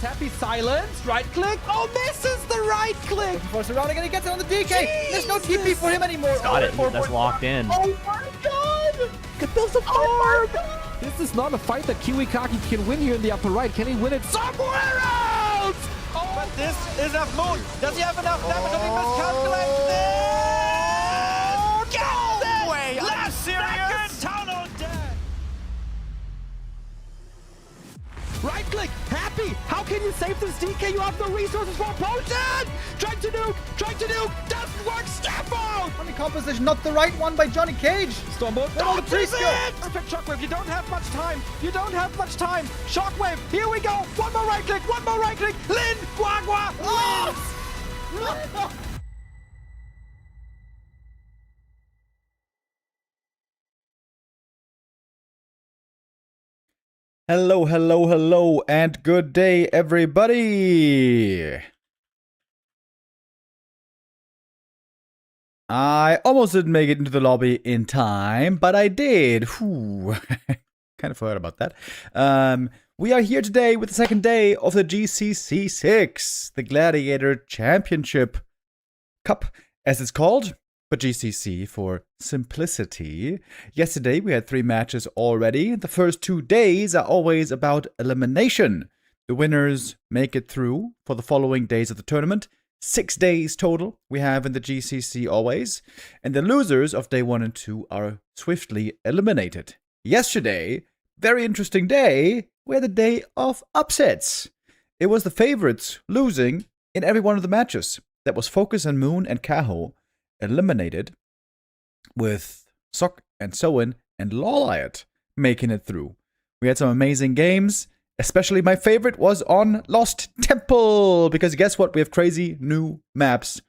Happy silence. Right click. Oh, misses the right click. For surrounding, and he gets it on the DK. There's no TP for him anymore. He's got it. That's locked in. Oh my god. Get built a farm. This is not a fight that Kiwikaki can win here in the upper right. Can he win it somewhere else? Oh, but this is enough moon. Does he have enough damage to be miscalculated? No way! Are you serious? Town on deck. Right click, happy. How can you save this DK? You have no resources for a potion. Trying to nuke. Doesn't work. Step out. Funny composition, not the right one by Johnny Cage. Stormbolt. Don't Perfect shockwave. You don't have much time. Shockwave. Here we go. One more right click. Lin. Guagua. Oh! Hello, and good day, everybody. I almost didn't make it into the lobby in time, but I did. Whew. Kind of forgot about that. We are here today with the second day of the GCC 6, the Gladiator Championship Cup, as it's called, but GCC for simplicity. Yesterday we had 3 matches already. The first 2 days are always about elimination. The winners make it through for the following days of the tournament. 6 days total we have in the GCC always. And the losers of day 1 and 2 are swiftly eliminated. Yesterday, very interesting day, we had the day of upsets. It was the favorites losing in every one of the matches. That was Focus and Moon and Kaho eliminated, with Sok and Soin and Lawliot making it through. We had some amazing games. Especially my favorite was on Lost Temple, because guess what? We have crazy new maps,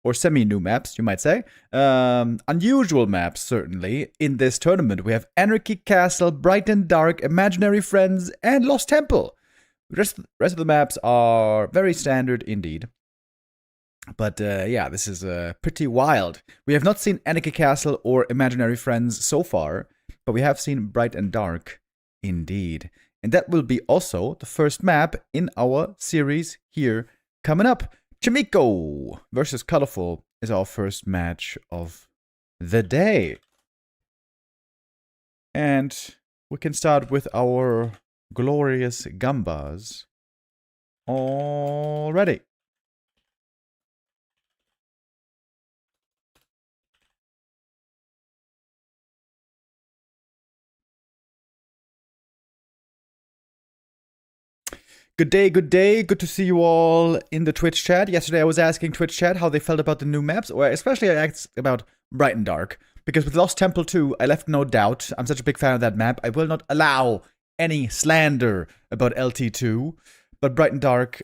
or semi-new maps, you might say. Unusual maps, certainly, in this tournament. We have Anarchy Castle, Bright and Dark, Imaginary Friends, and Lost Temple. The rest of the maps are very standard indeed. But yeah, this is pretty wild. We have not seen Anarchy Castle or Imaginary Friends so far, but we have seen Bright and Dark indeed. And that will be also the first map in our series here coming up. Chaemiko versus Colorful is our first match of the day. And we can start with our glorious Gambas already. Good day, good to see you all in the Twitch chat. Yesterday I was asking Twitch chat how they felt about the new maps, or especially I asked about Bright and Dark, because with Lost Temple 2, I left no doubt. I'm such a big fan of that map. I will not allow any slander about LT2, but Bright and Dark,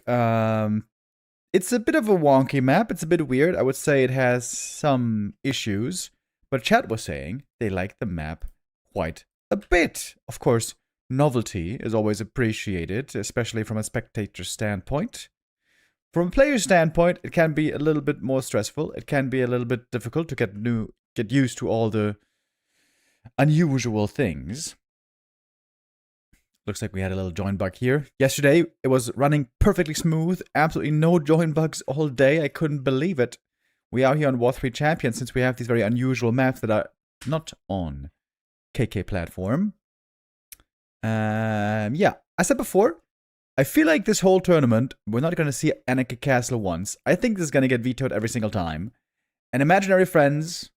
it's a bit of a wonky map. It's a bit weird. I would say it has some issues, but chat was saying they liked the map quite a bit. Of course, novelty is always appreciated, especially from a spectator standpoint. From a player standpoint, it can be a little bit more stressful. It can be a little bit difficult to get used to all the unusual things. Looks like we had a little join bug here. Yesterday, it was running perfectly smooth. Absolutely no join bugs all day. I couldn't believe it. We are here on War 3 Champion since we have these very unusual maps that are not on KK platform. Yeah, I said before, I feel like this whole tournament, we're not going to see Anarchy Castle once. I think this is going to get vetoed every single time. And Imaginary Friends,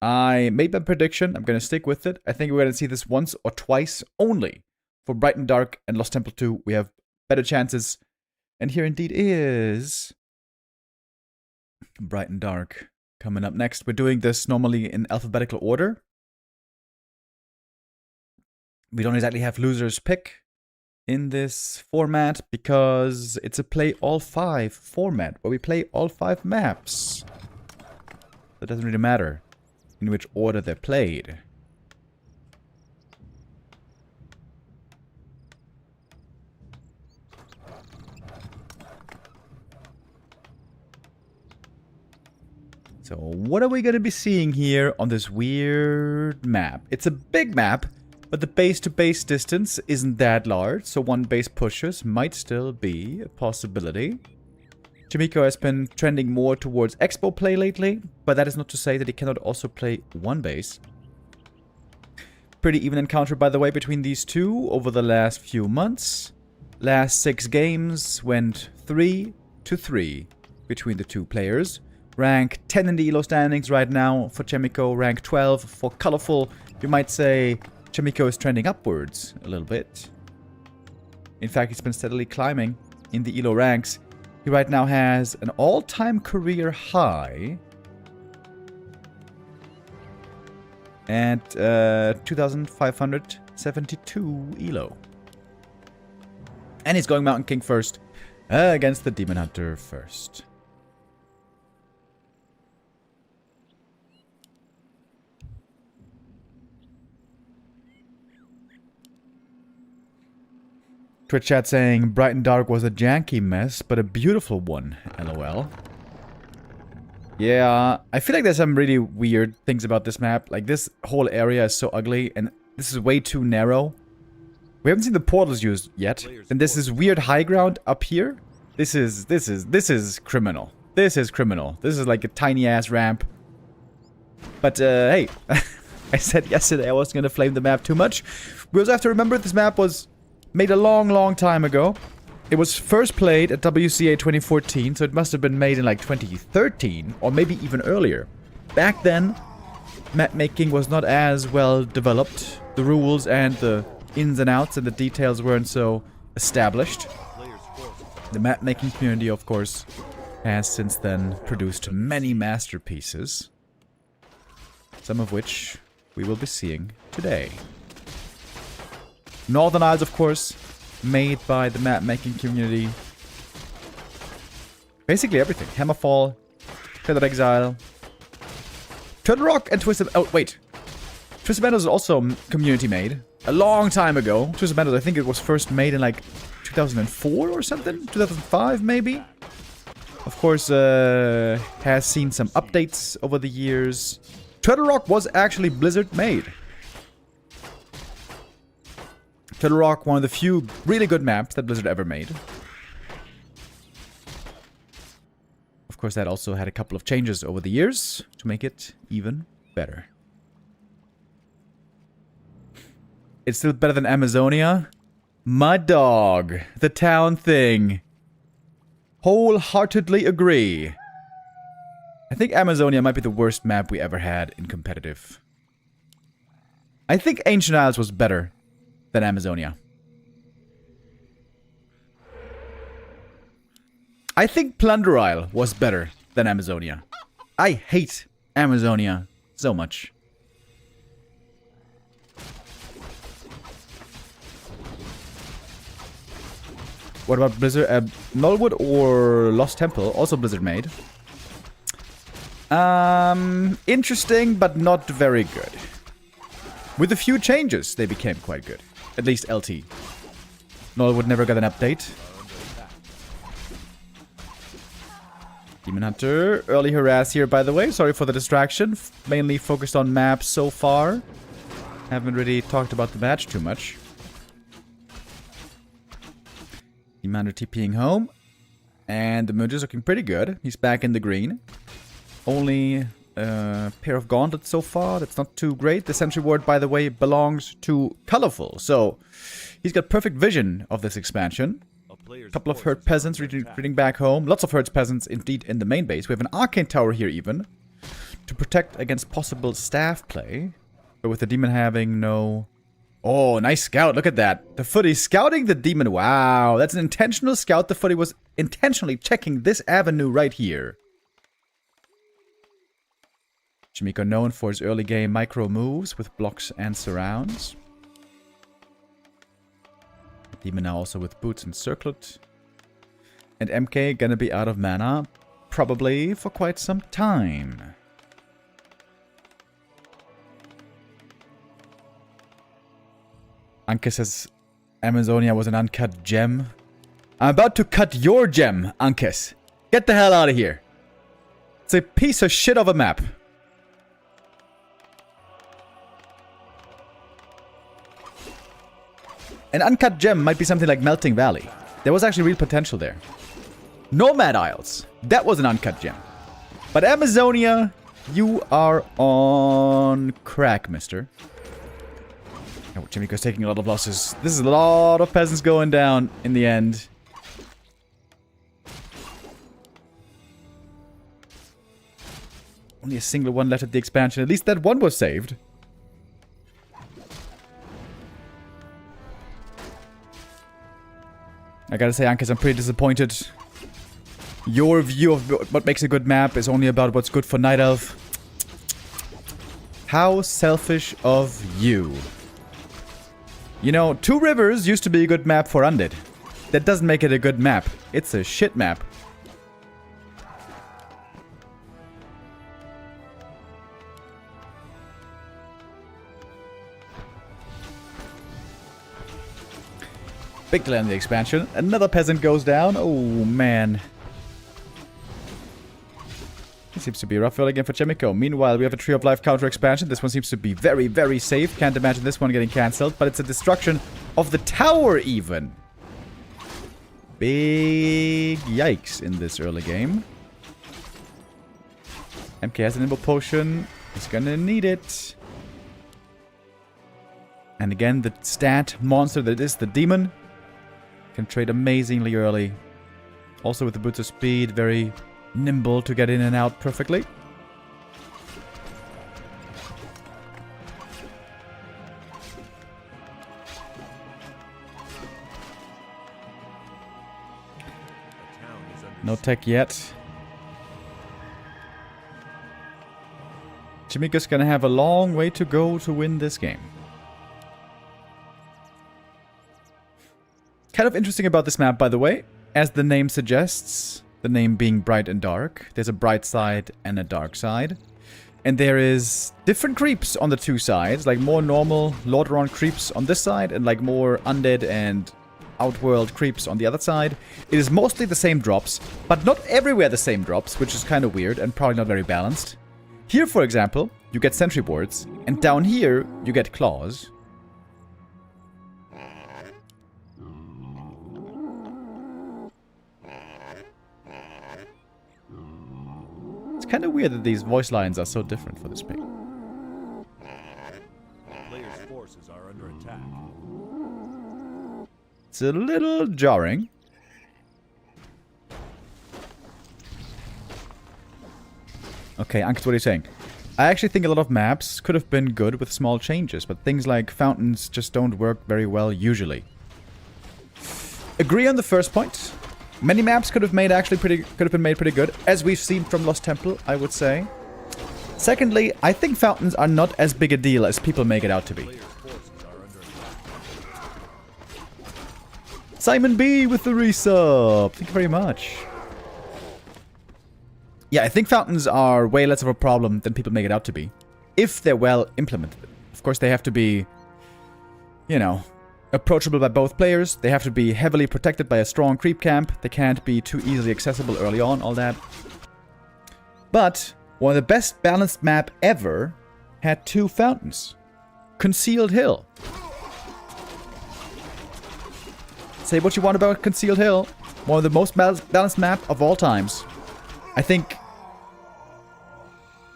I made my prediction. I'm going to stick with it. I think we're going to see this once or twice only. For Bright and Dark and Lost Temple 2, we have better chances. And here indeed is Bright and Dark coming up next. We're doing this normally in alphabetical order. We don't exactly have losers pick in this format because it's a play all 5 format where we play all 5 maps. It doesn't really matter in which order they're played. So what are we going to be seeing here on this weird map? It's a big map, but the base-to-base distance isn't that large, so one base pushers might still be a possibility. Chaemiko has been trending more towards expo play lately, but that is not to say that he cannot also play one base. Pretty even encounter, by the way, between these two over the last few months. Last 6 games went 3-3 between the two players. Rank 10 in the ELO standings right now for Chaemiko, rank 12 for Colorful. You might say Chaemiko is trending upwards a little bit. In fact, he's been steadily climbing in the ELO ranks. He right now has an all-time career high at 2,572 ELO. And he's going Mountain King first against the Demon Hunter first. Twitch chat saying Bright and Dark was a janky mess, but a beautiful one. LOL. Yeah, I feel like there's some really weird things about this map. Like, this whole area is so ugly, and this is way too narrow. We haven't seen the portals used yet. And there's this weird high ground up here. This is criminal. This is criminal. This is like a tiny ass ramp. But hey, I said yesterday I wasn't gonna flame the map too much. We also have to remember this map was made a long time ago. It was first played at WCA 2014, so it must have been made in like 2013, or maybe even earlier. Back then, map making was not as well developed. The rules and the ins and outs and the details weren't so established. The map making community, of course, has since then produced many masterpieces, some of which we will be seeing today. Northern Isles, of course, made by the map-making community. Basically everything. Hammerfall, Feathered Exile, Turtle Rock, and Twisted... Oh, wait. Twisted Meadows is also community-made. A long time ago. Twisted Meadows, I think it was first made in like 2004 or something? 2005, maybe? Of course, has seen some updates over the years. Turtle Rock was actually Blizzard-made. Turtle Rock, one of the few really good maps that Blizzard ever made. Of course, that also had a couple of changes over the years to make it even better. It's still better than Amazonia. My dog. The town thing. Wholeheartedly agree. I think Amazonia might be the worst map we ever had in competitive. I think Ancient Isles was better than Amazonia. I think Plunder Isle was better than Amazonia. I hate Amazonia so much. What about Blizzard? Nullwood or Lost Temple? Also Blizzard made. Interesting, but not very good. With a few changes, they became quite good. At least LT. Nullwood never got an update. Demon Hunter, early harass here, by the way. Sorry for the distraction. Mainly focused on maps so far. Haven't really talked about the match too much. Demon Hunter TPing home. And the Mood is looking pretty good. He's back in the green. Only a pair of gauntlets so far. That's not too great. The Sentry Ward, by the way, belongs to Colorful. So, he's got perfect vision of this expansion. A couple of hurt peasants retreating back home. Lots of hurt peasants indeed in the main base. We have an Arcane Tower here even. To protect against possible staff play. But with the Demon having no... Oh, nice scout. Look at that. The Footy scouting the Demon. Wow, that's an intentional scout. The Footy was intentionally checking this avenue right here. Chaemiko known for his early game micro moves with blocks and surrounds. Demon now also with boots and circlet. And MK gonna be out of mana, probably for quite some time. Anke says Amazonia was an uncut gem. I'm about to cut your gem, Ankes. Get the hell out of here. It's a piece of shit of a map. An uncut gem might be something like Melting Valley. There was actually real potential there. Nomad Isles. That was an uncut gem. But Amazonia, you are on crack, mister. Oh, Chaemiko's taking a lot of losses. This is a lot of peasants going down in the end. Only a single one left at the expansion. At least that one was saved. I gotta say, Ankas, I'm pretty disappointed. Your view of what makes a good map is only about what's good for Night Elf. How selfish of you. You know, Two Rivers used to be a good map for Undead. That doesn't make it a good map. It's a shit map. Big delay on the expansion. Another peasant goes down. Oh, man. It seems to be a rough early game for Chaemiko. Meanwhile, we have a Tree of Life counter expansion. This one seems to be very, very safe. Can't imagine this one getting cancelled. But it's a destruction of the tower, even. Big yikes in this early game. MK has an Nimble Potion. He's gonna need it. And again, the stat monster that is the demon can trade amazingly early. Also with the Boots of Speed, very nimble to get in and out perfectly. No tech yet. Chaemiko's gonna have a long way to go to win this game. Kind of interesting about this map, by the way, as the name suggests, the name being bright and dark. There's a bright side and a dark side. And there is different creeps on the two sides, like more normal Lordaeron creeps on this side, and like more undead and outworld creeps on the other side. It is mostly the same drops, but not everywhere the same drops, which is kind of weird and probably not very balanced. Here, for example, you get sentry wards, and down here, you get claws. It's kind of weird that these voice lines are so different for this pick. Players' forces are under attack. It's a little jarring. Okay, Ankas, what are you saying? I actually think a lot of maps could have been good with small changes, but things like fountains just don't work very well usually. Agree on the first point. Many maps could have been made pretty good, as we've seen from Lost Temple, I would say. Secondly, I think fountains are not as big a deal as people make it out to be. Simon B with the resub. Thank you very much. Yeah, I think fountains are way less of a problem than people make it out to be. If they're well implemented. Of course, they have to be, you know, approachable by both players. They have to be heavily protected by a strong creep camp. They can't be too easily accessible early on, all that. But one of the best balanced map ever had two fountains. Concealed Hill. Say what you want about Concealed Hill. One of the most balanced map of all times. I think...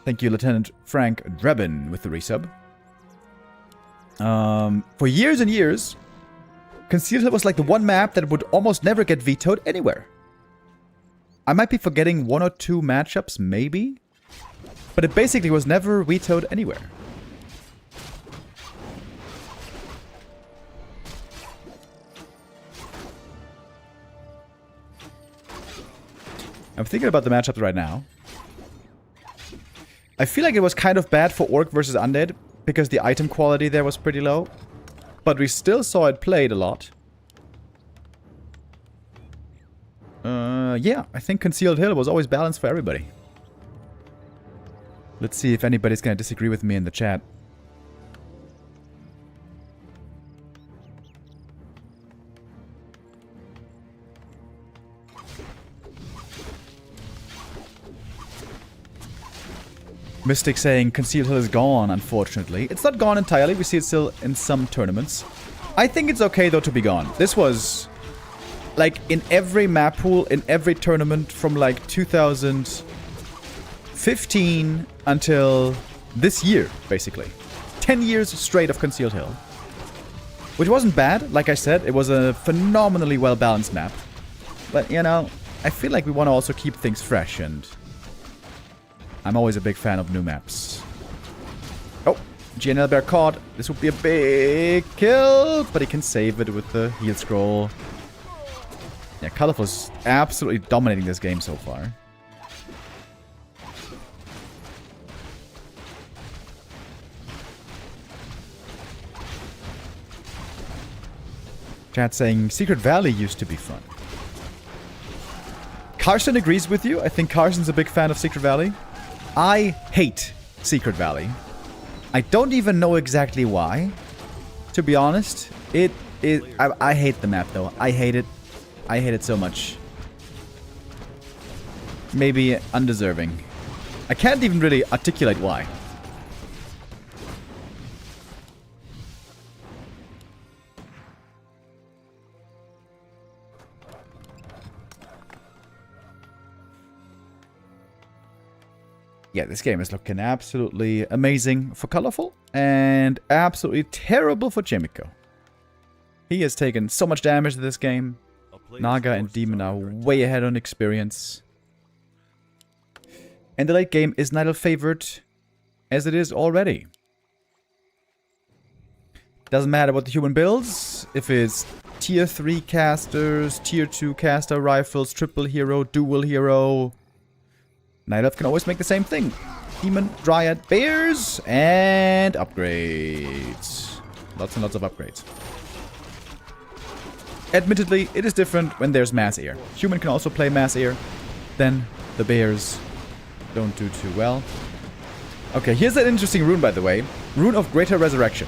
Thank you, Lieutenant Frank Drebin, with the resub. For years and years, Concealed Hill was like the one map that would almost never get vetoed anywhere. I might be forgetting one or two matchups, maybe? But it basically was never vetoed anywhere. I'm thinking about the matchups right now. I feel like it was kind of bad for Orc versus Undead, because the item quality there was pretty low. But we still saw it played a lot. Yeah, I think Concealed Hill was always balanced for everybody. Let's see if anybody's gonna disagree with me in the chat. Mystic saying Concealed Hill is gone, unfortunately. It's not gone entirely. We see it still in some tournaments. I think it's okay, though, to be gone. This was, like, in every map pool, in every tournament from, like, 2015 until this year, basically. 10 years straight of Concealed Hill. Which wasn't bad. Like I said, it was a phenomenally well-balanced map. But, you know, I feel like we want to also keep things fresh, and I'm always a big fan of new maps. Oh, GNL Bear caught. This would be a big kill, but he can save it with the heal scroll. Yeah, Colorful's absolutely dominating this game so far. Chat saying Secret Valley used to be fun. Carson agrees with you. I think Carson's a big fan of Secret Valley. I hate Secret Valley. I don't even know exactly why, to be honest. I hate the map, though. I hate it. I hate it so much. Maybe undeserving. I can't even really articulate why. Yeah, this game is looking absolutely amazing for Colorful and absolutely terrible for Chaemiko. He has taken so much damage to this game. Naga and Demon are way ahead on experience. And the late game is neither favored as it is already. Doesn't matter what the human builds. If it's tier 3 casters, tier 2 caster rifles, triple hero, dual hero. Night Elf can always make the same thing. Demon, Dryad, Bears, and upgrades. Lots and lots of upgrades. Admittedly, it is different when there's Mass Air. Human can also play Mass Air. Then the Bears don't do too well. Okay, here's an interesting rune, by the way. Rune of Greater Resurrection.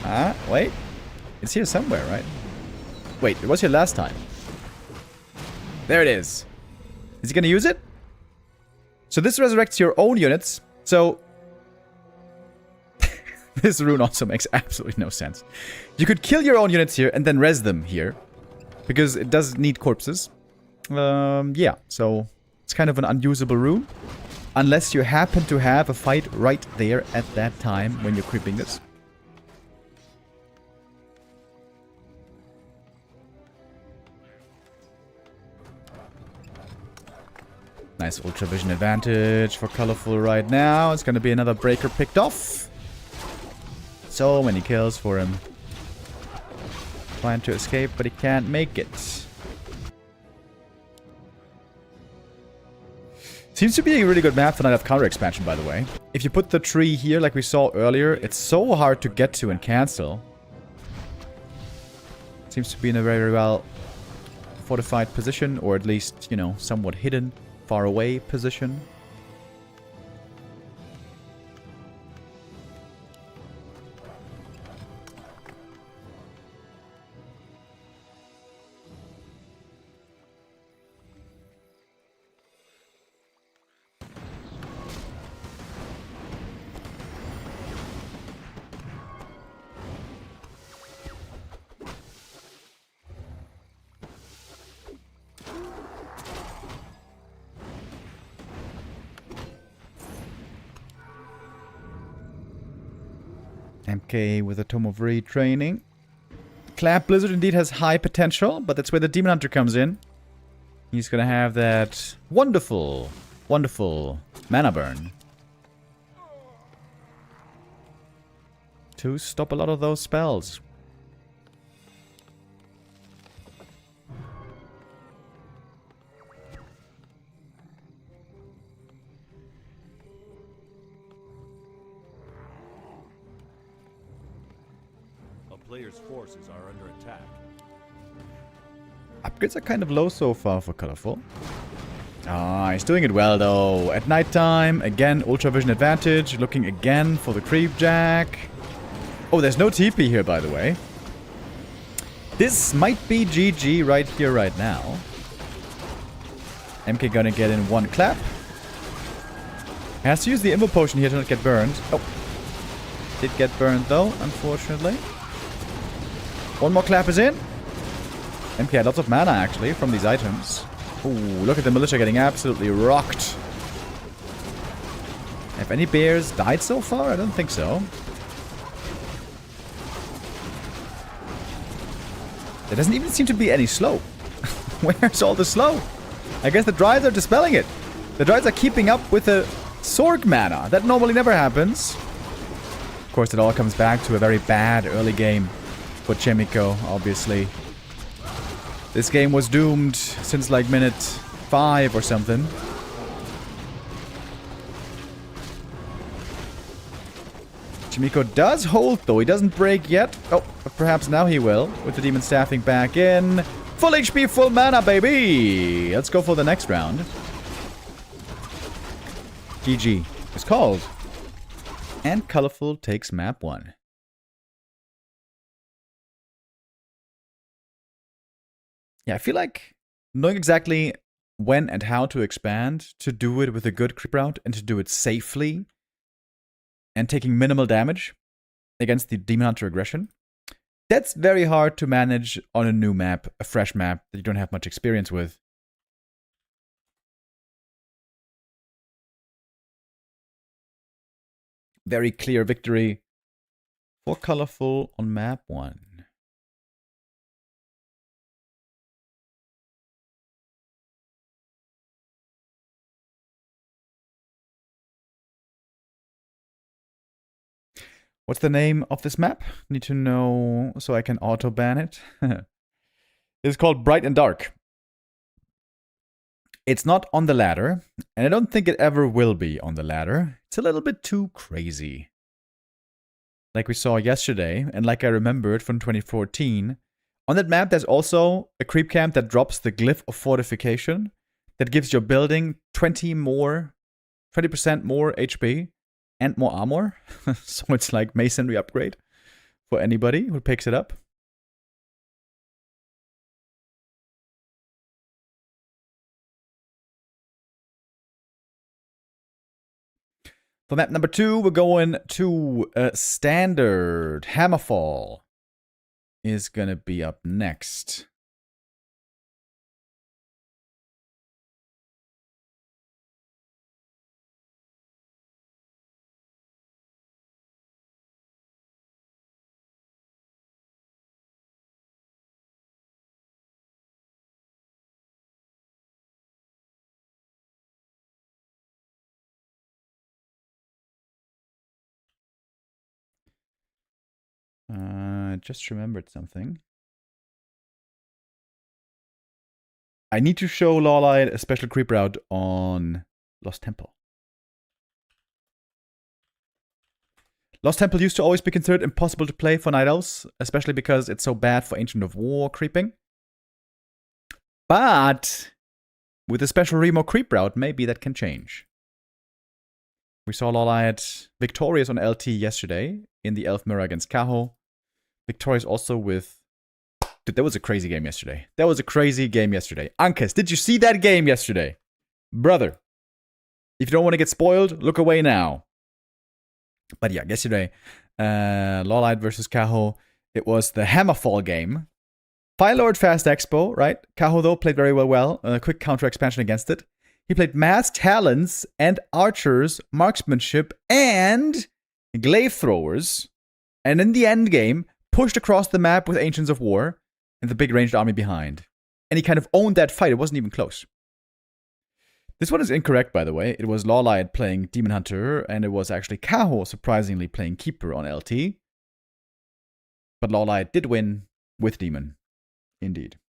Ah, wait. It's here somewhere, right? Wait, it was here last time. There it is. Is he gonna use it? So this resurrects your own units. So this rune also makes absolutely no sense. You could kill your own units here and then res them here, because it does need corpses. Yeah, so it's kind of an unusable rune. Unless you happen to have a fight right there at that time when you're creeping this. Nice Ultra Vision advantage for Colorful right now. It's going to be another breaker picked off. So many kills for him. Trying to escape, but he can't make it. Seems to be a really good map for Night of Counter expansion, by the way. If you put the tree here, like we saw earlier, it's so hard to get to and cancel. Seems to be in a very well fortified position, or at least, you know, somewhat hidden, far away position. MK with a Tome of Retraining. Clap Blizzard indeed has high potential, but that's where the Demon Hunter comes in. He's gonna have that wonderful, wonderful mana burn to stop a lot of those spells. Players' forces are under attack. Upgrades are kind of low so far for Colorful. Ah, he's doing it well though. At nighttime, again, Ultra Vision advantage. Looking again for the Creep Jack. Oh, there's no TP here, by the way. This might be GG right here, right now. MK gonna get in one clap. Has to use the Immo Potion here to not get burned. Oh. Did get burned though, unfortunately. One more clap is in. MP had lots of mana actually from these items. Ooh, look at the militia getting absolutely rocked. Have any bears died so far? I don't think so. There doesn't even seem to be any slow. Where's all the slow? I guess the Dryas are dispelling it. The Dryas are keeping up with the Sorg mana. That normally never happens. Of course, it all comes back to a very bad early game for Chaemiko, obviously. This game was doomed since like minute 5 or something. Chaemiko does hold though, he doesn't break yet. Oh, but perhaps now he will, with the demon staffing back in. Full HP, full mana, baby! Let's go for the next round. GG is called. And Colorful takes map 1. Yeah, I feel like knowing exactly when and how to expand, to do it with a good creep route, and to do it safely, and taking minimal damage against the Demon Hunter aggression, that's very hard to manage on a new map, a fresh map that you don't have much experience with. Very clear victory for Colorful on map 1. What's the name of this map? Need to know so I can auto-ban it. It's called Bright and Dark. It's not on the ladder, and I don't think it ever will be on the ladder. It's a little bit too crazy. Like we saw yesterday, and like I remembered from 2014, on that map there's also a creep camp that drops the glyph of fortification that gives your building 20% more HP and more armor. So it's like masonry upgrade for anybody who picks it up. For map number 2, we're going to standard. Hammerfall is gonna be up next. Just remembered something. I need to show Lawlight a special creep route on Lost Temple. Lost Temple used to always be considered impossible to play for Night Elves, especially because it's so bad for Ancient of War creeping. But with a special Remo creep route, maybe that can change. We saw Lawlight victorious on LT yesterday in the Elf Mirror against Kaho. Victorious also with... Dude, that was a crazy game yesterday. That was a crazy game yesterday. Ankes, did you see that game yesterday? Brother, if you don't want to get spoiled, look away now. But yeah, yesterday, Lawlight versus Kaho, it was the Hammerfall game. Fire Lord Fast Expo, right? Kaho, though, played very well. Quick counter expansion against it. He played Mass Talons and Archers, Marksmanship, and Glaive Throwers. And in the end game, pushed across the map with Ancients of War and the big ranged army behind. And he kind of owned that fight. It wasn't even close. This one is incorrect, by the way. It was Lawlight playing Demon Hunter, and it was actually Kaho surprisingly playing Keeper on LT. But Lawlight did win with Demon. Indeed.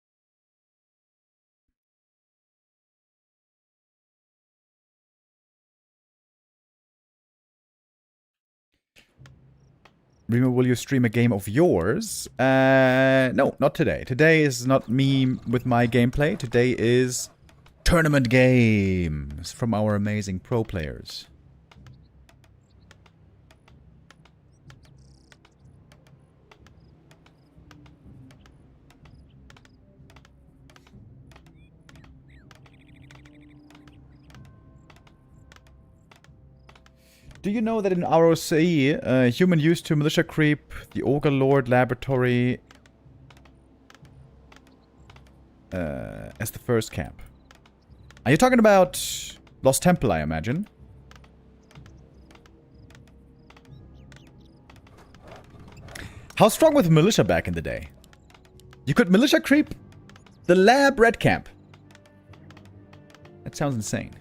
Remo, will you stream a game of yours? No, not today. Today is not me with my gameplay. Today is tournament games from our amazing pro players. Do you know that in ROC, human used to militia creep the Ogre Lord Laboratory as the first camp? Are you talking about Lost Temple, I imagine? How strong was militia back in the day? You could militia creep the lab red camp. That sounds insane.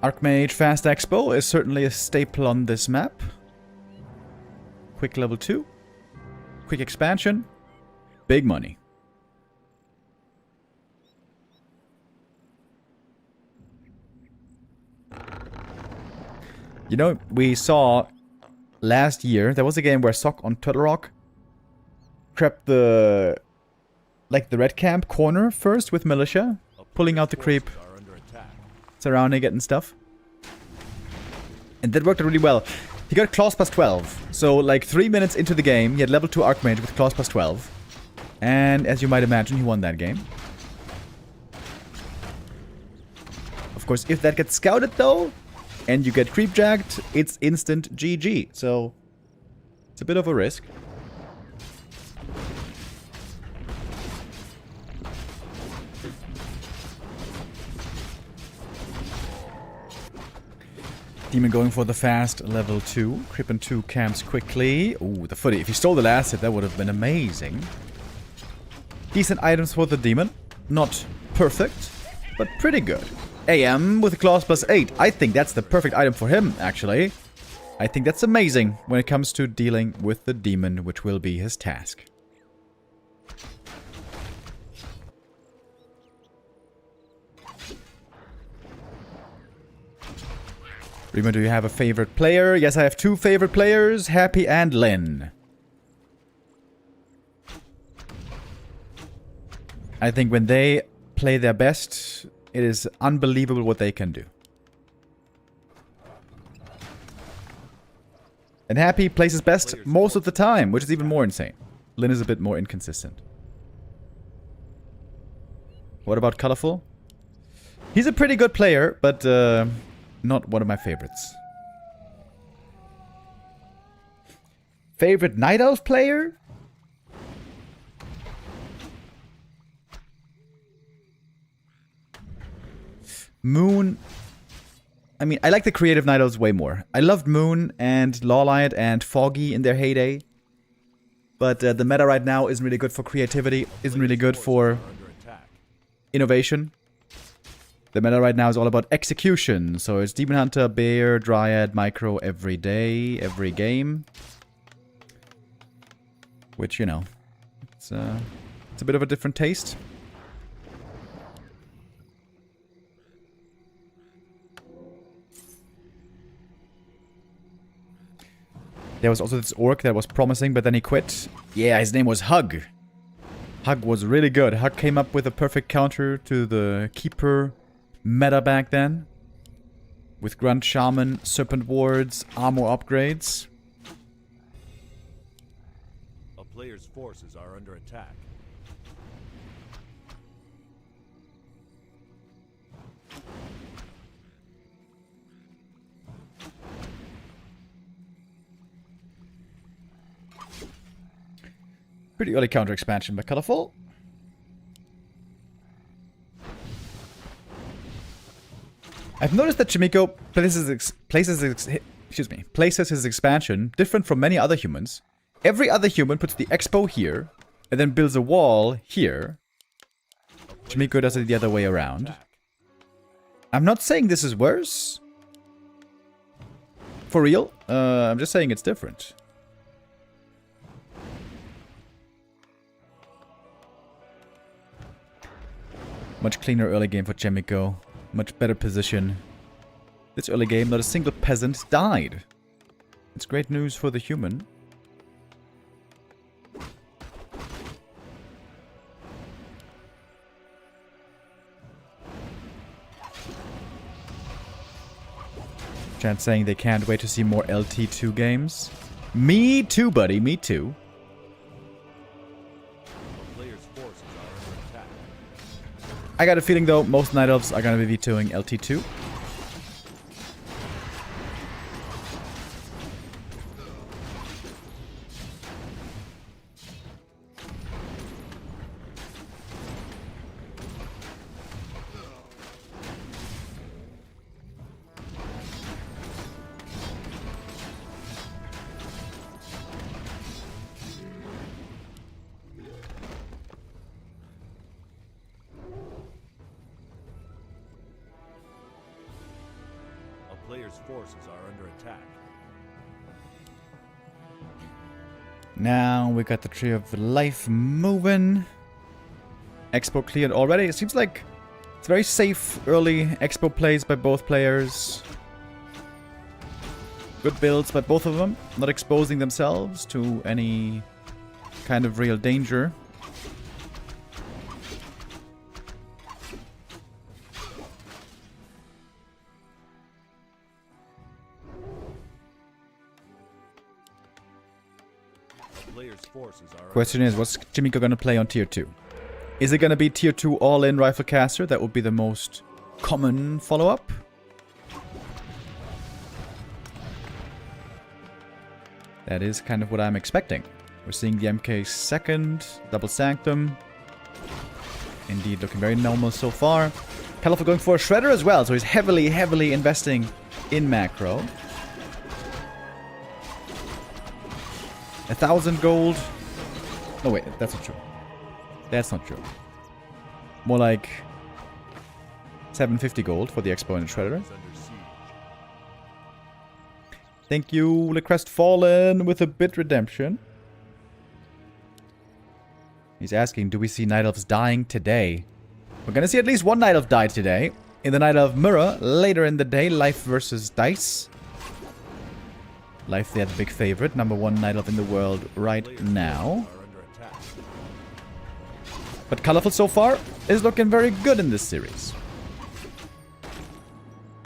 Archmage Fast Expo is certainly a staple on this map. Quick level 2. Quick expansion. Big money. You know, we saw last year, there was a game where Sock on Turtle Rock crept the red camp corner first with militia, pulling out the creep, surrounding it and stuff. And that worked really well. He got claws plus 12. So like 3 minutes into the game, he had level 2 Archmage with claws plus 12. And as you might imagine, he won that game. Of course, if that gets scouted though, and you get creep jacked, it's instant GG. So it's a bit of a risk. Demon going for the fast level 2. Crippin' 2 camps quickly. Ooh, the footy. If he stole the last hit, that would have been amazing. Decent items for the demon. Not perfect, but pretty good. AM with a claws plus 8. I think that's the perfect item for him, actually. I think that's amazing when it comes to dealing with the demon, which will be his task. Rima, do you have a favorite player? Yes, I have 2 favorite players, Happy and Lynn. I think when they play their best, it is unbelievable what they can do. And Happy plays his best most of the time, which is even more insane. Lynn is a bit more inconsistent. What about Colorful? He's a pretty good player, but not one of my favorites. Favorite Night Elf player? Moon. I mean, I like the creative Night Elves way more. I loved Moon and Lawlight and Foggy in their heyday. But the meta right now isn't really good for creativity, isn't really good for innovation. The meta right now is all about execution. So it's Demon Hunter, Bear, Dryad, Micro every day, every game. Which, you know, it's a bit of a different taste. There was also this orc that was promising, but then he quit. Yeah, his name was Hug. Hug was really good. Hug came up with a perfect counter to the Keeper meta back then. With Grunt Shaman, Serpent Wards, armor upgrades. A player's forces are under attack. Pretty early counter expansion by Colorful. I've noticed that Chaemiko places his expansion different from many other humans. Every other human puts the expo here, and then builds a wall here. Chaemiko does it the other way around. I'm not saying this is worse. For real. I'm just saying it's different. Much cleaner early game for Chaemiko. Much better position. This early game, not a single peasant died. It's great news for the human. Chat saying they can't wait to see more LT2 games. Me too, buddy. Me too. A player's forces are under attack. I got a feeling, though, most Night Elves are going to be vetoing LT2. A player's forces are under attack. Now we got the Tree of Life moving. Expo cleared already. It seems like it's very safe early Expo plays by both players. Good builds by both of them. Not exposing themselves to any kind of real danger. Player's forces are Question is, what's Chaemiko gonna play on tier 2? Is it gonna be tier 2 all-in rifle caster? That would be the most common follow-up. That is kind of what I'm expecting. We're seeing the MK second, double sanctum. Indeed, looking very normal so far. Colorful going for a shredder as well, so he's heavily investing in macro. 1,000 gold. No, wait, that's not true. That's not true. More like 750 gold for the Expo and Shredder. under siege. Thank you, the Crestfallen, with a bit redemption. He's asking, do we see Night Elves dying today? We're gonna see at least one Night Elf die today. In the Night Elf Mirror, later in the day, Life versus Dise. Life, the big favorite, #1 Night Elf in the world right now. Are under attack. But Colorful so far is looking very good in this series.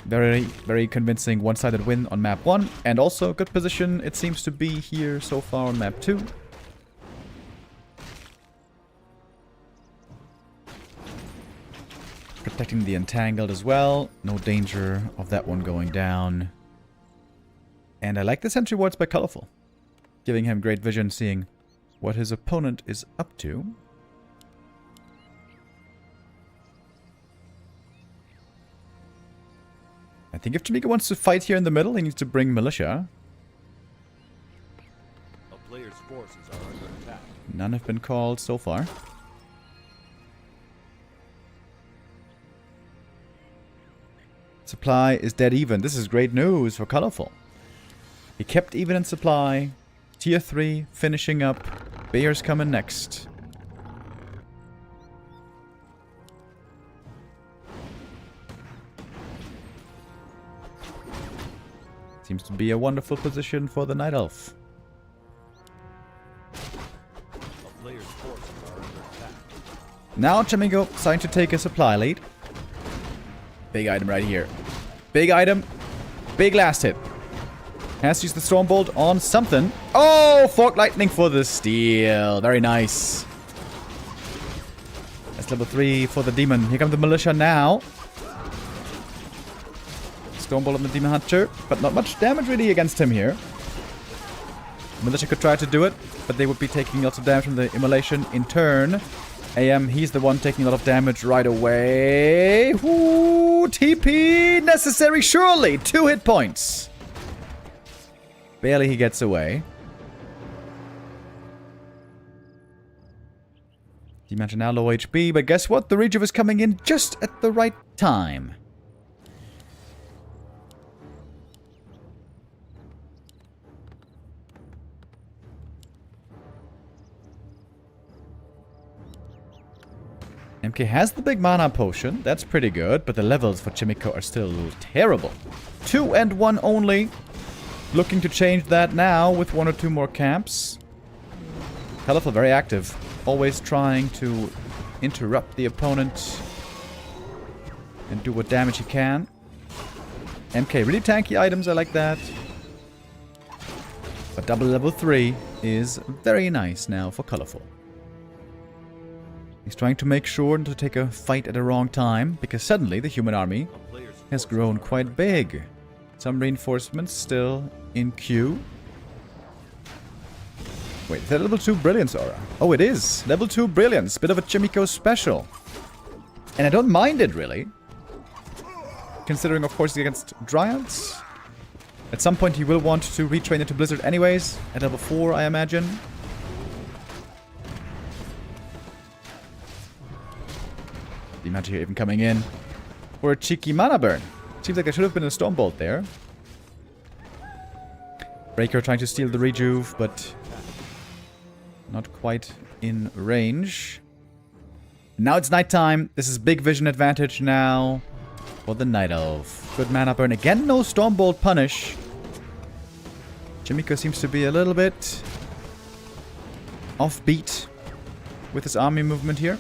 Very convincing one-sided win on map 1. And also good position it seems to be here so far on map 2. Protecting the Entangled as well. No danger of that one going down. And I like the sentry wards by Colorful. Giving him great vision, seeing what his opponent is up to. I think if Chaemiko wants to fight here in the middle, he needs to bring Militia. A player's forces are under attack. None have been called so far. Supply is dead even. This is great news for Colorful. He kept even in supply. Tier 3 finishing up. Bear's coming next. Seems to be a wonderful position for the Night Elf. A player's forces are under attack. Now Chaemiko starting to take a supply lead. Big item right here. Big item. Big last hit. Has to use the Stormbolt on something. Oh, Fork Lightning for the steal. Very nice. That's level 3 for the Demon. Here comes the Militia now. Stormbolt on the Demon Hunter. But not much damage really against him here. Militia could try to do it, but they would be taking lots of damage from the Immolation in turn. AM, he's the one taking a lot of damage right away. Ooh, TP necessary, surely. 2 hit points. Barely he gets away. Demon now low HP, but guess what? The Rejuve is coming in just at the right time. MK has the big mana potion. That's pretty good, but the levels for Chaemiko are still terrible. 2 and 1 only. Looking to change that now with 1 or 2 more camps. Colorful very active. Always trying to interrupt the opponent and do what damage he can. MK, really tanky items, I like that. But double level 3 is very nice now for Colorful. He's trying to make sure not to take a fight at the wrong time, because suddenly the human army has grown quite big. Some reinforcements still in queue. Wait, is that level 2 Brilliance Aura? Oh, it is. Level 2 Brilliance. Bit of a Chaemiko special. And I don't mind it, really. Considering, of course, against Dryads. At some point, he will want to retrain into Blizzard anyways. At level 4, I imagine. The Magic even coming in for a cheeky mana burn. Seems like there should have been a Stormbolt there. Breaker trying to steal the rejuve, but not quite in range. Now it's nighttime. This is big vision advantage now for the Night Elf. Good mana burn. Again, no Stormbolt punish. Chaemiko seems to be a little bit offbeat with his army movement here.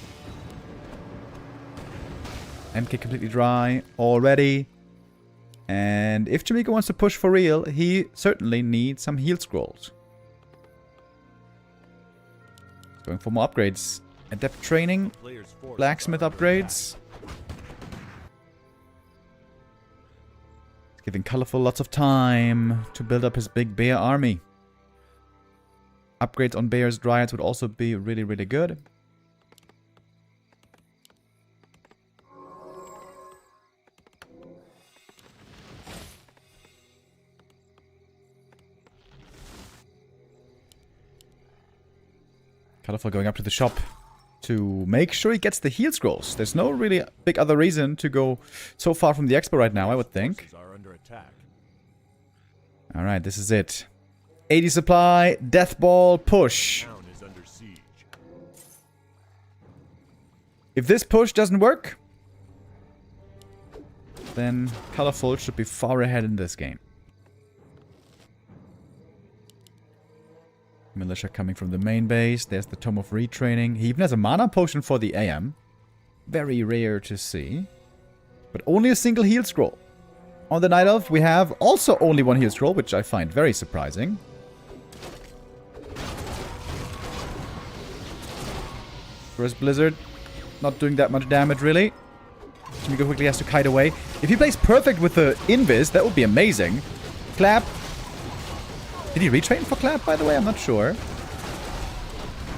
MK completely dry already. And if Chaemiko wants to push for real, he certainly needs some heal scrolls. He's going for more upgrades. Adept training, blacksmith upgrades. He's giving Colorful lots of time to build up his big bear army. Upgrades on bears, dryads would also be really, really good. Colorful going up to the shop to make sure he gets the heal scrolls. There's no really big other reason to go so far from the expo right now, I would think. Alright, this is it. 80 supply, death ball, push. If this push doesn't work, then Colorful should be far ahead in this game. Militia coming from the main base. There's the Tome of Retraining. He even has a mana potion for the AM. Very rare to see. But only a single heal scroll. On the Night Elf, we have also only one heal scroll, which I find very surprising. First Blizzard, not doing that much damage, really. Chaemiko quickly has to kite away. If he plays perfect with the Invis, that would be amazing. Clap. Did he retrain for Clap, by the way? I'm not sure.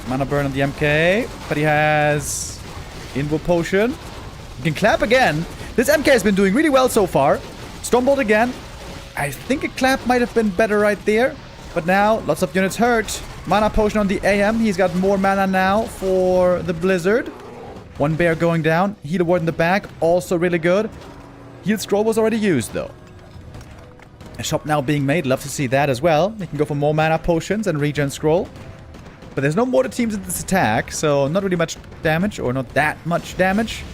Mana burn on the MK. But he has Invo Potion. He can Clap again. This MK has been doing really well so far. Stormbolt again. I think a Clap might have been better right there. But now, lots of units hurt. Mana Potion on the AM. He's got more mana now for the Blizzard. One bear going down. Healer Ward in the back. Also really good. Heal Scroll was already used, though. A shop now being made. Love to see that as well. You can go for more mana potions and regen scroll. But there's no mortar teams in this attack, so not really much damage, or not that much damage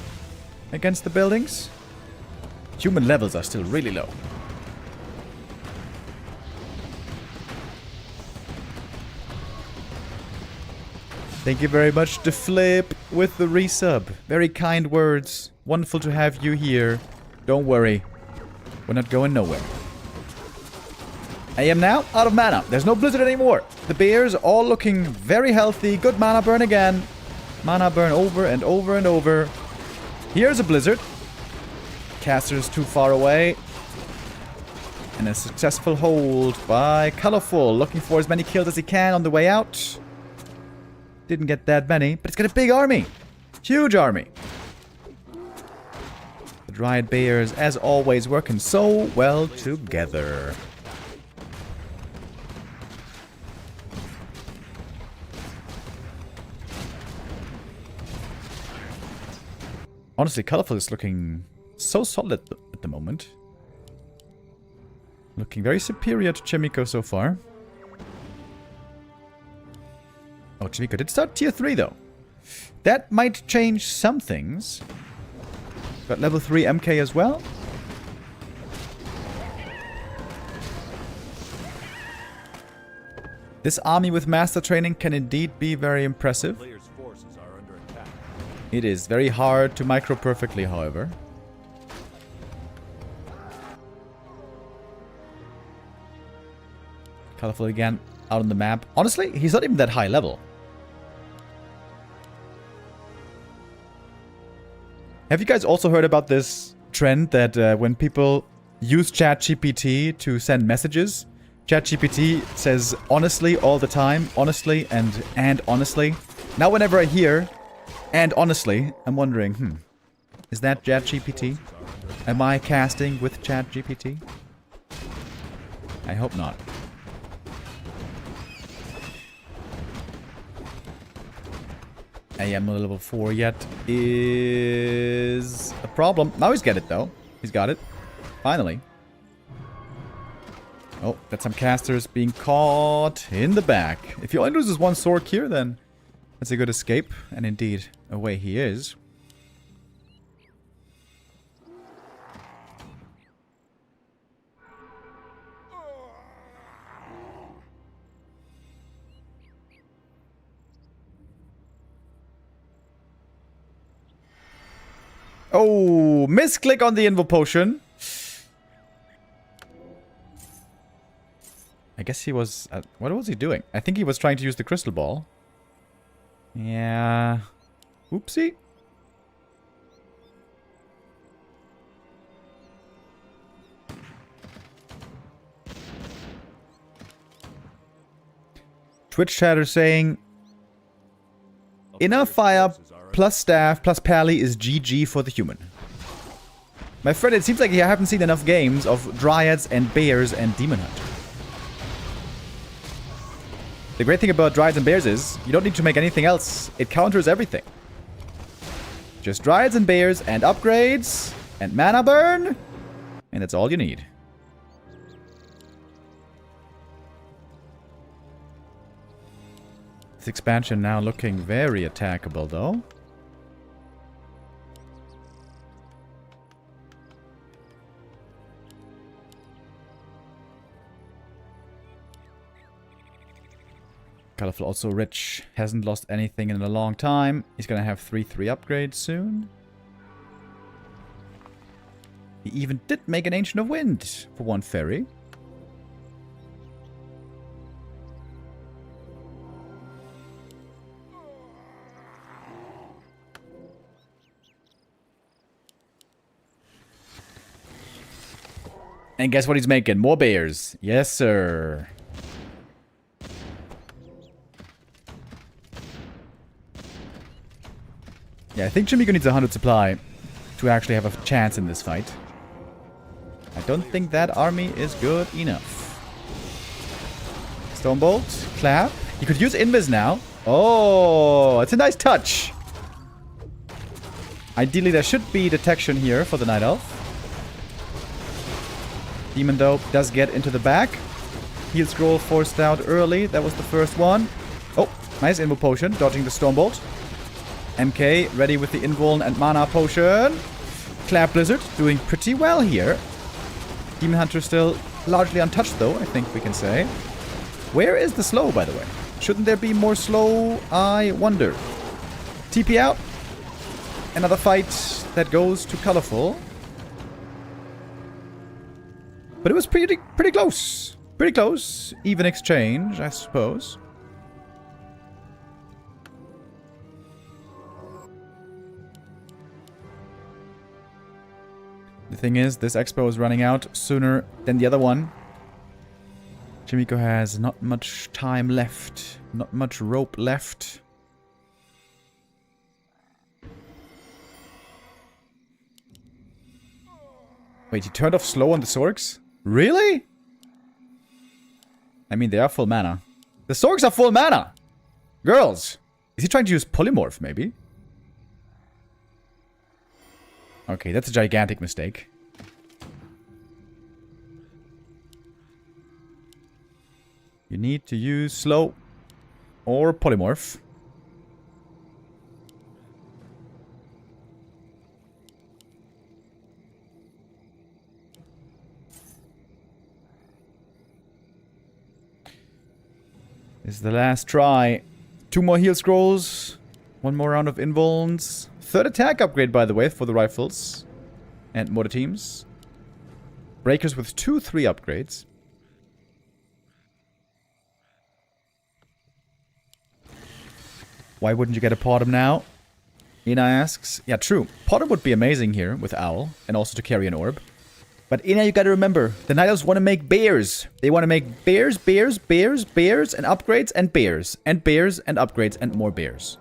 against the buildings. Human levels are still really low. Thank you very much to Flip with the resub. Very kind words. Wonderful to have you here. Don't worry. We're not going nowhere. I am now out of mana. There's no Blizzard anymore. The bears all looking very healthy. Good mana burn again. Mana burn over and over and over. Here's a Blizzard. Caster is too far away. And a successful hold by Colorful. Looking for as many kills as he can on the way out. Didn't get that many, but it's got a big army. Huge army. The Dryad Bears, as always, working so well together. Honestly, Colorful is looking so solid at the moment. Looking very superior to Chaemiko so far. Oh, Chaemiko did start tier 3 though. That might change some things. Got level 3 MK as well. This army with master training can indeed be very impressive. It is very hard to micro perfectly, however. Colorful again, out on the map. Honestly, he's not even that high level. Have you guys also heard about this trend that when people use ChatGPT to send messages, ChatGPT says honestly all the time, honestly and honestly. Now whenever I hear and honestly, I'm wondering, is that ChatGPT? Am I casting with ChatGPT? I hope not. I am not level 4 yet is a problem. Now he's got it though. He's got it. Finally. Oh, that's some casters being caught in the back. If he only loses one sword here, then that's a good escape. And indeed, away he is. Oh, misclick on the Invo Potion. I guess he was... what was he doing? I think he was trying to use the crystal ball. Yeah. Oopsie. Twitch chatter saying... Enough fire plus staff plus pally is GG for the human. My friend, it seems like you haven't seen enough games of Dryads and Bears and Demon Hunter. The great thing about Dryads and Bears is, you don't need to make anything else. It counters everything. Just Dryads and Bears and upgrades and mana burn. And that's all you need. This expansion now looking very attackable though. Colorful also rich. Hasn't lost anything in a long time. He's gonna have 3/3 upgrades soon. He even did make an Ancient of Wind for one fairy. And guess what he's making? More bears. Yes, sir. Yeah, I think Chaemiko needs 100 supply to actually have a chance in this fight. I don't think that army is good enough. Stonebolt, clap. You could use Invis now. Oh, it's a nice touch. Ideally, there should be detection here for the Night Elf. Demon Dope does get into the back. Heal Scroll forced out early. That was the first one. Oh, nice Invo Potion, dodging the Stormbolt. MK ready with the Invuln and Mana Potion. Clap Blizzard doing pretty well here. Demon Hunter still largely untouched though, I think we can say. Where is the slow, by the way? Shouldn't there be more slow? I wonder. TP out. Another fight that goes to Colorful. But it was pretty close. Pretty close. Even exchange, I suppose. The thing is, this expo is running out sooner than the other one. Chaemiko has not much time left. Not much rope left. Wait, he turned off slow on the Sorks? Really? I mean, they are full mana. The Sorks are full mana! Girls! Is he trying to use Polymorph, maybe? Okay, that's a gigantic mistake. You need to use slow or Polymorph. This is the last try. 2 more heal scrolls. 1 more round of invulns. 3rd attack upgrade, by the way, for the rifles. And mortar teams. Breakers with 2/3 upgrades. Why wouldn't you get a Potom now? Ina asks. Yeah, true. Potom would be amazing here with Owl, and also to carry an orb. But Ina, you gotta remember, the Night Elves want to make bears. They want to make bears, bears, bears, bears, and upgrades, and bears. And bears, and upgrades, and more bears.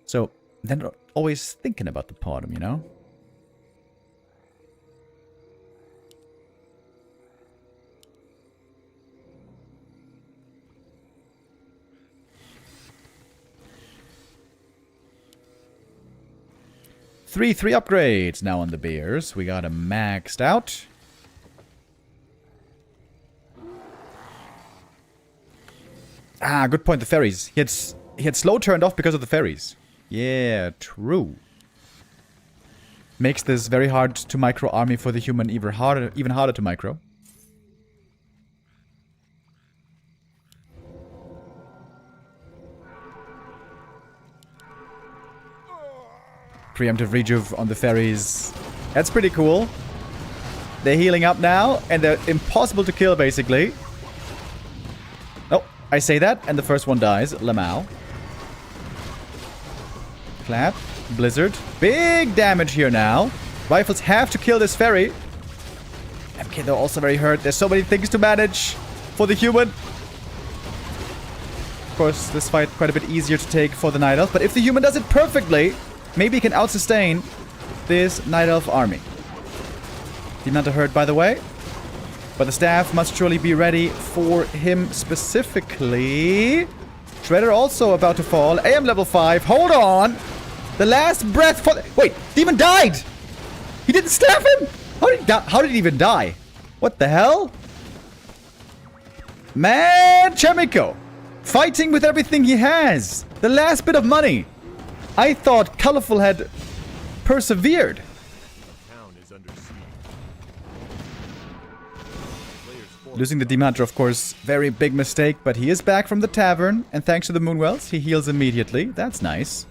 So, they're not always thinking about the Potom, you know? Three upgrades now on the bears. We got them maxed out. Ah, good point. The ferries. He had slow turned off because of the ferries. Yeah, true. Makes this very hard to micro army for the human, even harder to micro. Preemptive rejuve on the ferries. That's pretty cool. They're healing up now, and they're impossible to kill, basically. Oh, I say that, and the first one dies. Lamau. Clap. Blizzard. Big damage here now. Rifles have to kill this ferry. MK, they're also very hurt. There's so many things to manage for the human. Of course, this fight quite a bit easier to take for the Night Elf, but if the human does it perfectly, maybe he can out-sustain this Night Elf army. Demon Hunter hurt, by the way. But the staff must surely be ready for him specifically. Shredder also about to fall. AM level 5. Hold on. The last breath for... Wait, Demon died! He didn't staff him? How did he even die? What the hell? Man, Chaemiko. Fighting with everything he has. The last bit of money. I thought Colorful had persevered. Town is under siege. Losing the Demon Hunter, of course, very big mistake, but he is back from the tavern, and thanks to the Moonwells, he heals immediately. That's nice.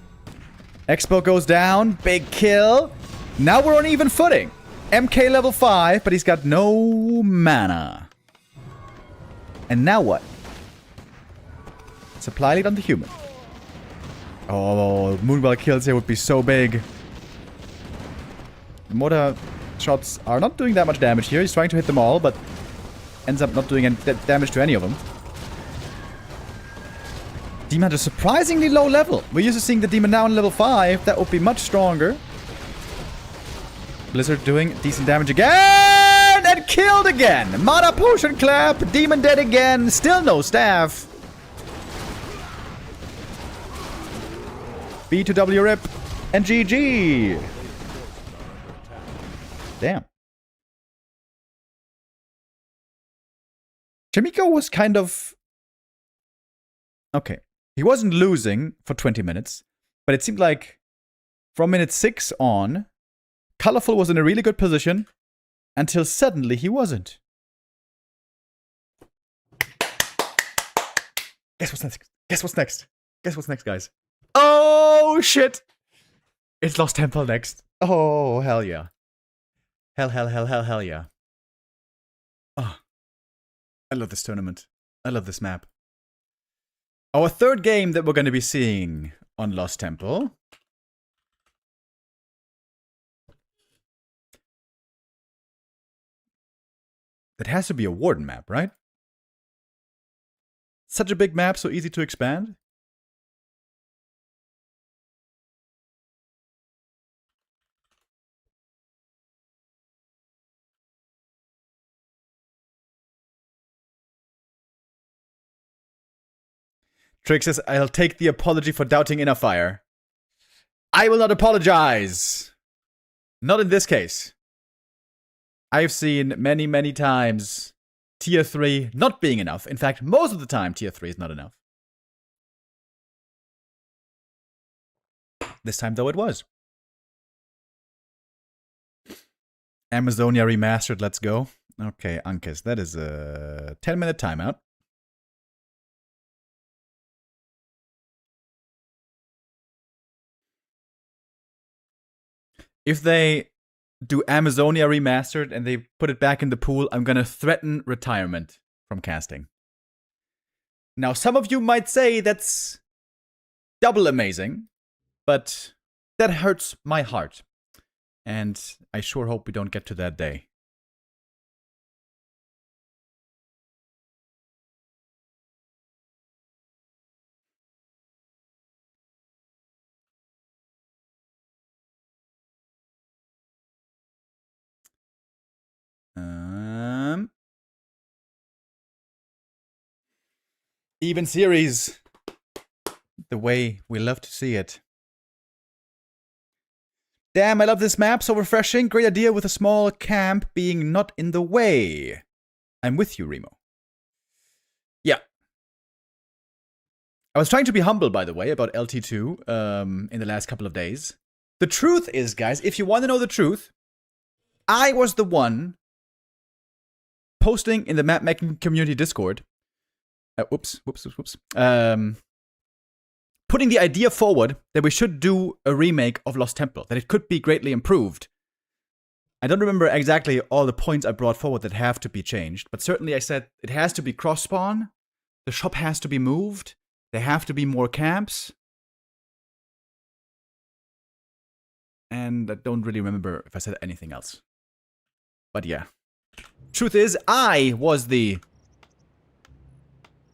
Expo goes down, big kill. Now we're on even footing. MK level 5, but he's got no mana. And now what? Supply lead on the human. Oh, Moonwell kills here would be so big. The mortar shots are not doing that much damage here. He's trying to hit them all, but ends up not doing any damage to any of them. Demon Hunter surprisingly low level. We're used to seeing the Demon now in level 5. That would be much stronger. Blizzard doing decent damage again! And killed again! Mana potion clap. Demon dead again. Still no staff. B2W rip. And GG. Damn. Chaemiko was kind of... Okay. He wasn't losing for 20 minutes, but it seemed like from minute 6 on, Colorful was in a really good position until suddenly he wasn't. Guess what's next? Guess what's next? Guess what's next, guys? Oh, shit! It's Lost Temple next. Oh, hell yeah. Hell yeah. Oh. I love this tournament. I love this map. Our third game that we're going to be seeing on Lost Temple. That has to be a Warden map, right? Such a big map, so easy to expand. Trick says, I'll take the apology for doubting Inner Fire. I will not apologize. Not in this case. I've seen many, many times Tier 3 not being enough. In fact, most of the time, Tier 3 is not enough. This time, though, it was. Amazonia Remastered, let's go. Okay, Ankes, that is a 10-minute timeout. If they do Amazonia Remastered and they put it back in the pool, I'm gonna threaten retirement from casting. Now, some of you might say that's double amazing, but that hurts my heart. And I sure hope we don't get to that day. Even series. The way we love to see it. Damn, I love this map. So refreshing. Great idea with a small camp being not in the way. I'm with you, Remo. Yeah. I was trying to be humble, by the way, about LT2 in the last couple of days. The truth is, guys, if you want to know the truth, I was the one posting in the map making community Discord. Putting the idea forward that we should do a remake of Lost Temple, that it could be greatly improved. I don't remember exactly all the points I brought forward that have to be changed, but certainly I said it has to be cross-spawn, the shop has to be moved, there have to be more camps, and I don't really remember if I said anything else. But yeah. Truth is, I was the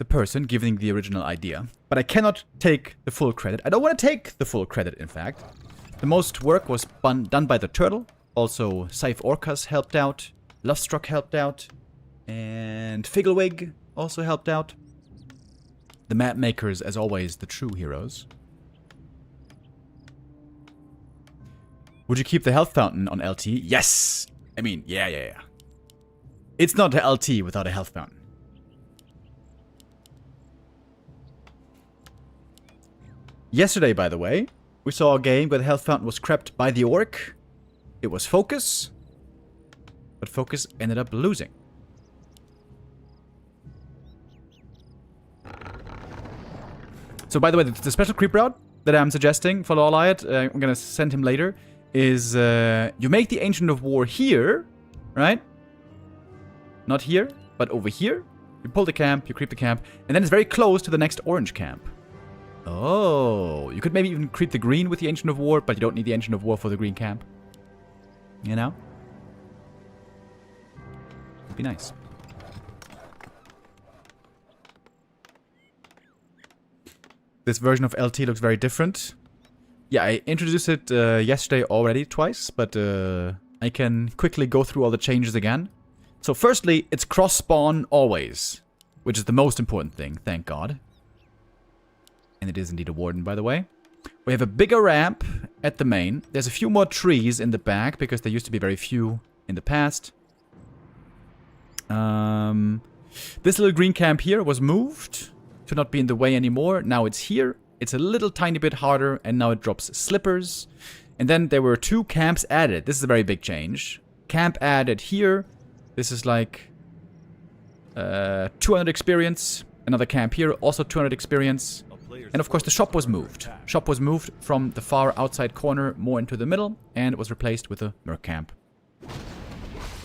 person giving the original idea, but I cannot take the full credit. I don't want to take the full credit, in fact. The most work was done by the Turtle. Also, Scythe Orcas helped out, Lovestruck helped out, and Figglewig also helped out. The map makers, as always, the true heroes. Would you keep the health fountain on LT? Yes! I mean, yeah. It's not a LT without a health fountain. Yesterday, by the way, we saw a game where the health fountain was crept by the orc. It was Focus, but Focus ended up losing. So, by the way, the special creep route that I'm suggesting for Lawliot, I'm gonna send him later, is you make the Ancient of War here, right? Not here, but over here. You pull the camp, you creep the camp, and then it's very close to the next orange camp. Oh, you could maybe even creep the green with the Ancient of War, but you don't need the Ancient of War for the green camp. You know? It'd be nice. This version of LT looks very different. Yeah, I introduced it yesterday already twice, but I can quickly go through all the changes again. So firstly, it's cross-spawn always, which is the most important thing, thank God. And it is indeed a warden, by the way. We have a bigger ramp at the main. There's a few more trees in the back, because there used to be very few in the past. This little green camp here was moved to not be in the way anymore. Now it's here. It's a little tiny bit harder, and now it drops slippers. And then there were 2 camps added. This is a very big change. Camp added here. This is like 200 experience. Another camp here, also 200 experience. And of course the shop was moved. Shop was moved from the far outside corner more into the middle, and it was replaced with a merc camp.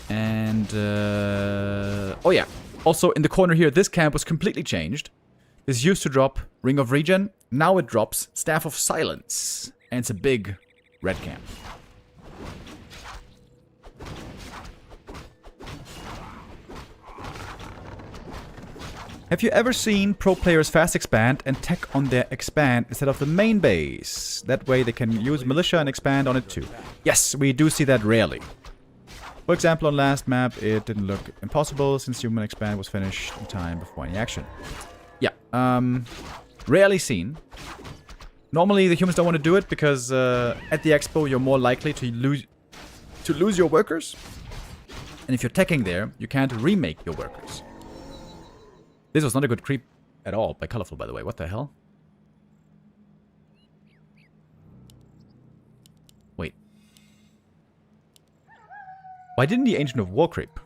And oh yeah, also in the corner here, this camp was completely changed. This used to drop Ring of Regen, now it drops Staff of Silence, and it's a big red camp. Have you ever seen pro players fast expand and tech on their expand instead of the main base? That way they can use militia and expand on it too. Yes, we do see that rarely. For example, on last map, it didn't look impossible since human expand was finished in time before any action. Yeah, rarely seen. Normally the humans don't want to do it because at the expo you're more likely to lose your workers. And if you're teching there, you can't remake your workers. This was not a good creep at all by Colorful, by the way. What the hell? Wait. Why didn't the Ancient of War creep?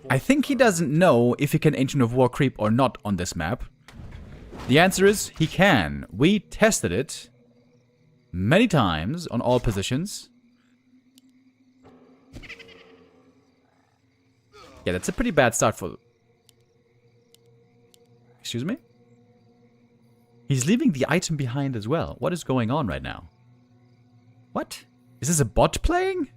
I think he doesn't know if he can Ancient of War creep or not on this map. The answer is he can. We tested it many times on all positions. Yeah, that's a pretty bad start for... Excuse me? He's leaving the item behind as well. What is going on right now? What? Is this a bot playing?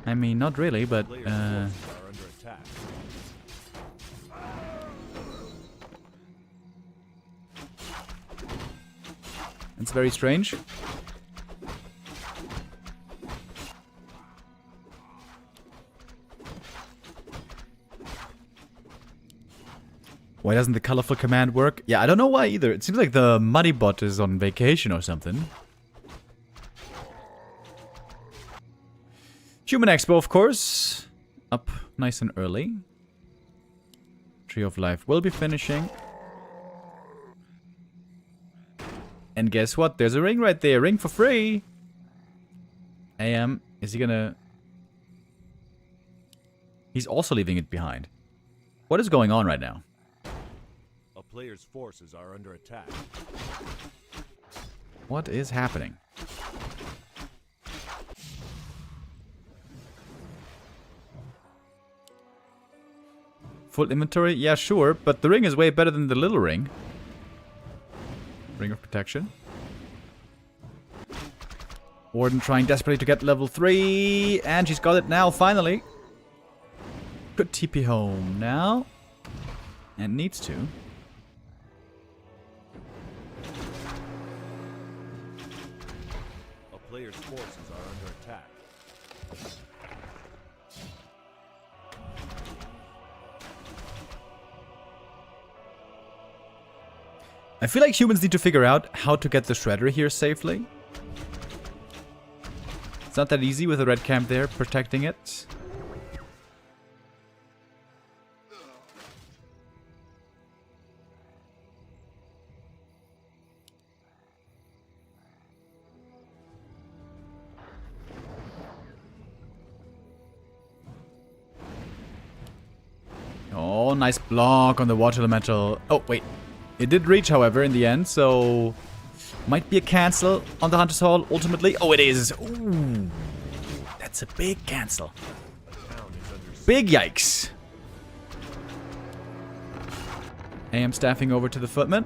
I mean, not really, but... Players' forces are under attack. It's very strange. Why doesn't the colorful command work? Yeah, I don't know why either. It seems like the muddy bot is on vacation or something. Human Expo, of course. Up nice and early. Tree of Life will be finishing. And guess what? There's a ring right there. Ring for free. AM, is he gonna... He's also leaving it behind. What is going on right now? A player's forces are under attack. What is happening? Full inventory? Yeah, sure, but the ring is way better than the little ring. Ring of protection. Warden trying desperately to get level 3, and she's got it now, finally. Could TP home now. And needs to. A player's forces are under attack. I feel like humans need to figure out how to get the Shredder here safely. It's not that easy with the red camp there protecting it. Oh, nice block on the water elemental. Oh, wait. It did reach, however, in the end, so... Might be a cancel on the Hunter's Hall, ultimately. Oh, it is! Ooh! That's a big cancel. Big yikes! AM staffing over to the Footman.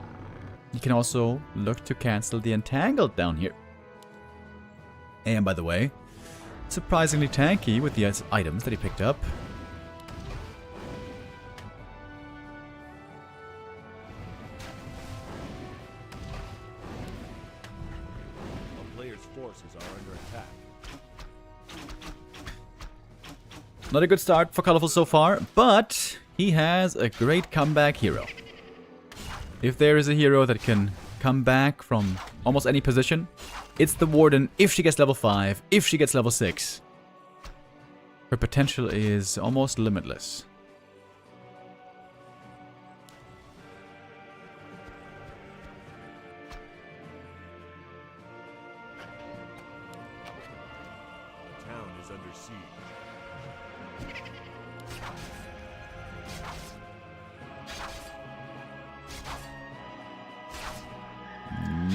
You can also look to cancel the Entangled down here. AM, by the way, surprisingly tanky with the items that he picked up. Forces are under attack. Not a good start for Colorful so far, but he has a great comeback hero. If there is a hero that can come back from almost any position, it's the Warden if she gets level 5, if she gets level 6. Her potential is almost limitless.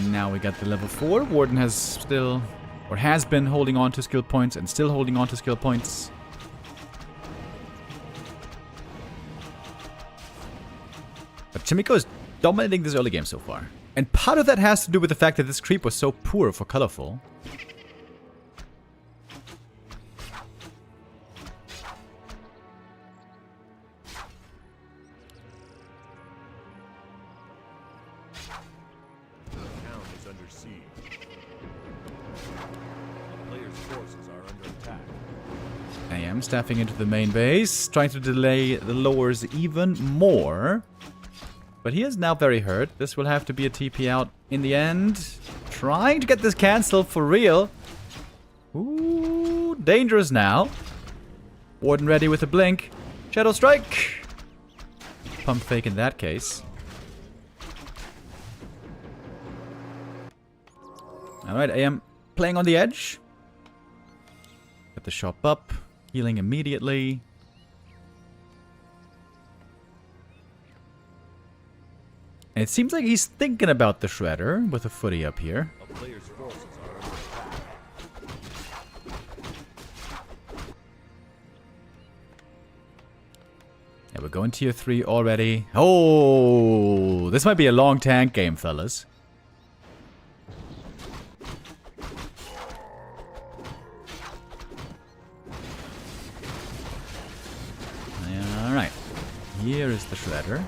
Now we got the level 4. Warden has still, or has been holding on to skill points and still holding on to skill points. But Chaemiko is dominating this early game so far. And part of that has to do with the fact that this creep was so poor for Colorful. Staffing into the main base, trying to delay the lowers even more. But he is now very hurt. This will have to be a TP out in the end. Trying to get this cancelled for real. Ooh, dangerous now. Warden ready with a blink. Shadow Strike. Pump fake in that case. Alright, AM playing on the edge. Get the shop up. Healing immediately. And it seems like he's thinking about the Shredder with a footy up here. A player's forces are under attack. Yeah, we're going tier 3 already. Oh, this might be a long tank game, fellas. Alright. Here is the shredder.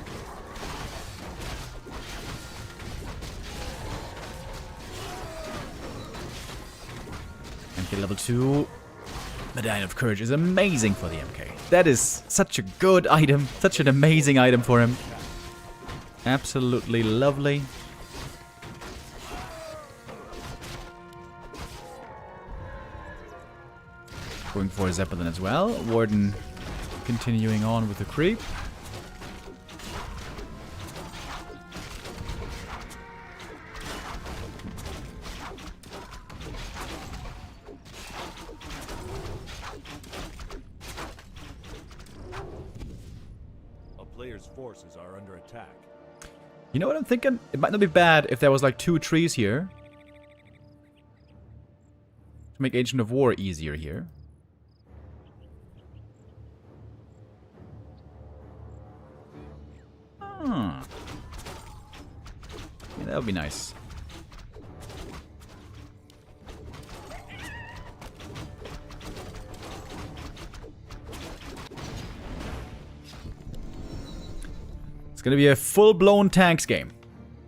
MK level 2. Medallion of Courage is amazing for the MK. That is such a good item. Such an amazing item for him. Absolutely lovely. Going for a Zeppelin as well. Warden continuing on with the creep. A player's forces are under attack. You know what I'm thinking? It might not be bad if there was like 2 trees here. To make Agent of War easier here. Yeah, that would be nice. It's gonna be a full-blown tanks game.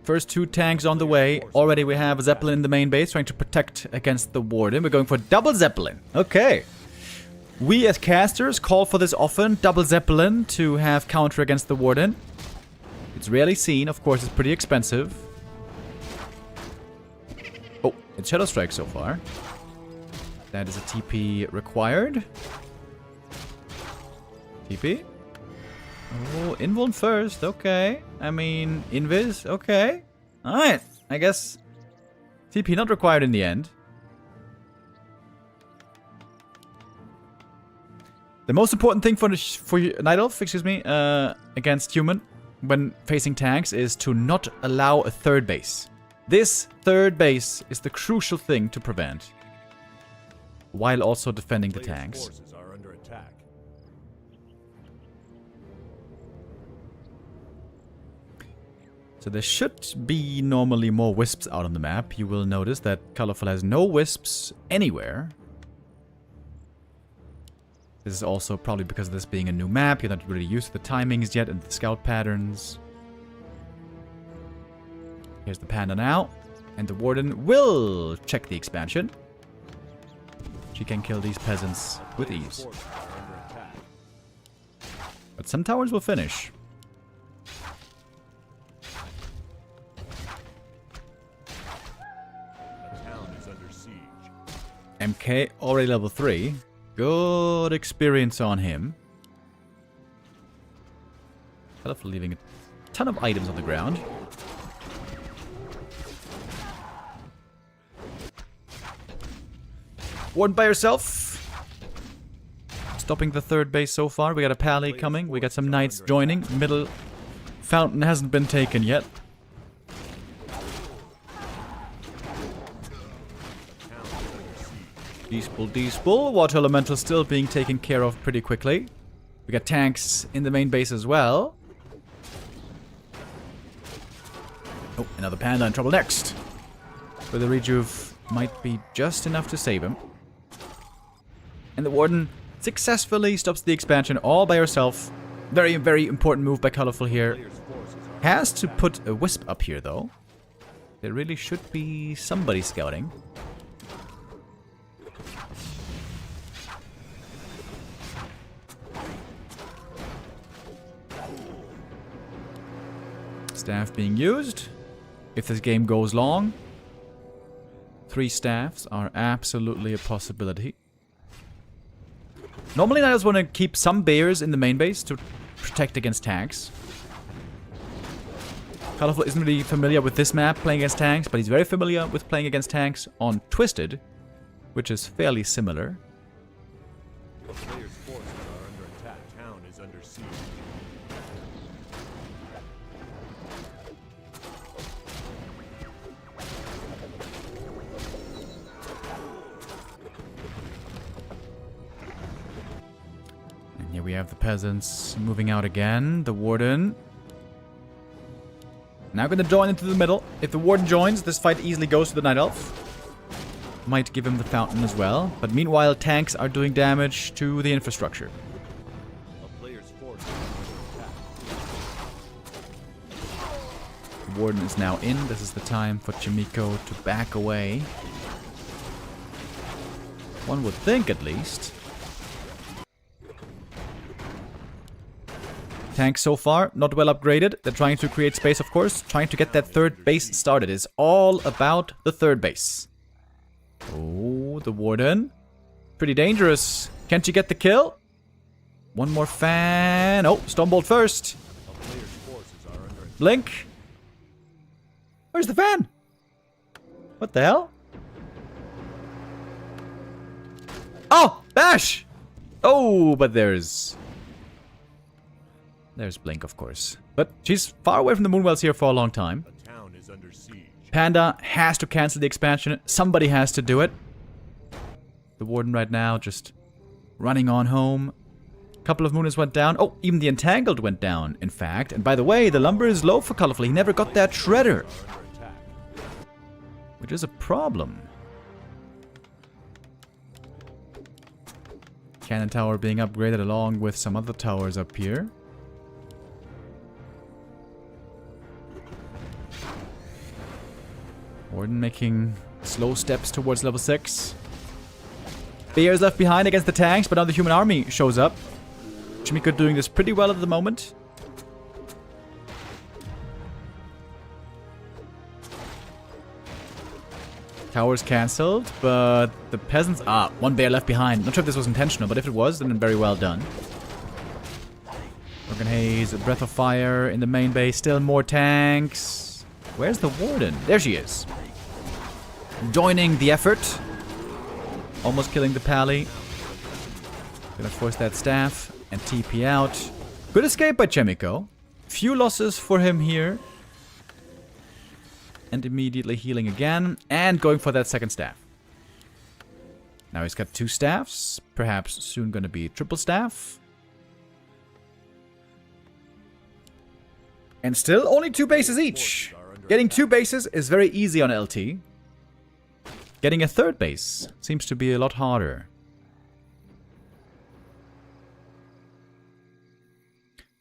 First 2 tanks on the way. Already we have a Zeppelin in the main base trying to protect against the Warden. We're going for double Zeppelin. Okay. We as casters call for this often. Double Zeppelin to have counter against the Warden. It's rarely seen. Of course, it's pretty expensive. Oh, it's Shadow Strike so far. That is a TP required. TP. Oh, Invuln first. Okay. I mean, Invis. Okay. Alright. I guess TP not required in the end. The most important thing for Night Elf, excuse me, against human when facing tanks is to not allow a third base. This third base is the crucial thing to prevent, while also defending the tanks. Forces are under attack. So there should be normally more wisps out on the map. You will notice that Colorful has no wisps anywhere. This is also probably because of this being a new map. You're not really used to the timings yet and the scout patterns. Here's the panda now. And the Warden will check the expansion. She can kill these peasants with ease. But some towers will finish. The town is under siege. MK already level 3. Good experience on him. Colorful leaving a ton of items on the ground. Warden by herself. Stopping the third base so far. We got a pally coming. We got some knights joining. Middle fountain hasn't been taken yet. Despool. Water Elemental still being taken care of pretty quickly. We got tanks in the main base as well. Oh, another panda in trouble next. But the rejuve might be just enough to save him. And the Warden successfully stops the expansion all by herself. Very, very important move by Colorful here. Has to put a wisp up here, though. There really should be somebody scouting. Staff being used. If this game goes long, 3 staffs are absolutely a possibility. Normally I just want to keep some bears in the main base to protect against tanks. Colorful isn't really familiar with this map playing against tanks, but he's very familiar with playing against tanks on Twisted, which is fairly similar. The player's forces are under attack. Town is under siege. we have the peasants moving out again. The warden. Now gonna join into the middle. If the warden joins, this fight easily goes to the night elf. Might give him the fountain as well. But meanwhile, tanks are doing damage to the infrastructure. A player's force is under attack. The warden is now in. This is the time for Chaemiko to back away. One would think, at least. Tanks so far, not well upgraded. They're trying to create space, of course. Trying to get that third base started. It's all about the third base. Oh, the warden. Pretty dangerous. Can't you get the kill? One more fan. Oh, Stormbolt first. A player's forces are under attack. Blink. Where's the fan? What the hell? Oh, Bash! Oh, but there's Blink, of course. But she's far away from the Moonwells here for a long time. A town is under siege. Panda has to cancel the expansion. Somebody has to do it. The warden right now just running on home. A couple of Mooners went down. Oh, even the Entangled went down, in fact. And by the way, the lumber is low for Colorful. He never got that shredder, Under attack. which is a problem. Cannon tower being upgraded along with some other towers up here. Warden making slow steps towards level 6. Bear is left behind against the tanks, but now the human army shows up. Chaemiko doing this pretty well at the moment. Towers cancelled, but the peasants... Ah, one bear left behind. Not sure if this was intentional, but if it was, then very well done. Organ Haze, a Breath of Fire in the main base. Still more tanks. Where's the warden? There she is. Joining the effort. Almost killing the pally. Gonna force that staff and TP out. Good escape by Chaemiko. Few losses for him here. And immediately healing again. And going for that second staff. Now he's got 2 staffs. Perhaps soon gonna be triple staff. And still only 2 bases each. Getting 2 bases is very easy on LT. Getting a 3rd base seems to be a lot harder.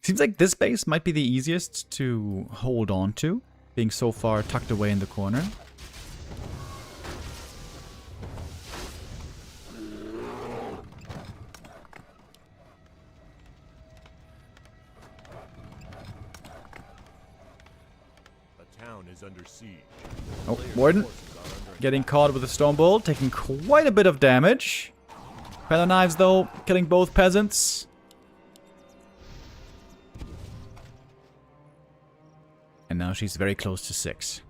Seems like this base might be the easiest to hold on to, being so far tucked away in the corner. A town is under siege. Oh, Warden getting caught with a Stormbolt, taking quite a bit of damage. Feather Knives, though, killing both peasants. And now she's very close to 6.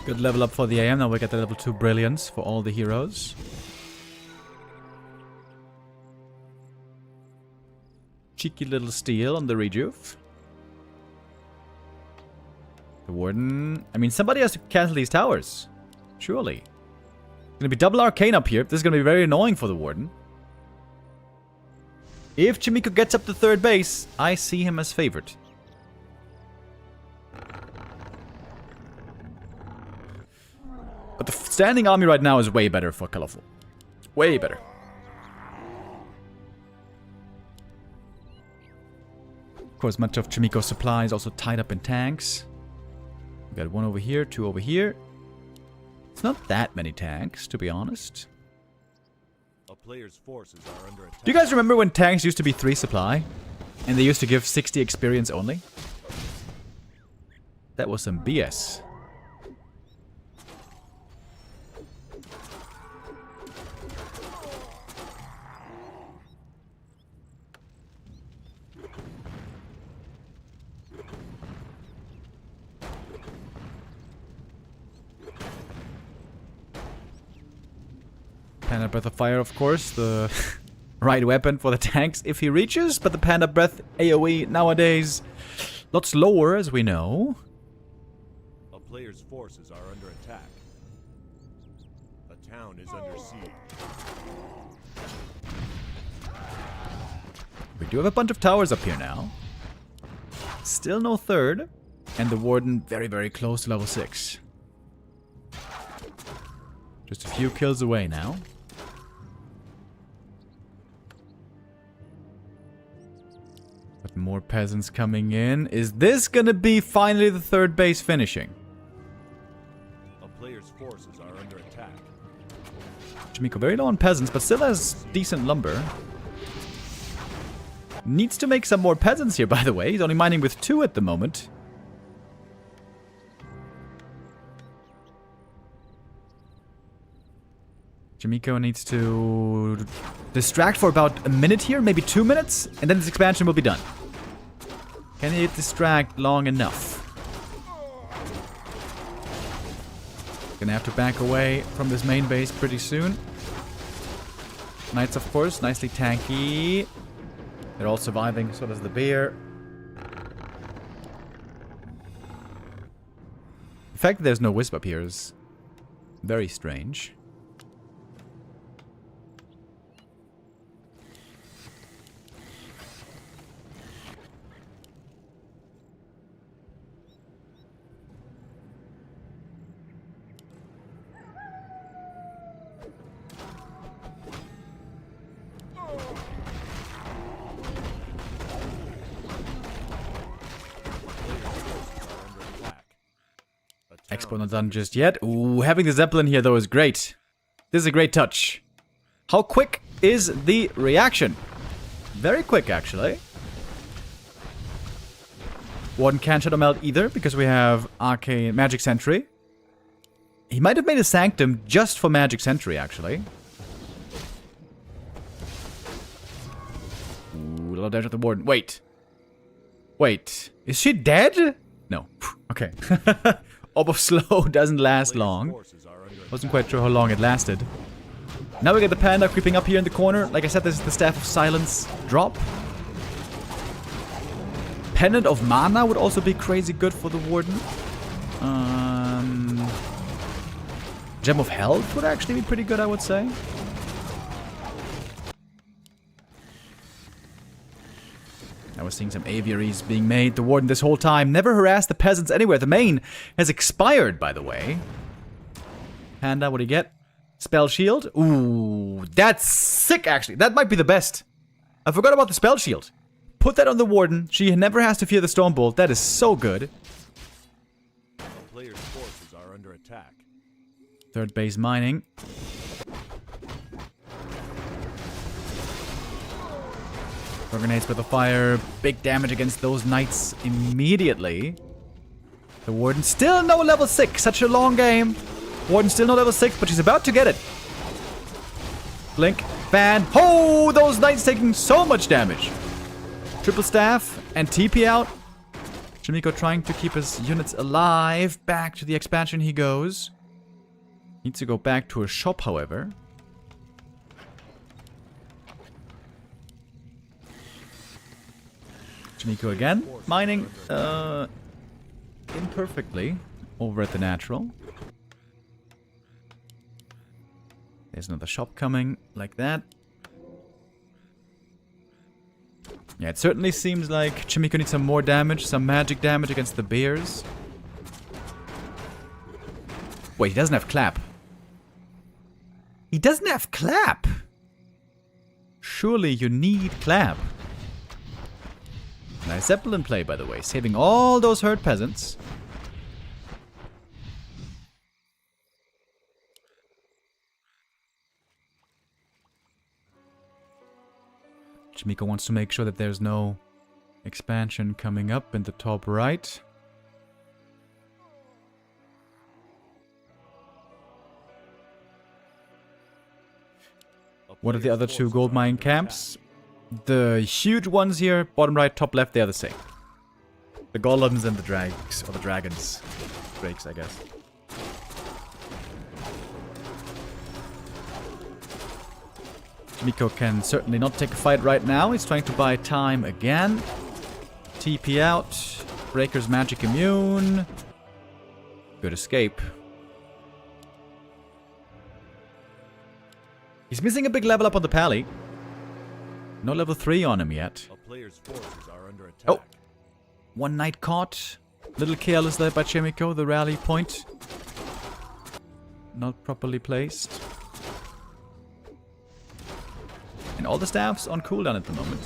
Good level up for the AM. Now we get the level 2 Brilliance for all the heroes. Cheeky little steal on the rejuve. The Warden... I mean, somebody has to cancel these towers. Surely. Gonna be double Arcane up here. This is gonna be very annoying for the Warden. If Chaemiko gets up to 3rd base, I see him as favored. But the standing army right now is way better for Colorful. Way better. Of course, much of Chaemiko's supply is also tied up in tanks. We got 1 over here, 2 over here. It's not that many tanks, to be honest. A player's forces are under attack. Do you guys remember when tanks used to be 3 supply? And they used to give 60 experience only? That was some BS. Panda Breath of Fire, of course, the right weapon for the tanks if he reaches, but the Panda Breath AoE nowadays, lots lower as we know. A player's forces are under attack. A town is under siege. We do have a bunch of towers up here now. Still no third. And the Warden very, very close to level 6. Just a few kills away now. But more peasants coming in. Is this gonna be finally the third base finishing? A player's forces are under attack. Chaemiko very low on peasants, but still has decent lumber. Needs to make some more peasants here, by the way. He's only mining with 2 at the moment. Chaemiko needs to distract for about a minute here, maybe 2 minutes, and then this expansion will be done. Can he distract long enough? Gonna have to back away from this main base pretty soon. Knights, of course, nicely tanky. They're all surviving, so does the bear. The fact that there's no wisp up here is very strange. Expo not done just yet. Ooh, having the Zeppelin here though is great. This is a great touch. How quick is the reaction? Very quick, actually. Warden can't Shadow Melt either because we have Arcane Magic Sentry. He might have made a Sanctum just for Magic Sentry, actually. Ooh, a little damage at the Warden. Wait. Wait. Is she dead? No. Okay. Orb of Slow doesn't last long. Wasn't quite sure how long it lasted. Now we get the Panda creeping up here in the corner. Like I said, this is the Staff of Silence drop. Pendant of Mana would also be crazy good for the Warden. Gem of Health would actually be pretty good, I would say. I was seeing some aviaries being made. The Warden this whole time never harassed the peasants anywhere. The main has expired, by the way. Panda, what do you get? Spell Shield. Ooh, that's sick, actually. That might be the best. I forgot about the Spell Shield. Put that on the Warden. She never has to fear the Stormbolt. That is so good. Players' forces are under attack. Third base mining. Grenades with the fire. Big damage against those knights immediately. The Warden still no level 6. Such a long game. Warden still no level 6, but she's about to get it. Blink. Fan. Oh, those knights taking so much damage. Triple staff and TP out. Chaemiko trying to keep his units alive. Back to the expansion he goes. Needs to go back to a shop, however. Chaemiko again, mining imperfectly over at the natural. There's another shop coming, like that. Yeah, it certainly seems like Chaemiko needs some more damage, some magic damage against the bears. Wait, he doesn't have clap. He doesn't have clap! Surely you need clap. Nice Zeppelin play, by the way, saving all those hurt peasants. Chaemiko wants to make sure that there's no expansion coming up in the top right. What are the other two gold mine camps? The huge ones here, bottom right, top left, they are the same. The golems and the drags, or the dragons. Drakes, I guess. Chaemiko can certainly not take a fight right now. He's trying to buy time again. TP out. Breaker's magic immune. Good escape. He's missing a big level up on the pally. No level 3 on him yet. A player's forces are under attack. Oh! One knight caught. Little careless there by Chaemiko. The rally point. Not properly placed. And all the staffs on cooldown at the moment.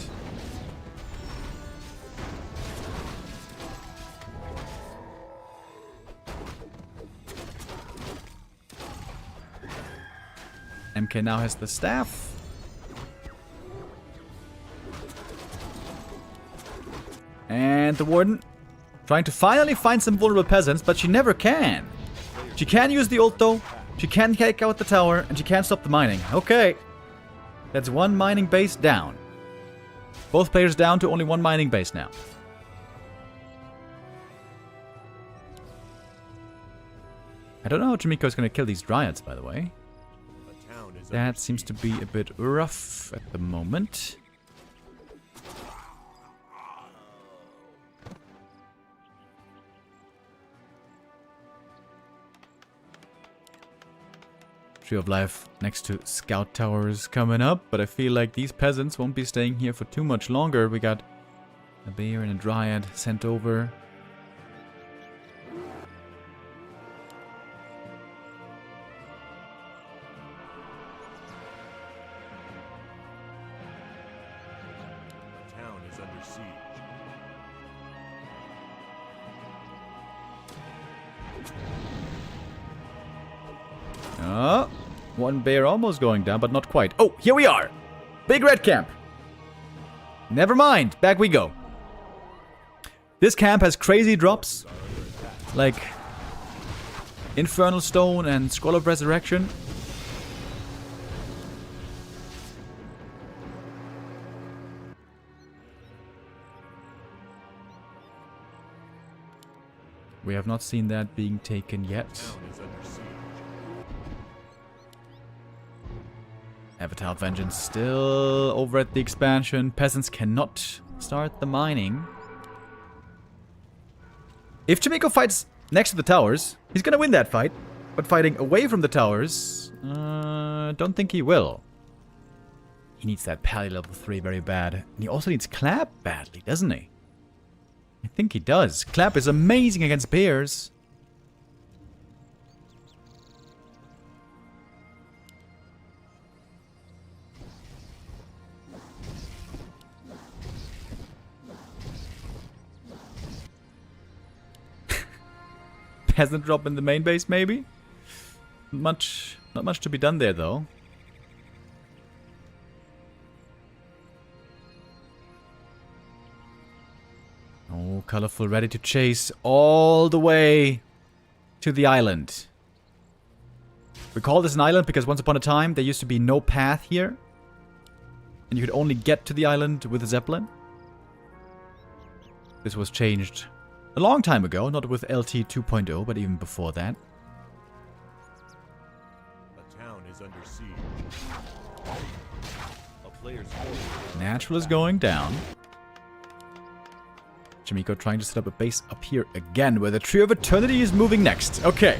MK now has the staff. And the Warden trying to finally find some vulnerable peasants, but she never can. She can use the ult though. She can take out the tower, and she can't stop the mining. Okay. That's one mining base down. Both players down to only one mining base now. I don't know how Chaemiko is going to kill these dryads, by the way. That seems to be a bit rough at the moment. Tree of Life next to Scout Towers coming up, but I feel like these peasants won't be staying here for too much longer. We got a bear and a dryad sent over. The town is under siege. Oh, one bear almost going down, but not quite. Oh, here we are. Big red camp. Never mind. Back we go. This camp has crazy drops. Like Infernal Stone and Scroll of Resurrection. We have not seen that being taken yet. Avatar Vengeance still over at the expansion. Peasants cannot start the mining. If Chaemiko fights next to the towers, he's gonna win that fight. But fighting away from the towers, don't think he will. He needs that pally level 3 very bad. And he also needs Clap badly, doesn't he? I think he does. Clap is amazing against bears. Peasant drop in the main base, maybe? Not much to be done there, though. Oh, colorful, ready to chase all the way to the island. We call this an island because once upon a time there used to be no path here. And you could only get to the island with a Zeppelin. This was changed a long time ago, not with LT 2.0, but even before that. The town is under siege. A player's Natural is going down. Chaemiko trying to set up a base up here again, where the Tree of Eternity is moving next. Okay.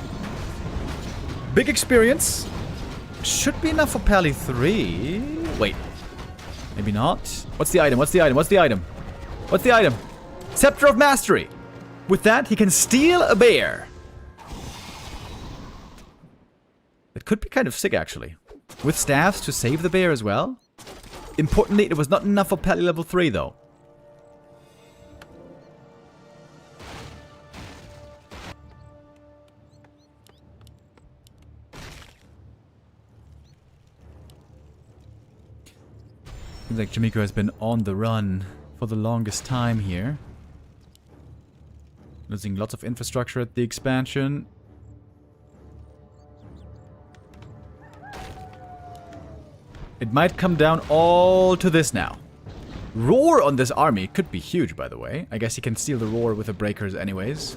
Big experience. Should be enough for Pally 3. Wait. Maybe not. What's the item? What's the item? What's the item? What's the item? Scepter of Mastery. With that, he can steal a bear. It could be kind of sick, actually. With staffs to save the bear as well. Importantly, it was not enough for Pally level 3, though. Seems like Chaemiko has been on the run for the longest time here. Losing lots of infrastructure at the expansion. It might come down all to this now. Roar on this army could be huge, by the way. I guess he can steal the roar with the breakers anyways.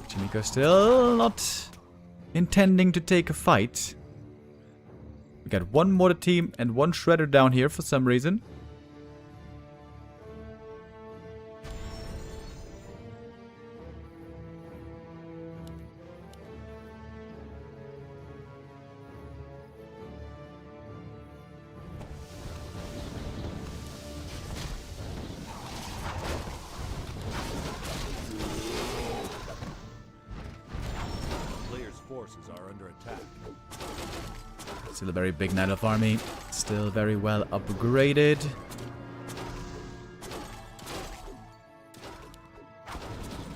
Chaemiko still not intending to take a fight. We got one mortar team and one shredder down here for some reason. Forces are under attack. Still a very big Night Elf army. Still very well upgraded.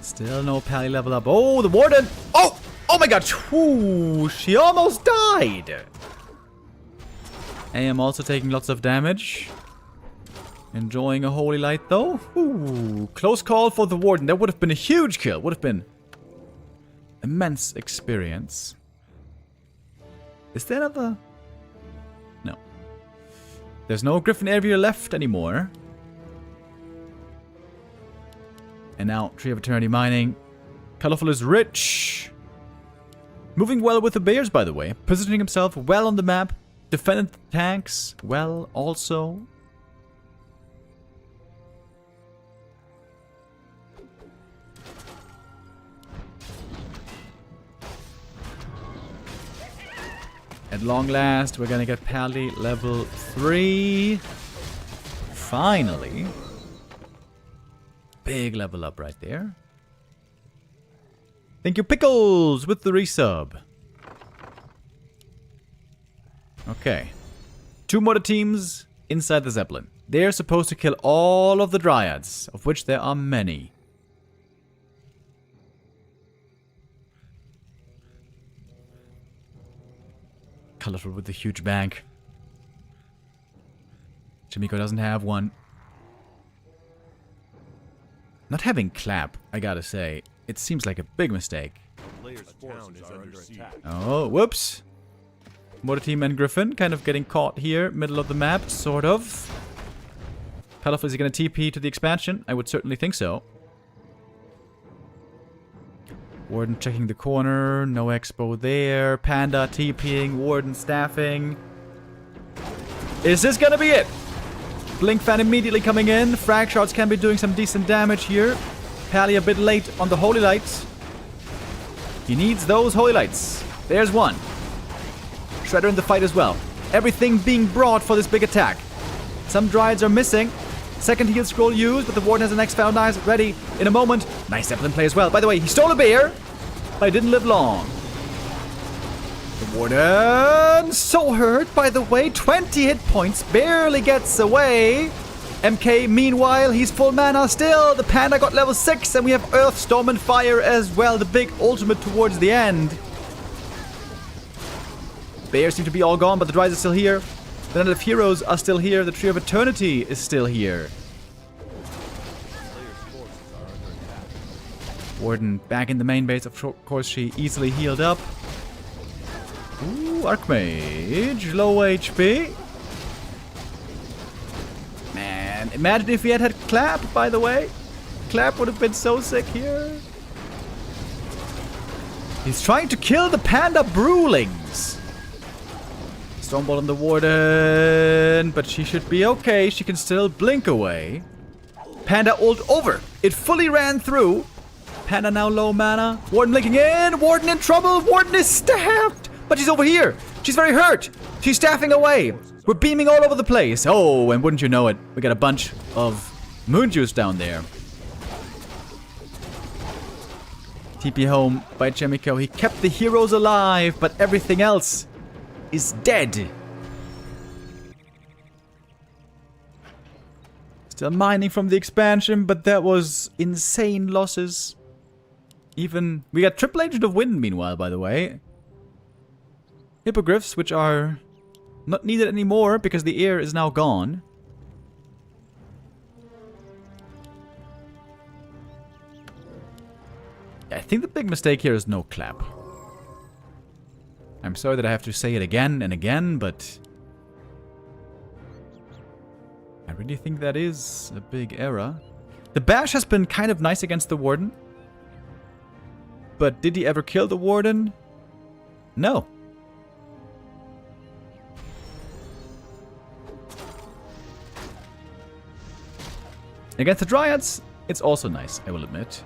Still no pally level up. Oh, the Warden! Oh! Oh my god! Ooh, she almost died! I am also taking lots of damage. Enjoying a Holy Light though. Ooh, close call for the Warden. That would have been a huge kill. Would have been immense experience. Is there another? No. There's no Griffin area left anymore. And now, Tree of Eternity mining. Colorful is rich. Moving well with the Bears, by the way. Positioning himself well on the map. Defending the tanks well also. At long last, we're gonna get Pally level 3. Finally. Big level up right there. Thank you, Pickles, with the resub. Okay. 2 mortar teams inside the Zeppelin. They're supposed to kill all of the Dryads, of which there are many. Colorful with the huge bank. Chaemiko doesn't have one. Not having clap, I gotta say, it seems like a big mistake. Players' forces are under attack. Oh, whoops. Mortar team and Griffin kind of getting caught here, middle of the map, sort of. Colorful, is he gonna TP to the expansion? I would certainly think so. Warden checking the corner, no expo there. Panda TPing, Warden staffing. Is this gonna be it? Blink fan immediately coming in. Frag shots can be doing some decent damage here. Pally a bit late on the Holy Lights. He needs those Holy Lights. There's one. Shredder in the fight as well. Everything being brought for this big attack. Some Dryads are missing. Second heal scroll used, but the Warden has an X-Found Eyes ready in a moment. Nice Zeppelin play as well. By the way, he stole a bear, but he didn't live long. The Warden, so hurt, by the way. 20 hit points, barely gets away. MK, meanwhile, he's full mana still. The Panda got level 6, and we have Earth, Storm, and Fire as well. The big ultimate towards the end. Bears seem to be all gone, but the Dryads are still here. The Night of Heroes are still here. The Tree of Eternity is still here. Warden back in the main base. Of course, she easily healed up. Ooh, Archmage. Low HP. Man, imagine if he had Clap, by the way. Clap would have been so sick here. He's trying to kill the Panda Brewlings. Stormbolt on the Warden, but she should be okay. She can still blink away. Panda ult over. It fully ran through. Panda now low mana. Warden blinking in. Warden in trouble. Warden is stabbed. But she's over here. She's very hurt. She's staffing away. We're beaming all over the place. Oh, and wouldn't you know it, we got a bunch of moon juice down there. TP home by Chaemiko. He kept the heroes alive, but everything else is dead. Still mining from the expansion, but that was insane losses. Even we got Triple Agent of Wind meanwhile, by the way. Hippogriffs, which are not needed anymore because the ear is now gone. I think the big mistake here is no clap. I'm sorry that I have to say it again and again, but I really think that is a big error. The bash has been kind of nice against the Warden. But did he ever kill the Warden? No. Against the Dryads, it's also nice, I will admit.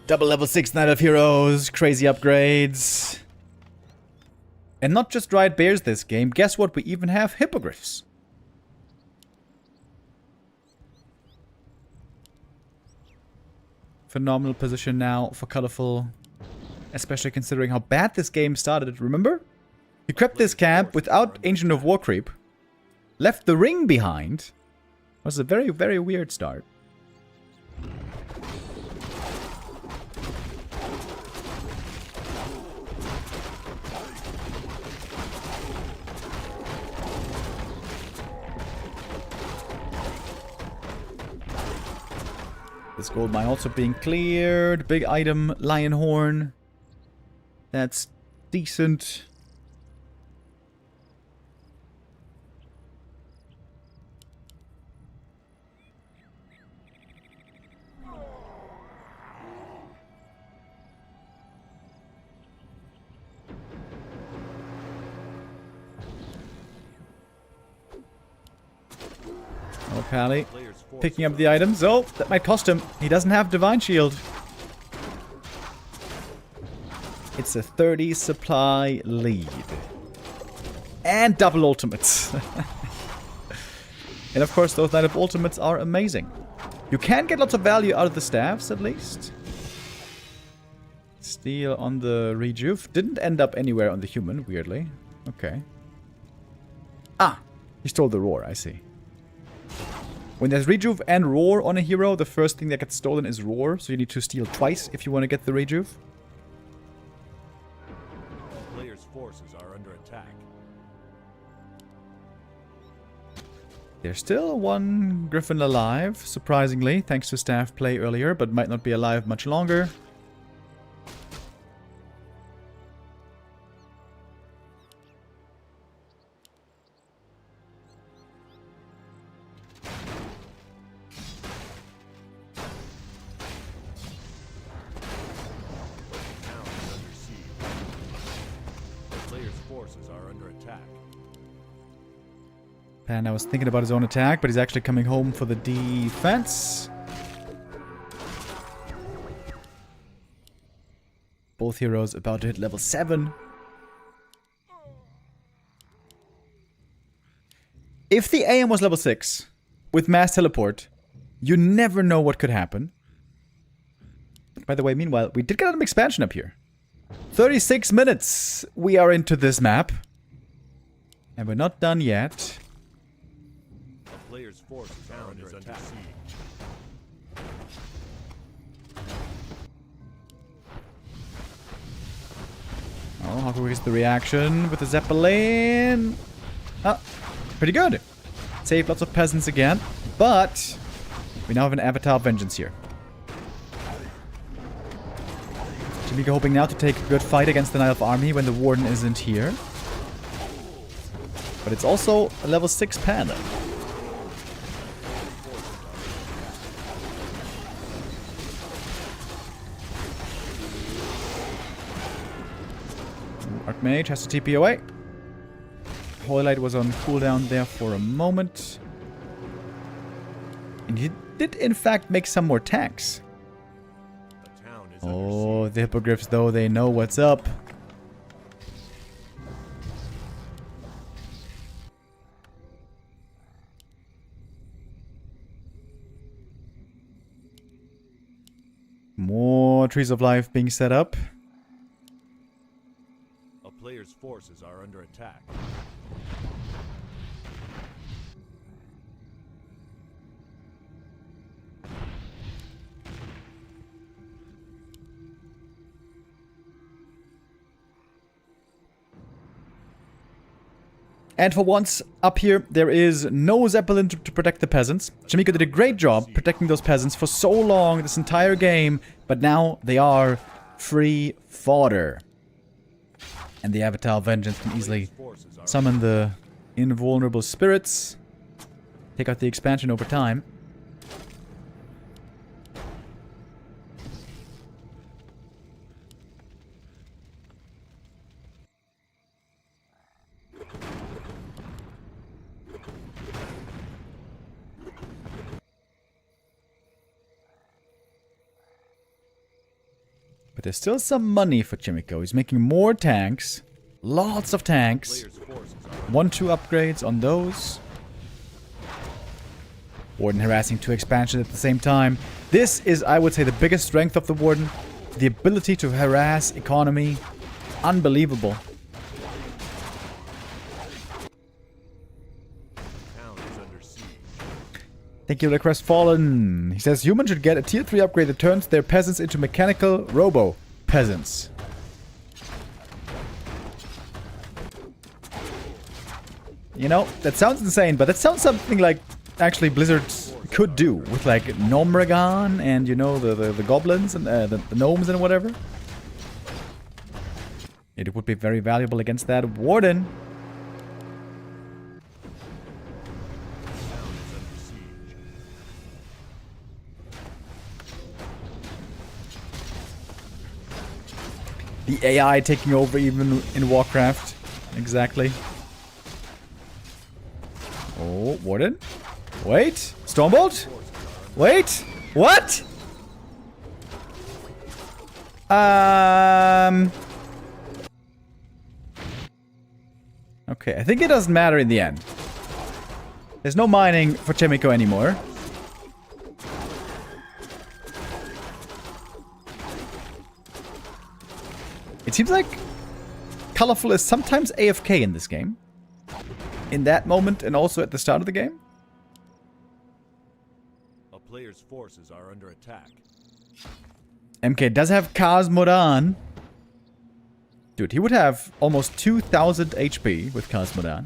Double level 6 Knight of Heroes, crazy upgrades. And not just Dryad Bears this game, guess what? We even have Hippogriffs. Phenomenal position now for Colorful. Especially considering how bad this game started, remember? He crept this camp without Ancient of War creep. Left the ring behind. It was a very, very weird start. This gold mine also being cleared. Big item, lion horn. That's decent. Oh, Pally. Picking up the items. Oh, that might cost him. He doesn't have Divine Shield. It's a 30 supply lead. And double ultimates. And of course, those Knight of Ultimates are amazing. You can get lots of value out of the staffs, at least. Steal on the rejuve. Didn't end up anywhere on the human, weirdly. Okay. Ah! He stole the roar, I see. When there's rejuve and roar on a hero, the first thing that gets stolen is roar. So you need to steal twice if you want to get the rejuve. The player's forces are under attack. There's still one Griffin alive, surprisingly, thanks to staff play earlier, but might not be alive much longer. And I was thinking about his own attack, but he's actually coming home for the defense. Both heroes about to hit level 7. If the AM was level 6, with mass teleport, you never know what could happen. By the way, meanwhile, we did get an expansion up here. 36 minutes we are into this map. And we're not done yet. Player's force is now under attack. Oh, how quick is the reaction with the Zeppelin? Ah, pretty good. Save lots of peasants again, but we now have an Avatar of Vengeance here. Chaemiko hoping now to take a good fight against the Knight of Army when the Warden isn't here. But it's also a level 6 panda. Archmage has to TP away. Holy Light was on cooldown there for a moment. And he did in fact make some more tanks. Oh, the Hippogriffs though, they know what's up. More Trees of Life being set up. A player's forces are under attack. And for once, up here, there is no Zeppelin to protect the peasants. Chaemiko did a great job protecting those peasants for so long, this entire game, but now they are free fodder. And the Avatar of Vengeance can easily summon the invulnerable spirits, take out the expansion over time. there's still some money for Chaemiko. He's making more tanks. Lots of tanks. Players' forces are 1-2 upgrades on those. Warden harassing 2 expansions at the same time. This is, I would say, the biggest strength of the Warden. The ability to harass economy. Unbelievable. town is under siege. Thank you, Request Fallen. He says humans should get a tier 3 upgrade that turns their peasants into mechanical robo peasants. You know, that sounds insane, but that sounds something like actually Blizzard could do with like Gnomragon and, you know, the goblins and the gnomes and whatever. It would be very valuable against that Warden. Town is under siege. The AI taking over even in Warcraft. Exactly. Oh, Warden. Wait. Stormbolt? Wait. What? Okay, I think it doesn't matter in the end. There's no mining for Chaemiko anymore. It seems like Colorful is sometimes AFK in this game. In that moment and also at the start of the game. A player's forces are under attack. MK does have Cosmodan. Dude, he would have almost 2000 HP with Cosmodan.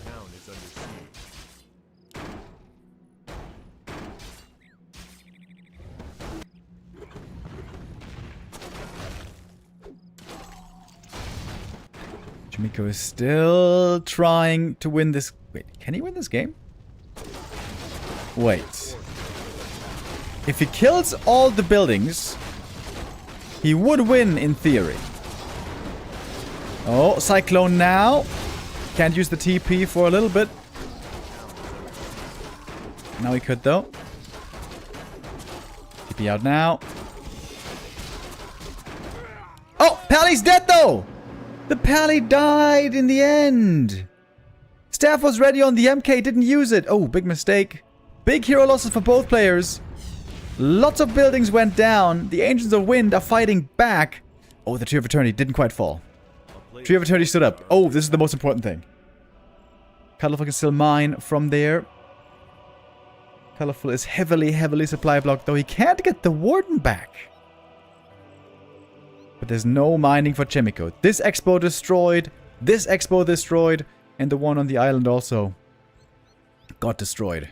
Town is under siege. Chaemiko is still trying to win this. Wait, can he win this game? Wait. If he kills all the buildings, he would win in theory. Oh, Cyclone now. Can't use the TP for a little bit. Now he could though. TP out now. Oh, Pally's dead though! The Pally died in the end. Staff was ready on the MK, didn't use it. Oh, big mistake. Big hero losses for both players. Lots of buildings went down. The Ancients of Wind are fighting back. Oh, the Tree of Eternity didn't quite fall. Tree of Eternity stood up. Oh, this is the most important thing. Colorful can still mine from there. Colorful is heavily supply blocked, though he can't get the Warden back. But there's no mining for Chaemiko. This expo destroyed. This expo destroyed. And the one on the island also got destroyed.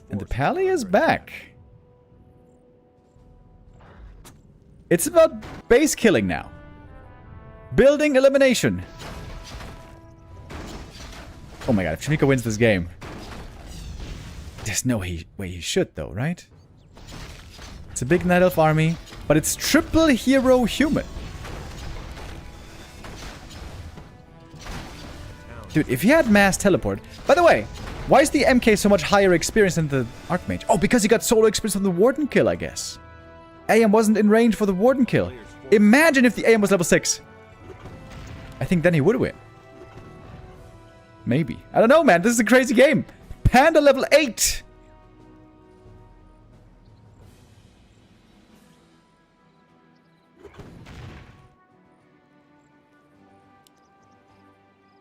And the Pally is back. It's about base killing now. Building elimination. Oh my god, if Chaemiko wins this game. There's no way he should though, right? It's a big Night Elf army, but it's triple hero human. Dude, if he had mass teleport... By the way, why is the MK so much higher experience than the Archmage? Oh, because he got solo experience from the Warden kill, I guess. AM wasn't in range for the Warden kill. Imagine if the AM was level 6. I think then he would win. Maybe. I don't know, man. This is a crazy game. Panda level 8.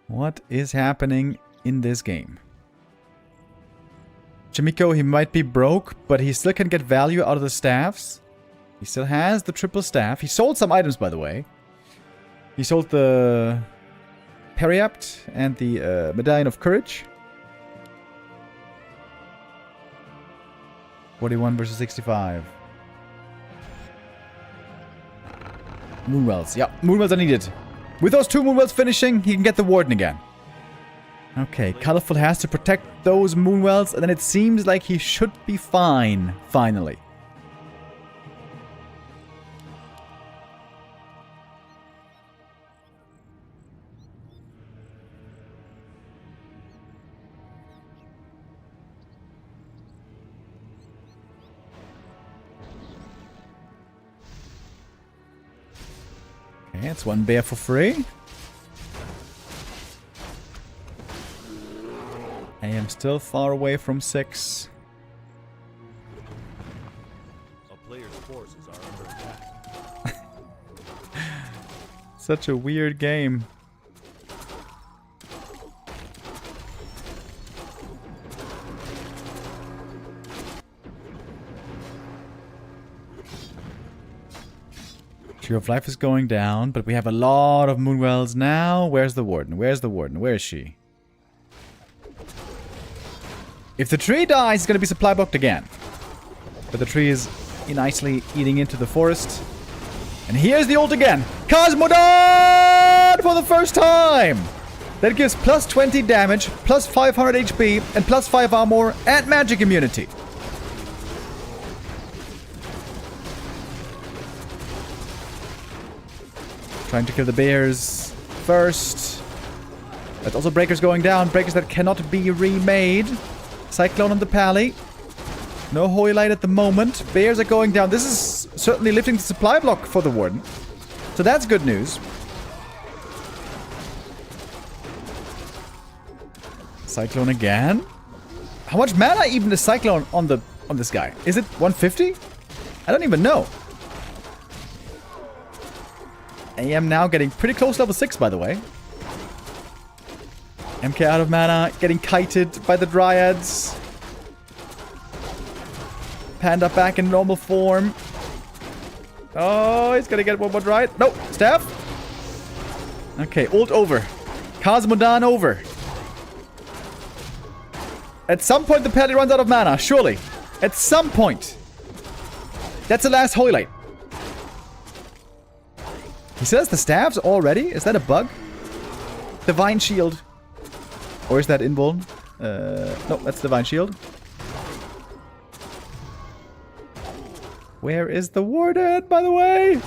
What is happening in this game? Chaemiko, he might be broke, but he still can get value out of the staffs. He still has the triple staff. He sold some items, by the way. He sold the Periapt and the Medallion of Courage. 41 versus 65. Moonwells. Yeah, Moonwells are needed. With those 2 Moonwells finishing, he can get the Warden again. Okay, Colorful has to protect those Moonwells, and then it seems like he should be fine, finally. Okay, it's one bear for free. I am still far away from 6. A player's forces are under attack. Such a weird game. Tree of Life is going down, but we have a lot of Moonwells now. Where's the Warden? Where's the Warden? Where is she? If the tree dies, it's going to be supply blocked again. But the tree is nicely eating into the forest. And here's the ult again. Cosmodon for the first time! That gives plus 20 damage, plus 500 HP, and plus 5 armor and magic immunity. Trying to kill the bears first. But also breakers going down. Breakers that cannot be remade. Cyclone on the pally. No holy light at the moment. Bears are going down. This is certainly lifting the supply block for the Warden. So that's good news. Cyclone again. How much mana even is Cyclone on this guy? Is it 150? I don't even know. I am now getting pretty close to level 6, by the way. MK out of mana, getting kited by the Dryads. Panda back in normal form. Oh, he's gonna get one more Dryad. No, staff. Okay, ult over. Cosmodon over. At some point the pally runs out of mana, surely. At some point. That's the last holy light. He says the staffs already? Is that a bug? Divine Shield. Or is that invuln? No, that's Divine Shield. Where is the Warden, by the way?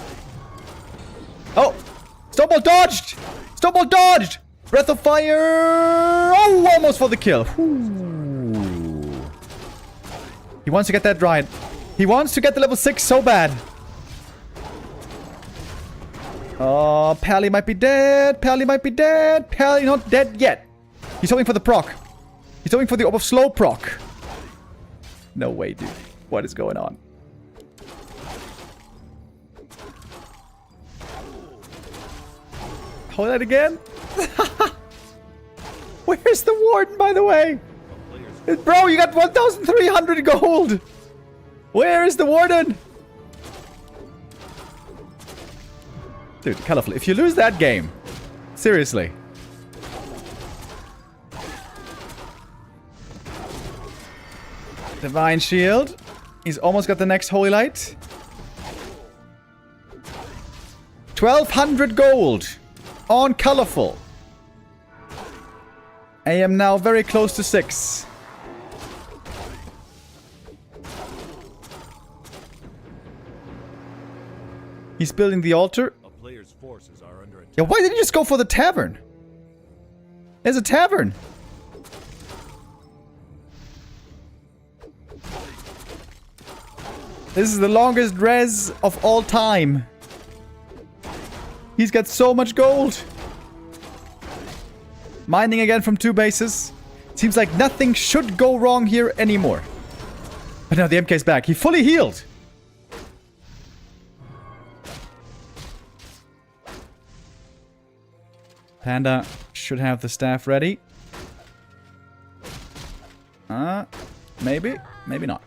Oh! Stonebolt dodged! Stonebolt dodged! Breath of Fire! Oh, almost for the kill. Ooh. He wants to get that Dryad. He wants to get the level 6 so bad. Oh, Pally might be dead. Pally might be dead. Pally not dead yet. He's hoping for the proc. He's hoping for the orb of slow proc. No way, dude. What is going on? Hold that again. Where's the Warden, by the way? Bro, you got 1,300 gold. Where is the Warden? Dude, colorful. If you lose that game, seriously. Divine Shield. He's almost got the next Holy Light. 1,200 gold on colorful. I am now very close to 6. He's building the altar. Forces are under attack. Yeah, why didn't you just go for the tavern? There's a tavern. This is the longest res of all time. He's got so much gold. Mining again from 2 bases. Seems like nothing should go wrong here anymore. But now the MK's back. He fully healed. Panda should have the staff ready. Maybe. Maybe not.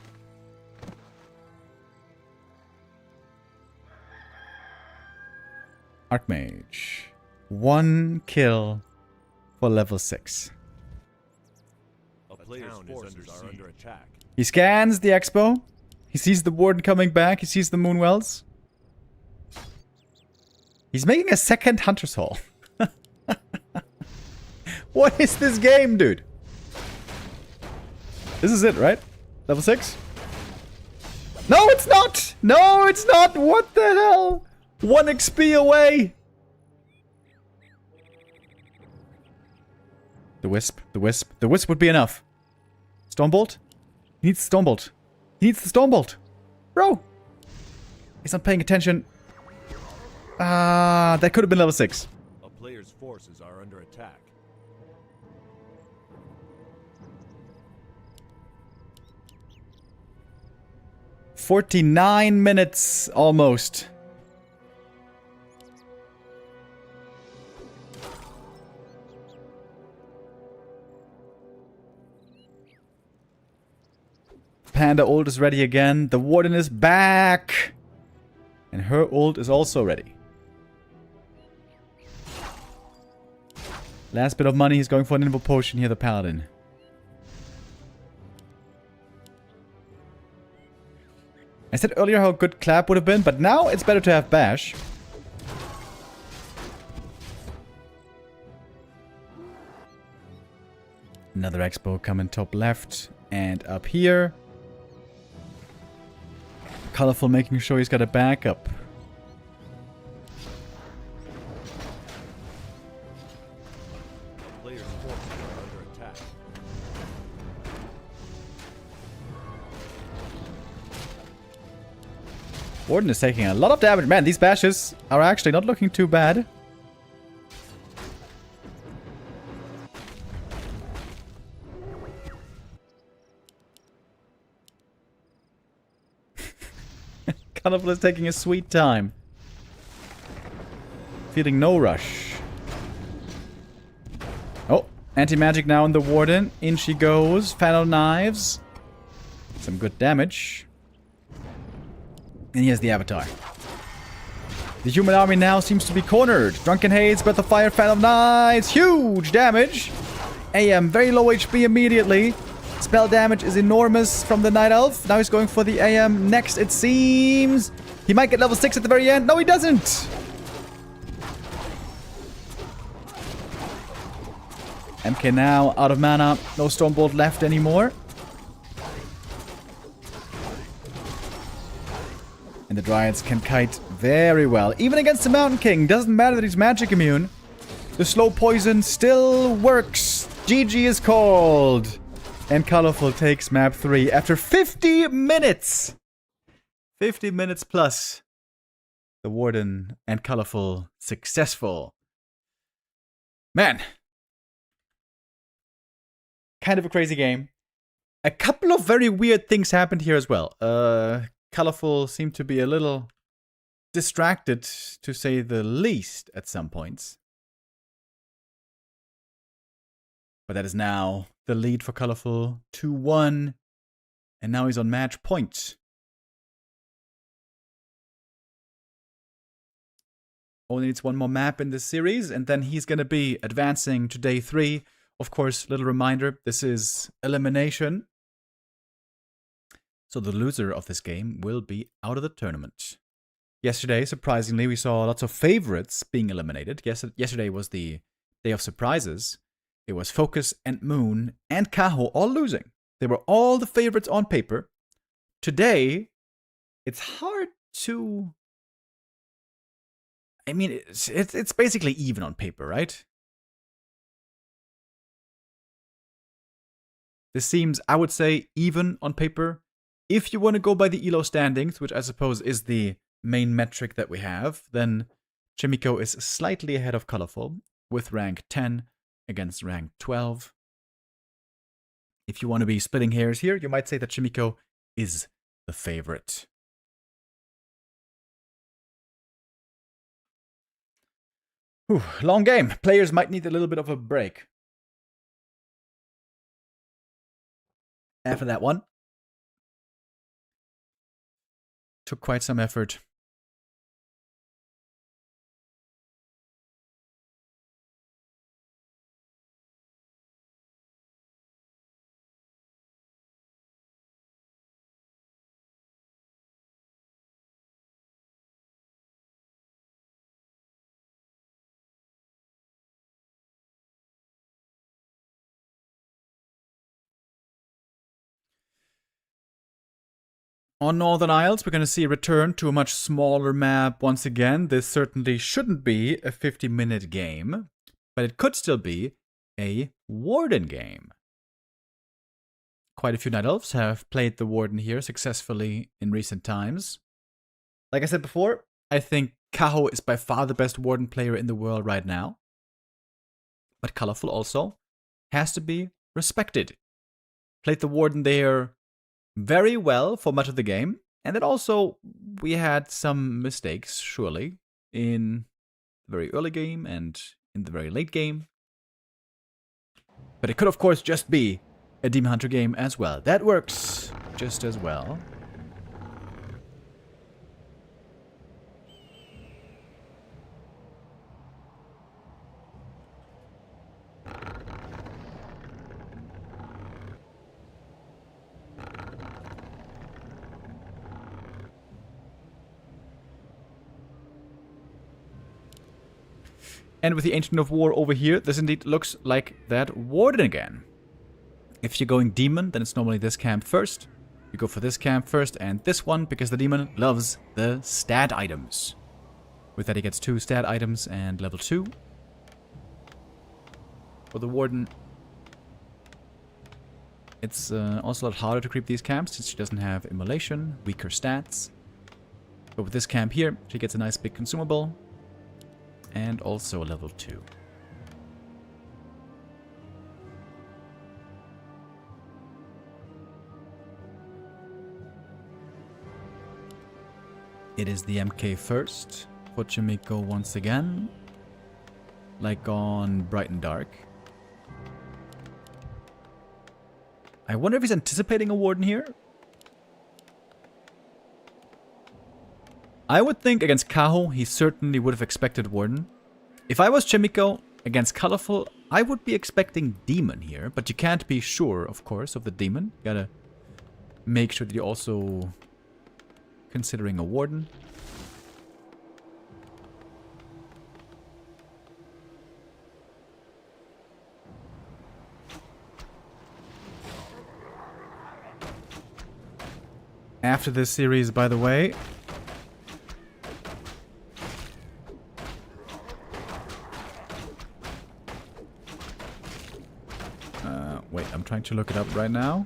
Archmage. 1 kill for level 6. A player's forces are under attack. He scans the expo. He sees the Warden coming back. He sees the Moonwells. He's making a second Hunter's Hall. What is this game, dude? This is it, right? Level 6? No, it's not! No, it's not! What the hell? 1 XP away! The Wisp, the Wisp. The Wisp would be enough. Stormbolt? He needs the Stormbolt. He needs the Stormbolt. Bro! He's not paying attention. Ah, that could have been level 6. A player's forces are under attack. "49 minutes, almost. Panda ult is ready again. The Warden is back. And her ult is also ready. Last bit of money. He's going for an invul potion here, the Paladin. I said earlier how good Clap would have been, but now it's better to have Bash. Another Expo coming top left and up here. Colorful making sure he's got a backup. A player's forces are under attack. Warden is taking a lot of damage. Man, these bashes are actually not looking too bad. Colorful is taking a sweet time. Feeling no rush. Oh, anti-magic now in the Warden. In she goes. Final knives. Some good damage. And here's the Avatar. The human army now seems to be cornered. Drunken Haze, Breath of Fire, Fan of Knives. Huge damage. AM, very low HP immediately. Spell damage is enormous from the Night Elf. Now he's going for the AM next, it seems. He might get level 6 at the very end. No, he doesn't. MK now out of mana. No Stormbolt left anymore. And the Dryads can kite very well. Even against the Mountain King. Doesn't matter that he's magic immune. The slow poison still works. GG is called. And Colorful takes map 3 after 50 minutes. 50 minutes plus. The Warden and Colorful successful. Man. Kind of a crazy game. A couple of very weird things happened here as well. Colorful seemed to be a little distracted, to say the least, at some points. But that is now the lead for Colorful, 2-1. And now he's on match point. Only needs one more map in this series, and then he's going to be advancing to day 3. Of course, little reminder, this is elimination. So the loser of this game will be out of the tournament. Yesterday, surprisingly, we saw lots of favorites being eliminated. Yesterday was the day of surprises. It was Focus and Moon and Kaho all losing. They were all the favorites on paper. Today, it's hard to... I mean, it's basically even on paper, right? This seems, I would say, even on paper. If you want to go by the ELO standings, which I suppose is the main metric that we have, then Chaemiko is slightly ahead of Colorful with rank 10 against rank 12. If you want to be splitting hairs here, you might say that Chaemiko is the favorite. Whew, long game. Players might need a little bit of a break after that one. Took quite some effort. On Northern Isles, we're going to see a return to a much smaller map once again. This certainly shouldn't be a 50-minute game, but it could still be a Warden game. Quite a few Night Elves have played the Warden here successfully in recent times. Like I said before, I think Kaho is by far the best Warden player in the world right now. But Colorful also has to be respected. Played the Warden there very well for much of the game. And then also, we had some mistakes, surely, in the very early game and in the very late game. But it could, of course, just be a Demon Hunter game as well. That works just as well. And with the Ancient of War over here, this indeed looks like that Warden again. If you're going Demon, then it's normally this camp first. You go for this camp first and this one, because the Demon loves the stat items. With that he gets 2 stat items and level 2. For the Warden, it's also a lot harder to creep these camps, since she doesn't have Immolation, weaker stats. But with this camp here, she gets a nice big consumable. And also level 2. It is the MK first for Chaemiko once again. Like on Bright and Dark. I wonder if he's anticipating a Warden here. I would think against Kaho, he certainly would have expected Warden. If I was Chaemiko against Colorful, I would be expecting Demon here. But you can't be sure, of course, of the Demon. You gotta make sure that you're also considering a Warden. After this series, by the way, wait, I'm trying to look it up right now.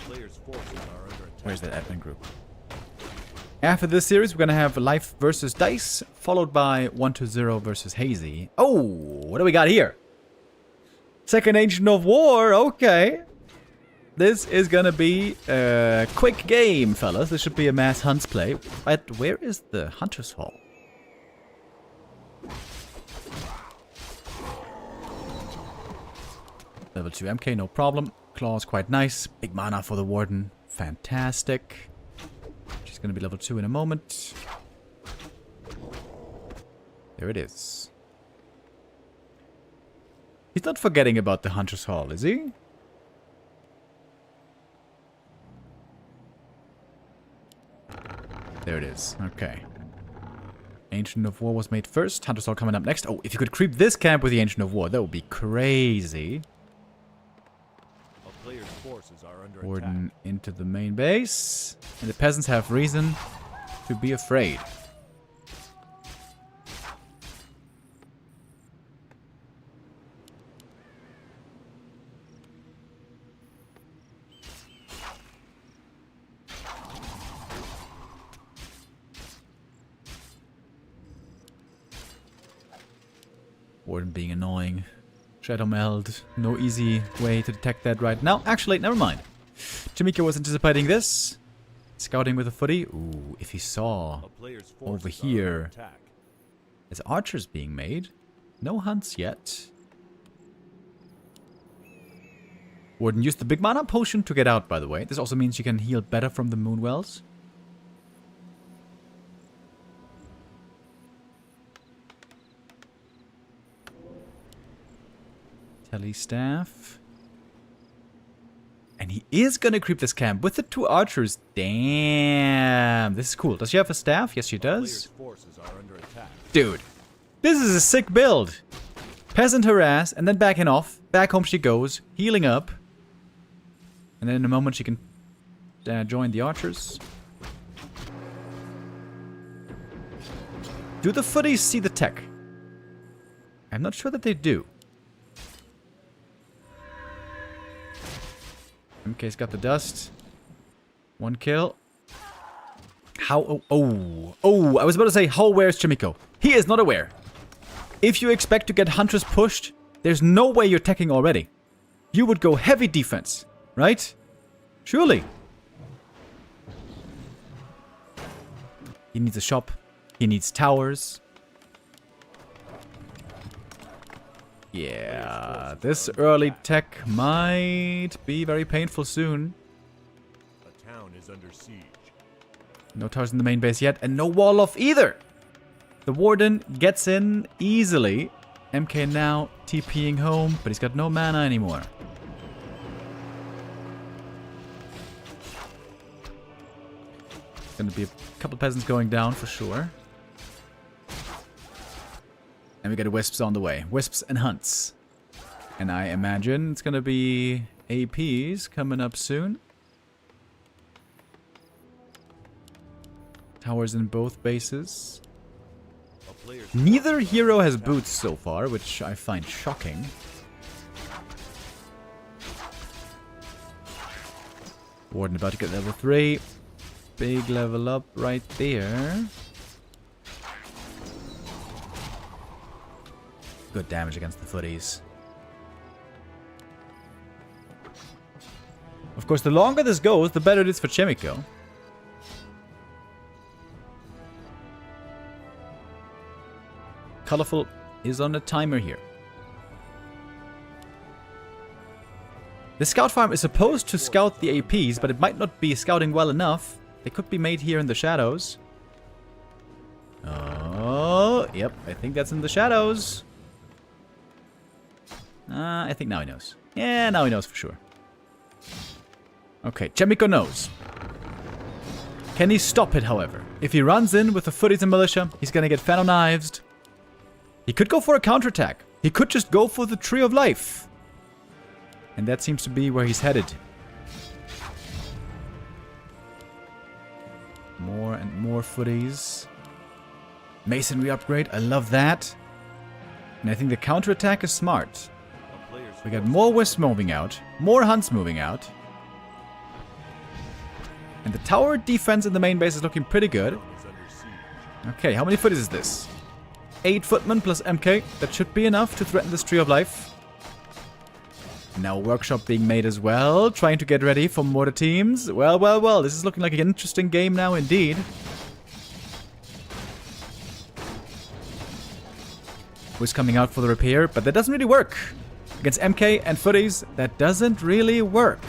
Players' forces are under attack. Where's that admin group? After this series, we're gonna have Life versus Dise, followed by 1-0 versus Hazy. Oh, what do we got here? Second Ancient of War, okay. This is gonna be a quick game, fellas. This should be a mass hunts play. But where is the Hunter's Hall? Level 2 MK, no problem. Claw's quite nice. Big mana for the Warden. Fantastic. She's gonna be level 2 in a moment. There it is. He's not forgetting about the Hunter's Hall, is he? There it is. Okay. Ancient of War was made first. Hunter's Hall coming up next. Oh, if you could creep this camp with the Ancient of War, that would be crazy. A player's forces are under Warden into the main base. And the peasants have reason to be afraid. Warden being annoying. Shadow Meld. No easy way to detect that right now. Actually, never mind. Chaemiko was anticipating this. Scouting with a footy. Ooh, if he saw over here there's archers being made. No hunts yet. Warden used the big mana potion to get out, by the way. This also means you can heal better from the Moonwells. Telestaff. And he is gonna creep this camp with the 2 archers. Damn. This is cool. Does she have a staff? Yes, she does. Dude. This is a sick build. Peasant harass, and then backing off. Back home she goes. Healing up. And then in a moment she can join the archers. Do the footies see the tech? I'm not sure that they do. MK's got the dust. 1 kill. How? Oh, I was about to say, how aware is Chaemiko? He is not aware. If you expect to get Huntress pushed, there's no way you're teching already. You would go heavy defense, right? Surely. He needs a shop. He needs towers. Yeah, this early tech might be very painful soon. The town is under siege. No towers in the main base yet, and no wall off either. The Warden gets in easily. MK now TPing home, but he's got no mana anymore. Gonna be a couple peasants going down for sure. And we got wisps on the way. Wisps and hunts. And I imagine it's gonna be APs coming up soon. Towers in both bases. Neither hero has boots so far, which I find shocking. Warden about to get level 3. Big level up right there. Good damage against the footies. Of course, the longer this goes, the better it is for Chaemiko. Colorful is on a timer here. The scout farm is supposed to scout the APs, but it might not be scouting well enough. They could be made here in the shadows. Oh, yep, I think that's in the shadows. I think now he knows. Yeah, now he knows for sure. Okay, Chaemiko knows. Can he stop it, however? If he runs in with the footies and militia, he's gonna get Fano-knived. He could go for a counterattack. He could just go for the Tree of Life. And that seems to be where he's headed. More and more footies. Masonry upgrade, I love that. And I think the counterattack is smart. We got more wisps moving out, more hunts moving out. And the tower defense in the main base is looking pretty good. Okay, how many footies is this? 8 footmen plus MK. That should be enough to threaten this Tree of Life. Now a workshop being made as well, trying to get ready for mortar teams. Well, well, well, this is looking like an interesting game now indeed. Who's coming out for the repair, but that doesn't really work. Against MK and footies, that doesn't really work.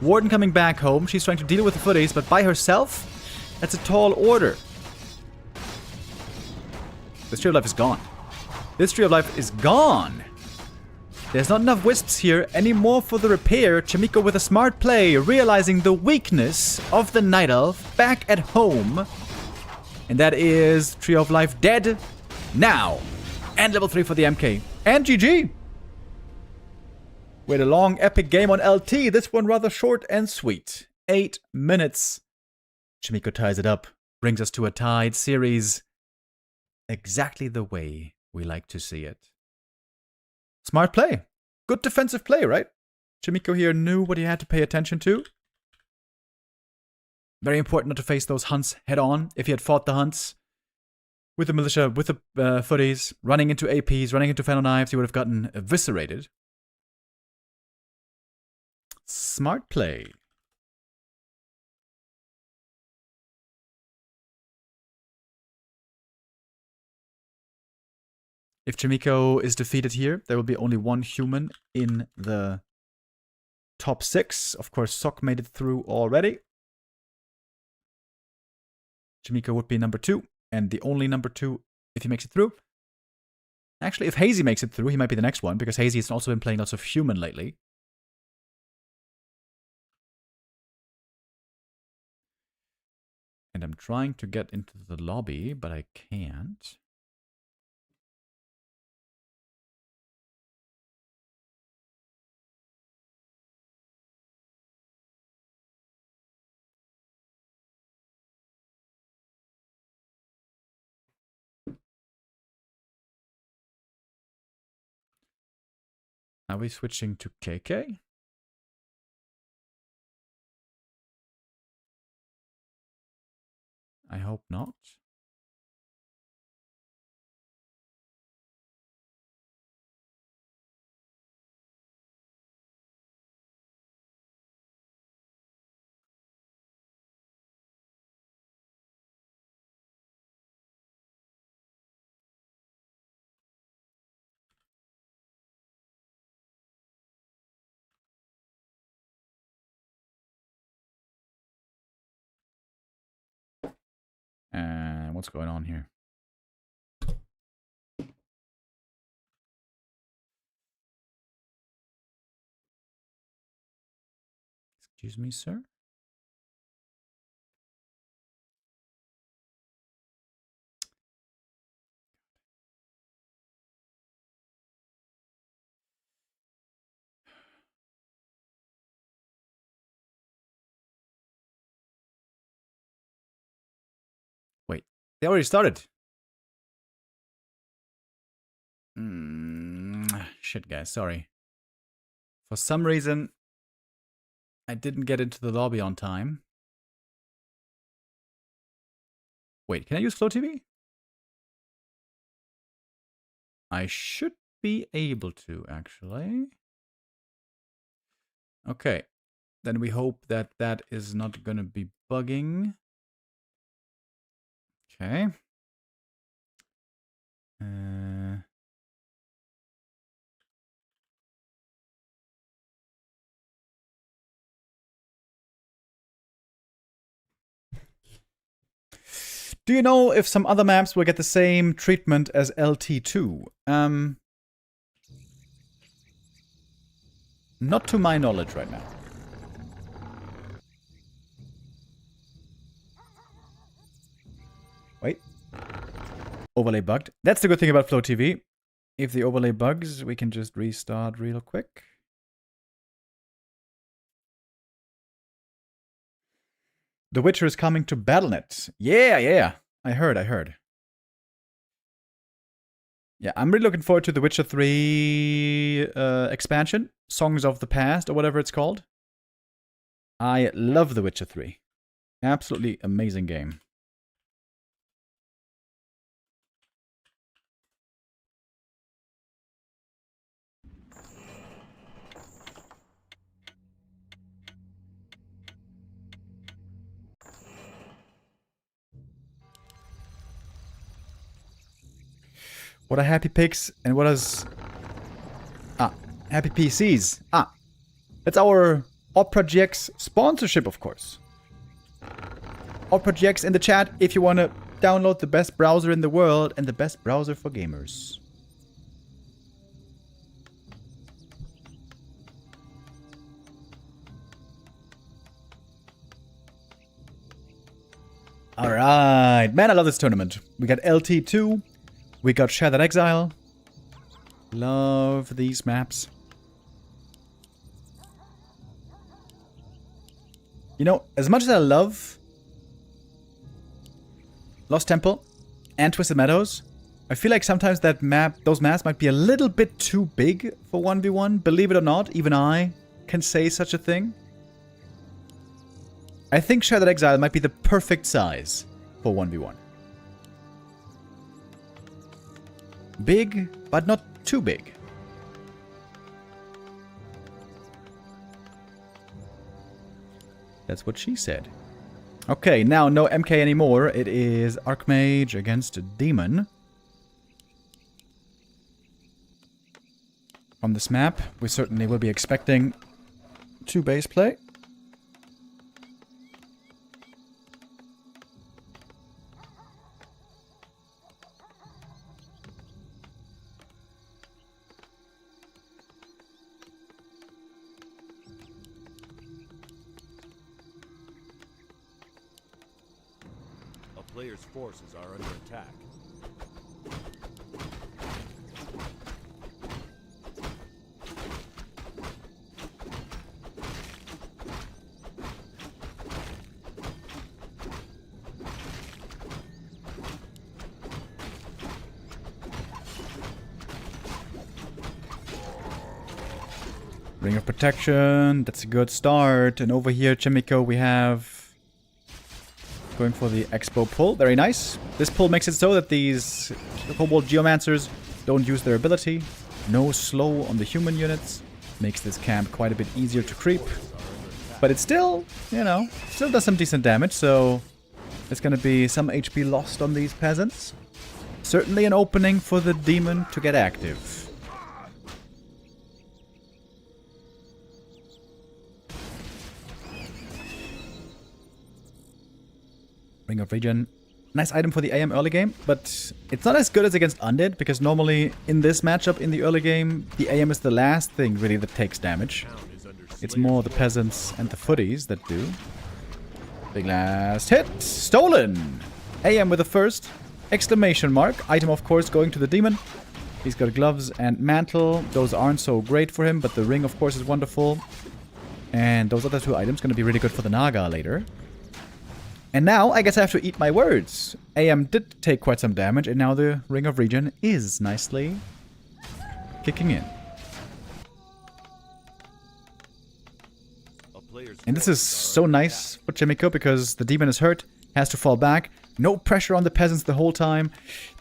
Warden coming back home, she's trying to deal with the footies, but by herself, that's a tall order. This Tree of Life is gone. This Tree of Life is gone. There's not enough wisps here anymore for the repair. Chaemiko with a smart play, realizing the weakness of the Night Elf back at home. And that is Tree of Life dead now. And level 3 for the MK. And GG. We had a long epic game on LT. This one rather short and sweet. 8 minutes. Chaemiko ties it up. Brings us to a tied series. Exactly the way we like to see it. Smart play. Good defensive play, right? Chaemiko here knew what he had to pay attention to. Very important not to face those hunts head on. If he had fought the hunts with the militia, with the footies, running into APs, running into Fano-knives, he would have gotten eviscerated. Smart play. If Chaemiko is defeated here, there will be only one human in the top 6. Of course, Sok made it through already. Chaemiko would be number 2, and the only number 2 if he makes it through. Actually, if Hazy makes it through, he might be the next one, because Hazy has also been playing lots of human lately. And I'm trying to get into the lobby, but I can't. Are we switching to KK? I hope not. And what's going on here? Excuse me, sir? Wait, they already started. Shit, guys, sorry. For some reason, I didn't get into the lobby on time. Wait, can I use Flow TV? I should be able to, actually. Okay. Then we hope that that is not going to be bugging. Okay. Do you know if some other maps will get the same treatment as LT2? Not to my knowledge right now. Wait. Overlay bugged. That's the good thing about Flow TV. If the overlay bugs, we can just restart real quick. The Witcher is coming to Battle.net. Yeah. I heard. Yeah, I'm really looking forward to the Witcher 3 expansion. Songs of the Past, or whatever it's called. I love the Witcher 3. Absolutely amazing game. What are happy pigs and what is... happy PCs. That's our OperaGX sponsorship, of course. OperaGX in the chat if you want to download the best browser in the world and the best browser for gamers. Alright, man, I love this tournament. We got LT2. We got Shattered Exile. Love these maps. You know, as much as I love Lost Temple and Twisted Meadows, I feel like sometimes those maps might be a little bit too big for 1v1. Believe it or not, even I can say such a thing. I think Shattered Exile might be the perfect size for 1v1. Big, but not too big. That's what she said. Okay, now no MK anymore. It is Archmage against Demon. On this map, we certainly will be expecting 2 base play. Players' forces are under attack. Ring of Protection, that's a good start. And over here, Chaemiko, we have Going for the Expo pull. Very nice. This pull makes it so that these Kobold Geomancers don't use their ability. No slow on the human units. Makes this camp quite a bit easier to creep. But it still, you know, still does some decent damage, so there's going to be some HP lost on these peasants. Certainly an opening for the demon to get active. Ring of Regen. Nice item for the AM early game, but it's not as good as against Undead, because normally in this matchup in the early game, the AM is the last thing really that takes damage. It's more the peasants and the footies that do. Big last hit! Stolen! AM with the first. Exclamation mark. Item, of course, going to the demon. He's got gloves and mantle. Those aren't so great for him, but the ring, of course, is wonderful. And those other two items going to be really good for the Naga later. And now, I guess I have to eat my words. AM did take quite some damage, and now the Ring of Regen is nicely kicking in. And this is so nice for Chaemiko, because the demon is hurt, has to fall back. No pressure on the peasants the whole time.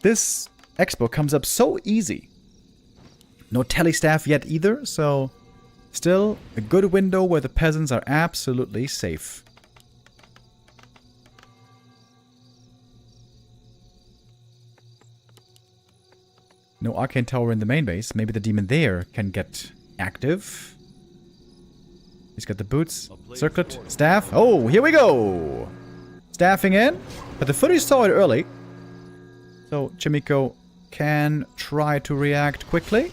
This Expo comes up so easy. No telestaff yet either, so still a good window where the peasants are absolutely safe. No Arcane Tower in the main base. Maybe the demon there can get active. He's got the boots. Circlet. Staff. Oh, here we go! Staffing in. But the footies saw it early. So Chaemiko can try to react quickly.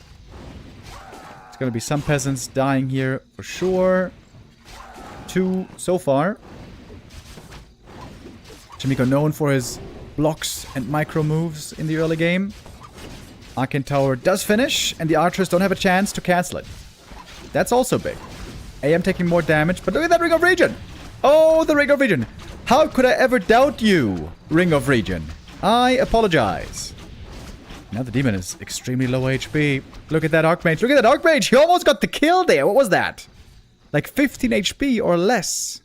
There's going to be some peasants dying here for sure. 2 so far. Chaemiko known for his blocks and micro moves in the early game. Arcane Tower does finish, and the archers don't have a chance to cancel it. That's also big. AM taking more damage, but look at that Ring of Regen! Oh, the Ring of Regen! How could I ever doubt you, Ring of Regen? I apologize. Now the demon is extremely low HP. Look at that Archmage. Look at that Archmage! He almost got the kill there! What was that? Like 15 HP or less.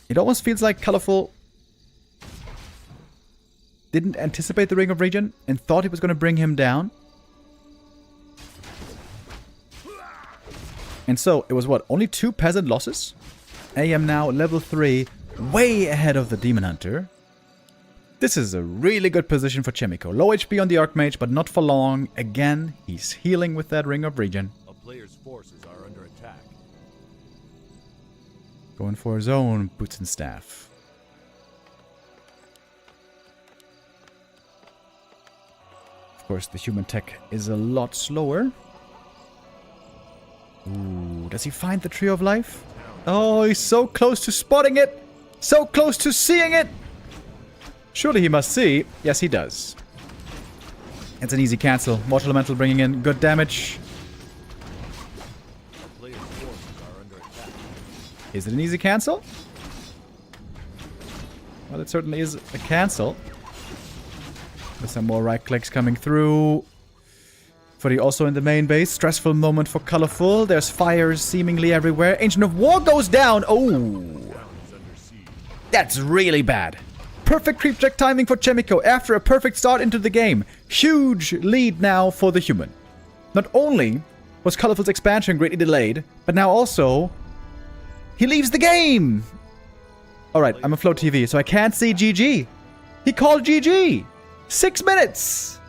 It almost feels like Colorful didn't anticipate the Ring of Regen and thought he was going to bring him down. And so, it was what? Only 2 peasant losses? AM now level 3, way ahead of the Demon Hunter. This is a really good position for Chaemiko. Low HP on the Archmage, but not for long. Again, he's healing with that Ring of Regen. A player's forces are under attack. Going for his own boots and staff. Of course, the human tech is a lot slower. Ooh, does he find the Tree of Life? Oh, he's so close to spotting it! So close to seeing it! Surely he must see. Yes, he does. It's an easy cancel. Mortal Elemental bringing in good damage. A player's forces are under attack. Is it an easy cancel? Well, it certainly is a cancel. With some more right clicks coming through. Footy also in the main base. Stressful moment for Colorful. There's fires seemingly everywhere. Ancient of War goes down. Oh, that's really bad. Perfect creep check timing for Chaemiko after a perfect start into the game. Huge lead now for the human. Not only was Colorful's expansion greatly delayed, but now also he leaves the game. Alright, I'm a Flow TV, so I can't see GG. He called GG. 6 minutes!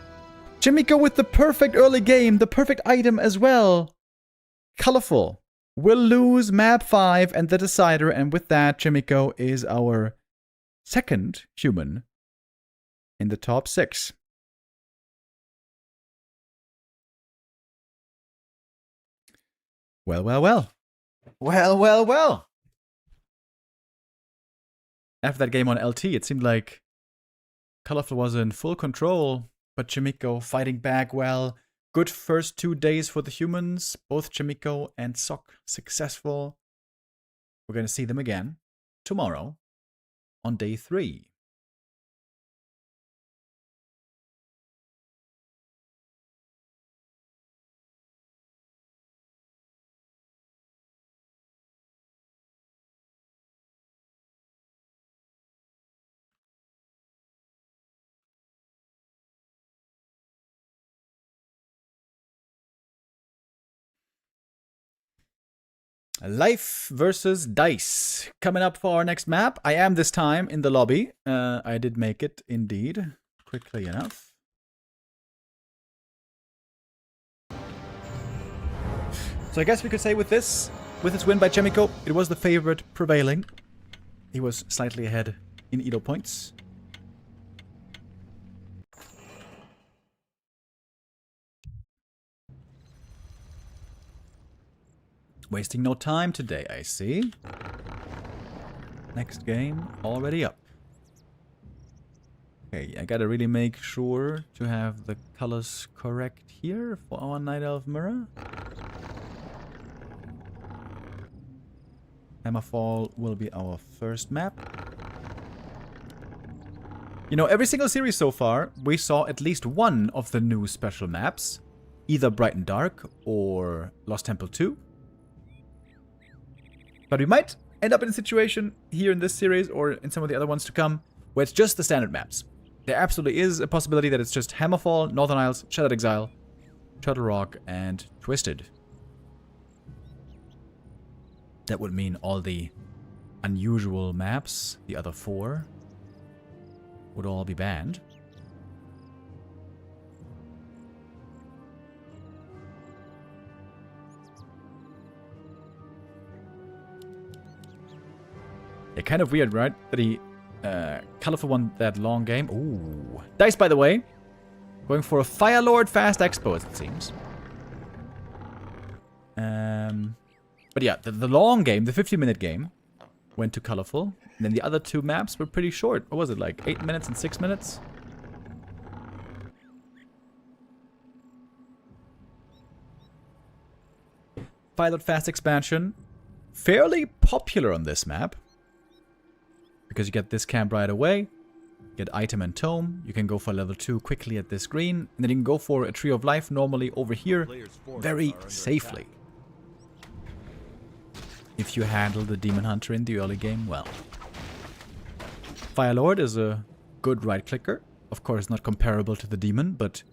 Chaemiko with the perfect early game, the perfect item as well. Colorful will lose map 5 and the decider, and with that, Chaemiko is our second human in the top 6. Well, well, well. Well, well, well. After that game on LT, it seemed like Colorful was in full control, but Chaemiko fighting back well. Good first 2 days for the humans. Both Chaemiko and Sok successful. We're going to see them again tomorrow on day 3. Life versus Dice. Coming up for our next map. I am this time in the lobby. I did make it, indeed. Quickly enough. So I guess we could say with this win by Chaemiko, it was the favorite prevailing. He was slightly ahead in Elo points. Wasting no time today, I see. Next game already up. Okay, I gotta really make sure to have the colors correct here for our Night Elf mirror. Hammerfall will be our first map. You know, every single series so far, we saw at least one of the new special maps. Either Bright and Dark or Lost Temple 2. But we might end up in a situation here in this series or in some of the other ones to come where it's just the standard maps. There absolutely is a possibility that it's just Hammerfall, Northern Isles, Shattered Exile, Turtle Rock, and Twisted. That would mean all the unusual maps, the other 4, would all be banned. Yeah, kind of weird, right? That he colorful one that long game. Ooh. Dice, by the way. Going for a Fire Lord Fast Expo, as it seems. But yeah, the long game, the 50-minute game, went to colorful. And then the other 2 maps were pretty short. What was it, like 8 minutes and 6 minutes? Fire Lord Fast Expansion. Fairly popular on this map. Because you get this camp right away, get item and tome, you can go for level 2 quickly at this green, and then you can go for a Tree of Life normally over here, very safely. If you handle the Demon Hunter in the early game well. Firelord is a good right clicker, of course not comparable to the Demon, but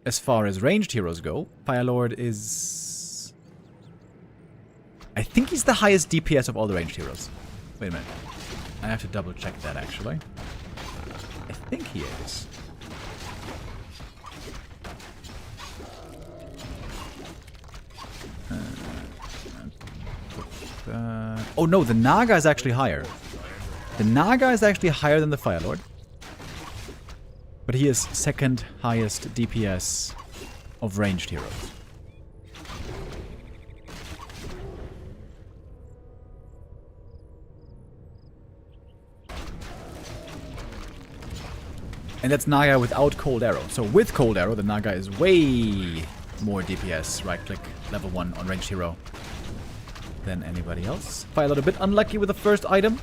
as far as ranged heroes go, Firelord is... I think he's the highest DPS of all the ranged heroes. Wait a minute. I have to double check that actually. I think he is. Oh no, the Naga is actually higher. The Naga is actually higher than the Firelord. But he is second highest DPS of ranged heroes. And that's Naga without Cold Arrow. So with Cold Arrow, the Naga is way more DPS, right click, level 1 on ranged hero than anybody else. Firelord a bit unlucky with the first item.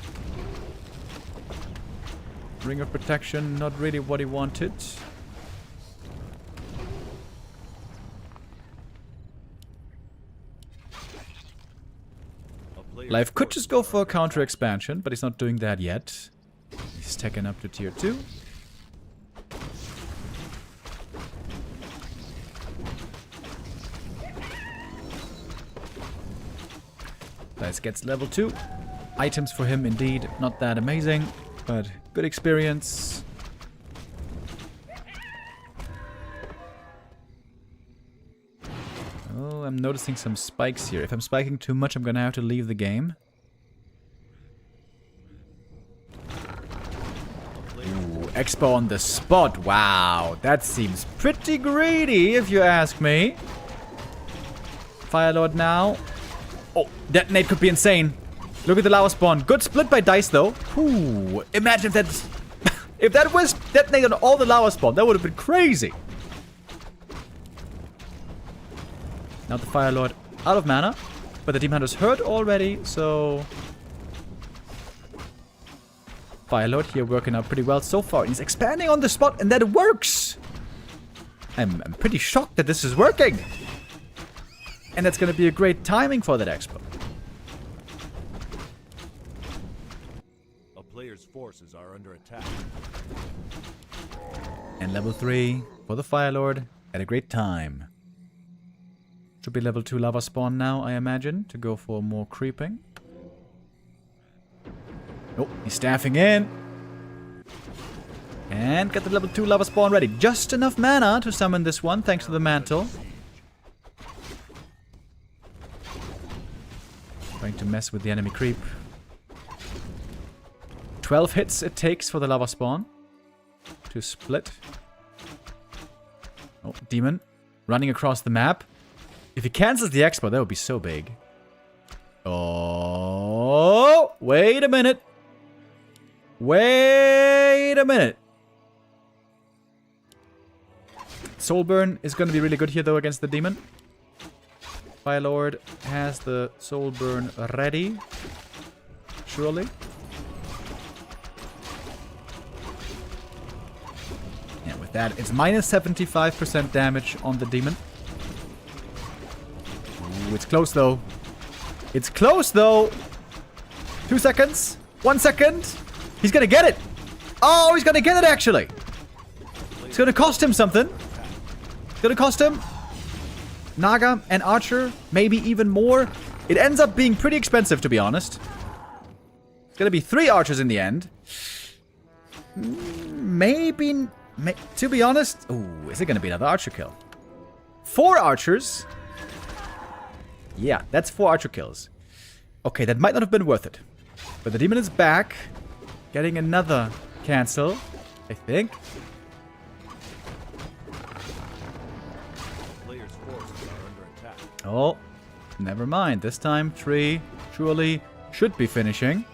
Ring of Protection, not really what he wanted. Life could just go for a counter expansion, but he's not doing that yet. He's taken up to tier 2. Dice gets level 2. Items for him indeed not that amazing, but good experience. Oh, I'm noticing some spikes here. If I'm spiking too much, I'm gonna have to leave the game. Ooh, Expo on the spot. Wow, that seems pretty greedy if you ask me. Firelord now. Oh, detonate could be insane. Look at the lava spawn. Good split by Dice though. Ooh, imagine if that's if that was detonated on all the lava spawn, that would have been crazy. Now the Firelord out of mana, but the Demon Hunter's hurt already, so Firelord here working out pretty well so far. He's expanding on the spot, and that works. I'm pretty shocked that this is working. And that's going to be a great timing for that expo. A player's forces are under attack. And level 3 for the Firelord at a great time. Should be level 2 lava spawn now, I imagine, to go for more creeping. Oh, he's staffing in. And get the level 2 lava spawn ready. Just enough mana to summon this one, thanks to the mantle. Trying to mess with the enemy creep. 12 hits it takes for the lava spawn to split. Oh, demon running across the map. If he cancels the expo, that would be so big. Oh, wait a minute. Wait a minute. Soulburn is going to be really good here, though, against the demon. Firelord has the Soulburn ready. Surely. Yeah, with that, it's minus 75% damage on the demon. Ooh, it's close, though. It's close, though. 2 seconds. 1 second. He's going to get it. Oh, he's going to get it, actually. It's going to cost him something. It's going to cost him Naga and Archer, maybe even more. It ends up being pretty expensive, to be honest. It's going to be 3 Archers in the end. Maybe, to be honest... Ooh, is it going to be another Archer kill? 4 Archers. Yeah, that's 4 Archer kills. Okay, that might not have been worth it. But the demon is back. Getting another cancel, I think. Oh, never mind. This time, 3 surely should be finishing.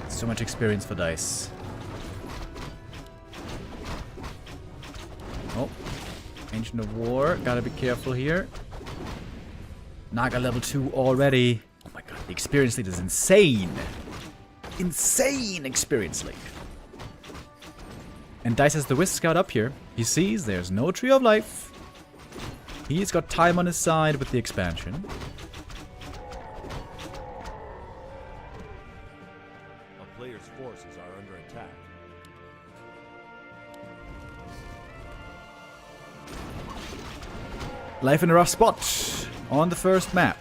So much experience for Dise. Oh, Ancient of War. Gotta be careful here. Naga level 2 already. Oh my god, the experience lead is insane. Insane experience lead. And Dise has the Wisp Scout up here. He sees there's no Tree of Life. He's got time on his side with the expansion. A player's forces are under attack. Life in a rough spot on the first map.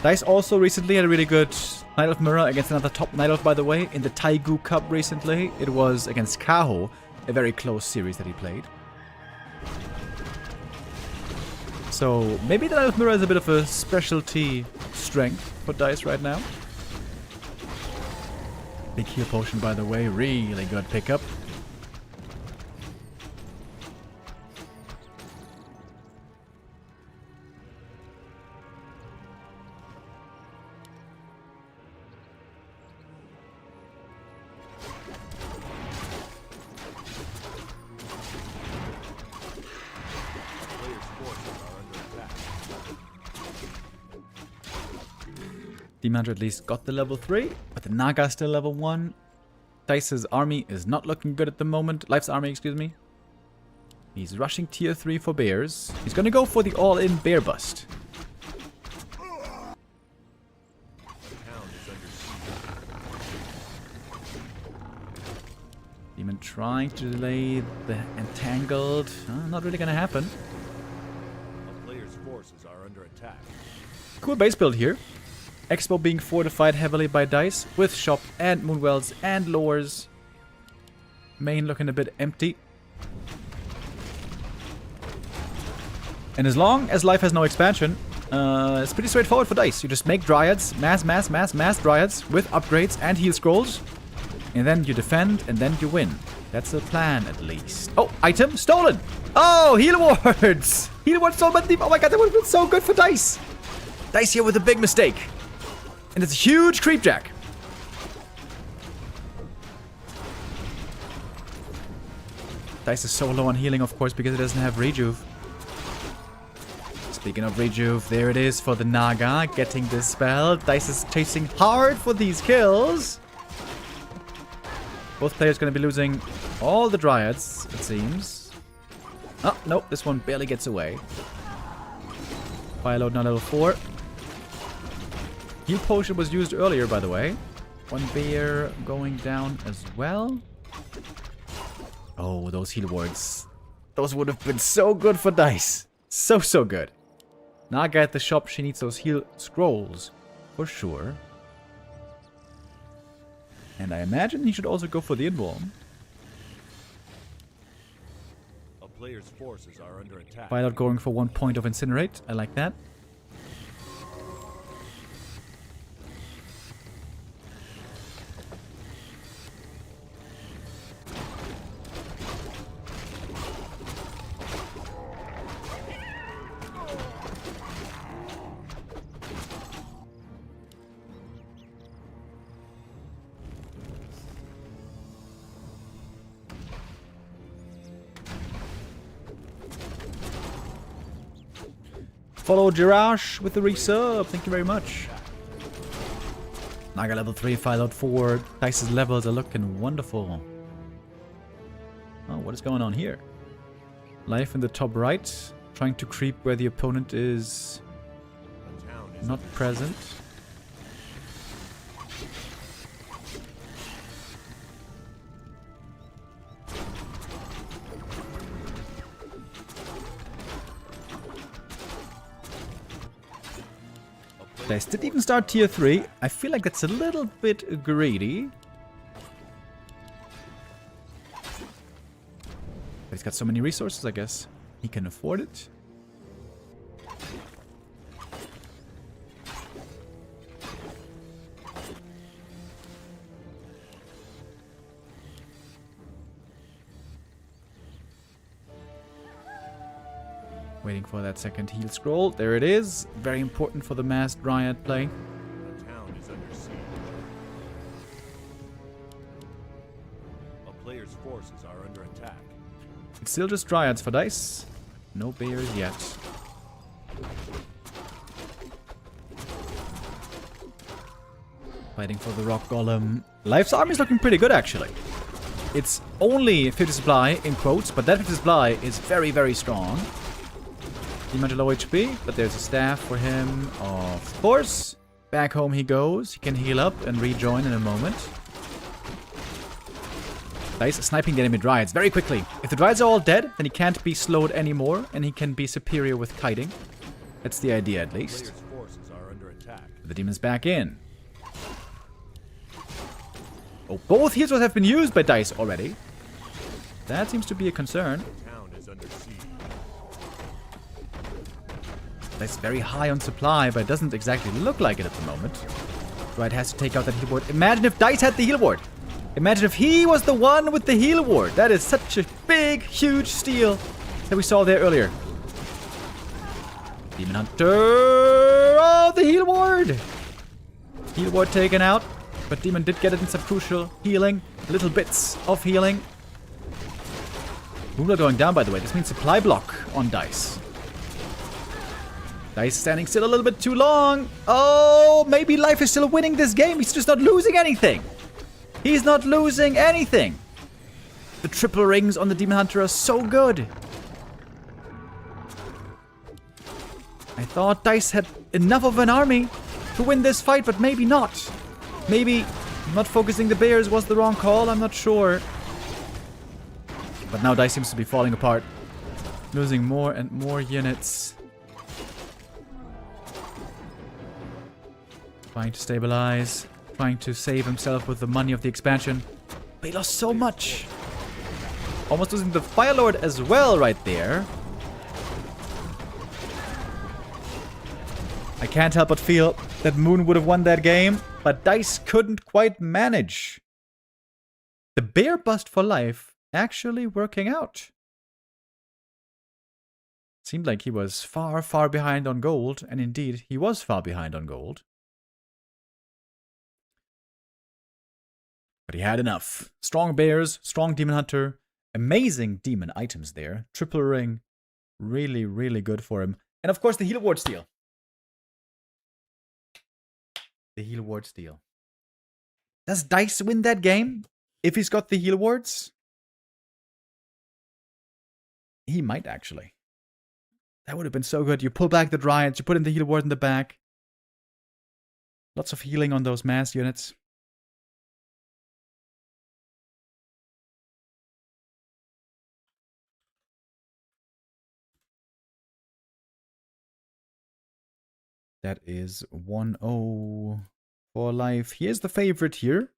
Dise also recently had a really good Night Elf Mirror against another top Night Elf, by the way, in the Taigu Cup recently. It was against Kaho, a very close series that he played. So maybe the Night Elf Mirror is a bit of a specialty strength for Dise right now. Big heal potion, by the way, really good pickup. Demon Hunter at least got the level 3, but the Naga still level 1. Dice's army is not looking good at the moment. Life's army, excuse me. He's rushing tier 3 for bears. He's gonna go for the all-in bear bust. Demon trying to delay the entangled. Not really gonna happen. A player's forces are under attack. Cool base build here. Expo being fortified heavily by Dise, with shop and moonwells and lures. Main looking a bit empty. And as long as life has no expansion, it's pretty straightforward for Dise. You just make dryads, mass dryads with upgrades and heal scrolls. And then you defend, and then you win. That's the plan, at least. Oh, item stolen! Oh, heal wards! Heal wards stolen. Oh my god, that would have been so good for Dise! Dise here with a big mistake. And it's a huge creepjack. Dise is so low on healing, of course, because it doesn't have rejuve. Speaking of rejuve, there it is for the Naga, getting this spell. Dise is chasing hard for these kills. Both players going to be losing all the dryads, it seems. Oh, nope, this one barely gets away. Fire load now level 4. Heal potion was used earlier, by the way. One bear going down as well. Oh, those heal wards. Those would have been so good for Dise. So good. Naga at the shop, she needs those heal scrolls. For sure. And I imagine he should also go for the invuln. A player's forces are under attack. Violet going for 1 point of incinerate. I like that. Follow Jirash with the resub. Thank you very much. Naga level 3, Phylot 4. Dice's levels are looking wonderful. Oh, what is going on here? Life in the top right. Trying to creep where the opponent is not present. Dice did even start tier 3. I feel like that's a little bit greedy. But he's got so many resources, I guess. He can afford it. Waiting for that second heal scroll. There it is. Very important for the masked Dryad play. The town is under siege. A player's forces are under attack. It's still just Dryads for Dice. No bears yet. Fighting for the Rock Golem. Life's army is looking pretty good, actually. It's only 50 supply, in quotes, but that 50 supply is very strong. Demon to low HP, but there's a staff for him, of course. Back home he goes. He can heal up and rejoin in a moment. Dice sniping the enemy Dryads very quickly. If the Dryads are all dead, then he can't be slowed anymore, and he can be superior with kiting. That's the idea, at least. Player's forces are under attack. The demon's back in. Oh, both heals have been used by Dice already. That seems to be a concern. The town is under siege. That's very high on supply, but it doesn't exactly look like it at the moment. Right, has to take out that heal ward. Imagine if Dice had the heal ward. Imagine if he was the one with the heal ward. That is such a big, huge steal that we saw there earlier. Demon Hunter. Oh, the heal ward. Heal ward taken out, but Demon did get it in some crucial healing. Little bits of healing. Moonblade going down, by the way. This means supply block on Dice. Dice standing still a little bit too long. Oh, maybe Life is still winning this game. He's just not losing anything. He's not losing anything. The triple rings on the Demon Hunter are so good. I thought Dice had enough of an army to win this fight, but maybe not. Maybe not focusing the bears was the wrong call. I'm not sure. But now Dice seems to be falling apart. Losing more and more units. Trying to stabilize, trying to save himself with the money of the expansion. But he lost so much. Almost losing the Fire Lord as well right there. I can't help but feel that Moon would have won that game, but Dice couldn't quite manage. The bear bust for Life actually working out. Seemed like he was far behind on gold, and indeed, he was far behind on gold. But he had enough. Strong bears, strong Demon Hunter, amazing demon items there. Triple ring, really good for him. And of course the heal ward steal. The heal ward steal. Does Dice win that game if he's got the heal wards? He might actually. That would have been so good. You pull back the Dryads, you put in the heal ward in the back. Lots of healing on those mass units. That is 1-0 for life. Here's the favorite here.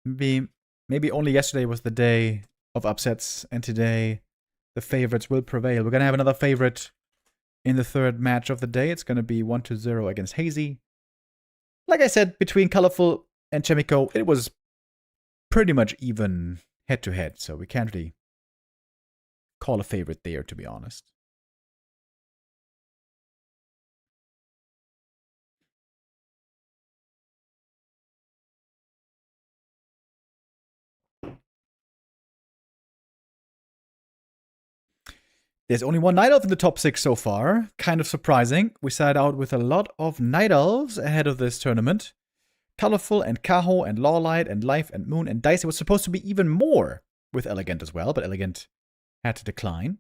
Maybe only yesterday was the day of upsets, and today the favorites will prevail. We're going to have another favorite in the third match of the day. It's going to be 1-0 against Hazy. Like I said, between Colorful and Chaemiko, it was pretty much even head-to-head, so we can't really call a favorite there, to be honest. There's only one Night Elf in the top 6 so far. Kind of surprising. We started out with a lot of Night Elves ahead of this tournament. Colorful and Kaho and Lawlight and Life and Moon and Dise. It was supposed to be even more with Elegant as well, but Elegant had to decline.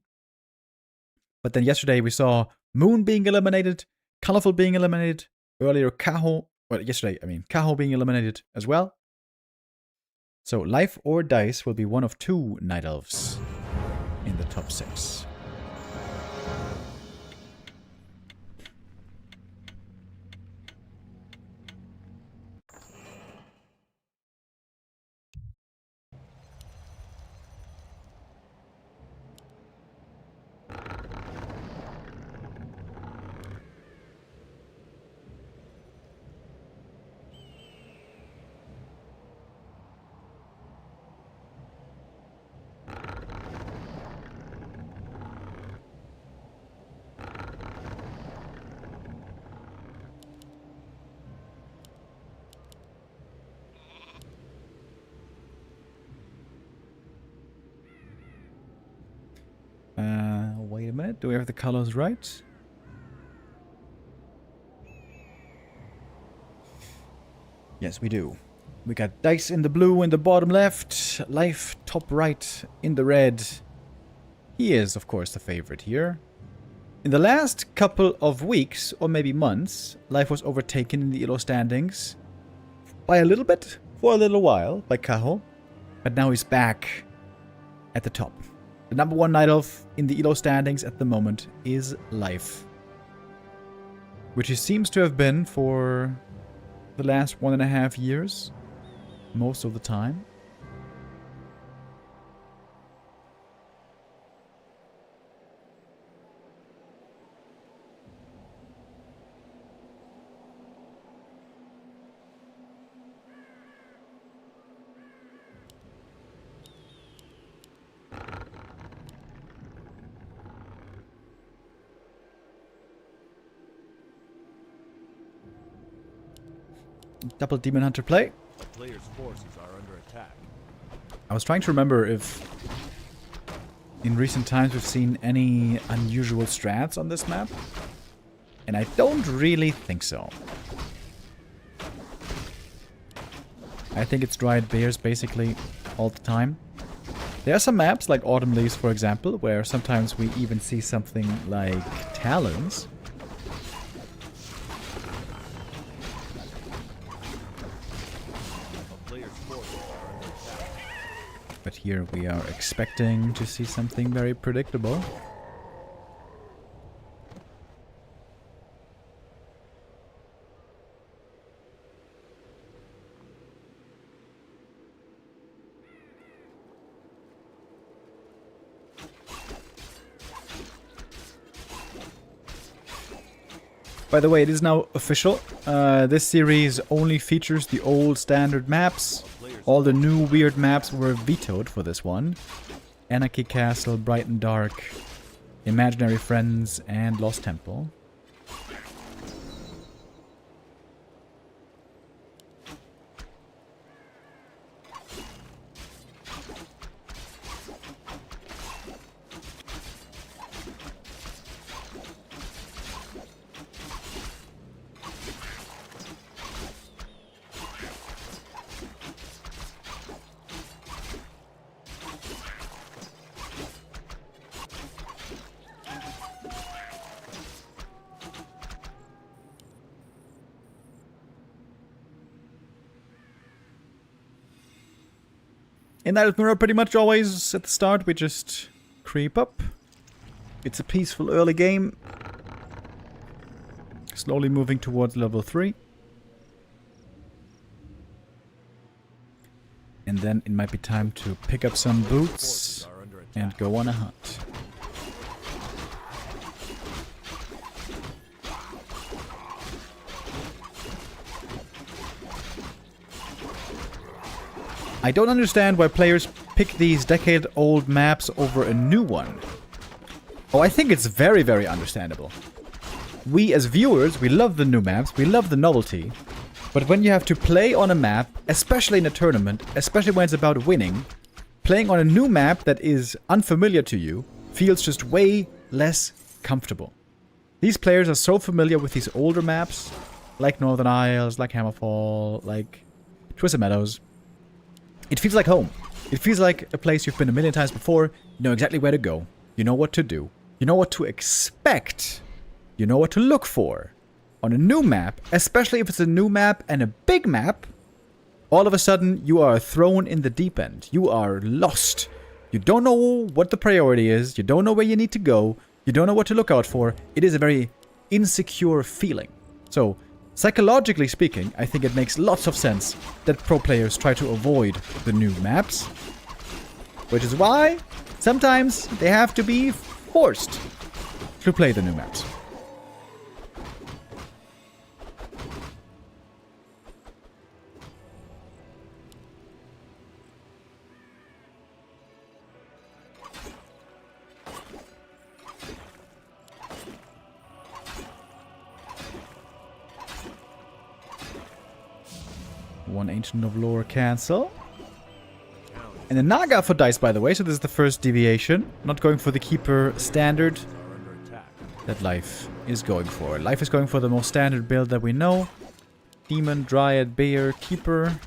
But then yesterday we saw Moon being eliminated, Colorful being eliminated, earlier Kaho, well, yesterday, I mean, Kaho being eliminated as well. So Life or Dise will be one of 2 Night Elves in the top 6. Wait a minute. Do we have the colors right? Yes, we do. We got Dise in the blue in the bottom left, Life top right in the red. He is, of course, the favorite here. In the last couple of weeks, or maybe months, Life was overtaken in the ELO standings by a little bit, for a little while, by Kaho. But now he's back at the top. The number 1 Night Elf in the ELO standings at the moment is Life, which he seems to have been for the last 1.5 years, most of the time. Double Demon Hunter play. The player's forces are under attack. I was trying to remember if in recent times we've seen any unusual strats on this map, and I don't really think so. I think it's Dryad Bears basically all the time. There are some maps, like Autumn Leaves for example, where sometimes we even see something like Talons. But here we are expecting to see something very predictable. By the way, it is now official. This series only features the old standard maps. All the new weird maps were vetoed for this one. Anarchy Castle, Bright and Dark, Imaginary Friends, and Lost Temple. In that mirror, pretty much always at the start, we just creep up. It's a peaceful early game. Slowly moving towards level 3. And then it might be time to pick up some boots and go on a hunt. I don't understand why players pick these decade-old maps over a new one. Oh, I think it's very, very understandable. We as viewers, we love the new maps, we love the novelty. But when you have to play on a map, especially in a tournament, especially when it's about winning, playing on a new map that is unfamiliar to you feels just way less comfortable. These players are so familiar with these older maps, like Northern Isles, like Hammerfall, like Twisted Meadows. It feels like home. It feels like a place you've been a million times before. You know exactly where to go. You know what to do. You know what to expect. You know what to look for. On a new map, especially if it's a new map and a big map, all of a sudden you are thrown in the deep end. You are lost. You don't know what the priority is. You don't know where you need to go. You don't know what to look out for. It is a very insecure feeling. So, psychologically speaking, I think it makes lots of sense that pro players try to avoid the new maps. Which is why sometimes they have to be forced to play the new maps. One Ancient of Lore cancel. And a Naga for Dice, by the way, so this is the first deviation. Not going for the Keeper standard that Life is going for. Life is going for the most standard build that we know. Demon, Dryad, Bear, Keeper.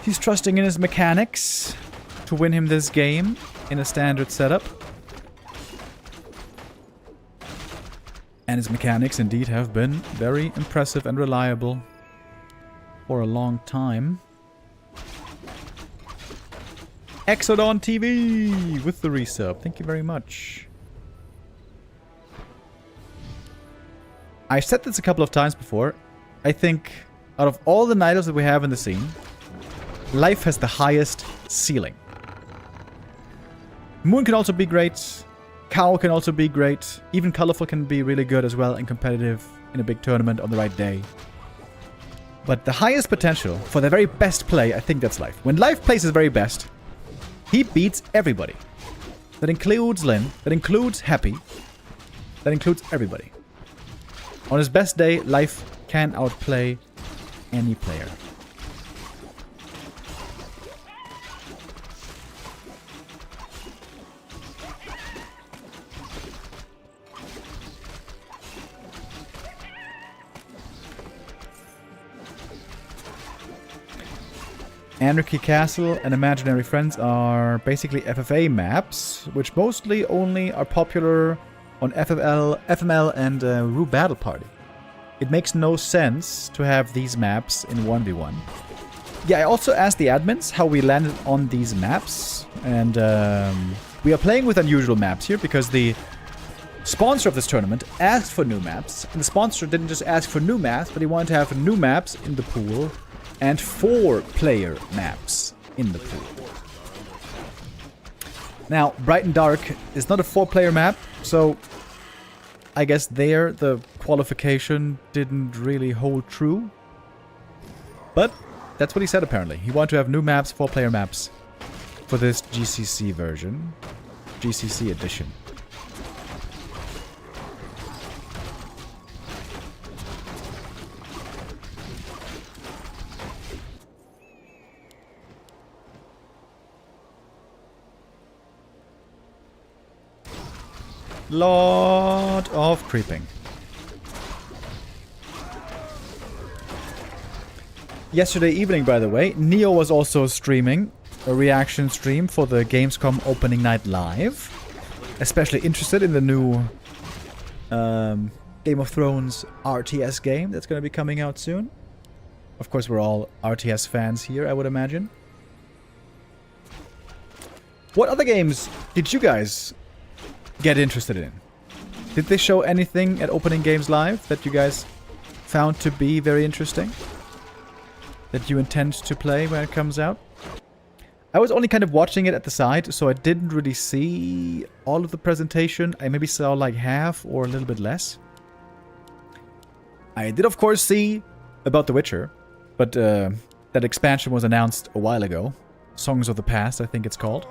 He's trusting in his mechanics to win him this game in a standard setup. And his mechanics indeed have been very impressive and reliable for a long time. Exodon TV with the resub. Thank you very much. I've said this a couple of times before. I think out of all the Nidals that we have in the scene, Life has the highest ceiling. Moon can also be great. Cow can also be great. Even Colorful can be really good as well and competitive in a big tournament on the right day. But the highest potential for the very best play, I think that's Life. When Life plays his very best, he beats everybody. That includes Lin, that includes Happy, that includes everybody. On his best day, Life can outplay any player. Anarchy Castle and Imaginary Friends are basically FFA maps, which mostly only are popular on FML and Rue Battle Party. It makes no sense to have these maps in 1v1. Yeah, I also asked the admins how we landed on these maps, and we are playing with unusual maps here because the sponsor of this tournament asked for new maps, and the sponsor didn't just ask for new maps, but he wanted to have new maps in the pool and 4-player maps in the pool. Now, Bright and Dark is not a 4-player map, so I guess there the qualification didn't really hold true. But that's what he said apparently. He wanted to have new maps, 4-player maps, for this GCC version. GCC edition. Lot of creeping. Yesterday evening, by the way, Neo was also streaming a reaction stream for the Gamescom opening night live. Especially interested in the new Game of Thrones RTS game that's going to be coming out soon. Of course, we're all RTS fans here, I would imagine. What other games did you guys get interested in? Did they show anything at Opening Games Live that you guys found to be very interesting? That you intend to play when it comes out? I was only kind of watching it at the side, so I didn't really see all of the presentation. I maybe saw like half or a little bit less. I did, of course, see about The Witcher, but that expansion was announced a while ago. Songs of the Past, I think it's called.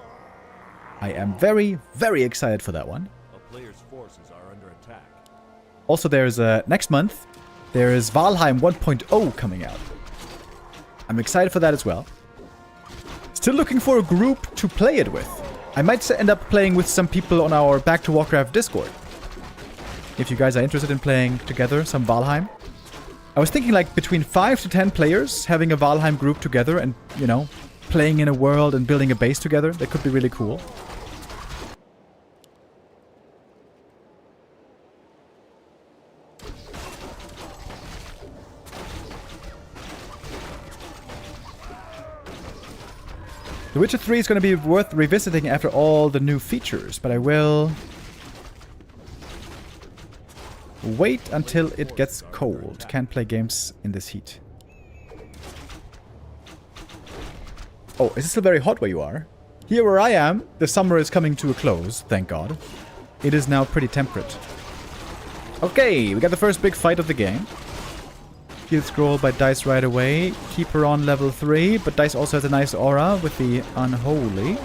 I am very, very excited for that one. A player's forces are under attack. Also, there's next month, there is Valheim 1.0 coming out. I'm excited for that as well. Still looking for a group to play it with. I might end up playing with some people on our Back to Warcraft Discord. If you guys are interested in playing together some Valheim. I was thinking like between 5 to 10 players having a Valheim group together and, you know, playing in a world and building a base together. That could be really cool. The Witcher 3 is going to be worth revisiting after all the new features, but I will wait until it gets cold. Can't play games in this heat. Oh, is it still very hot where you are? Here where I am, the summer is coming to a close, thank God. It is now pretty temperate. Okay, we got the first big fight of the game. Heal scroll by Dise right away. Keep her on level 3, but Dise also has a nice aura with the Unholy.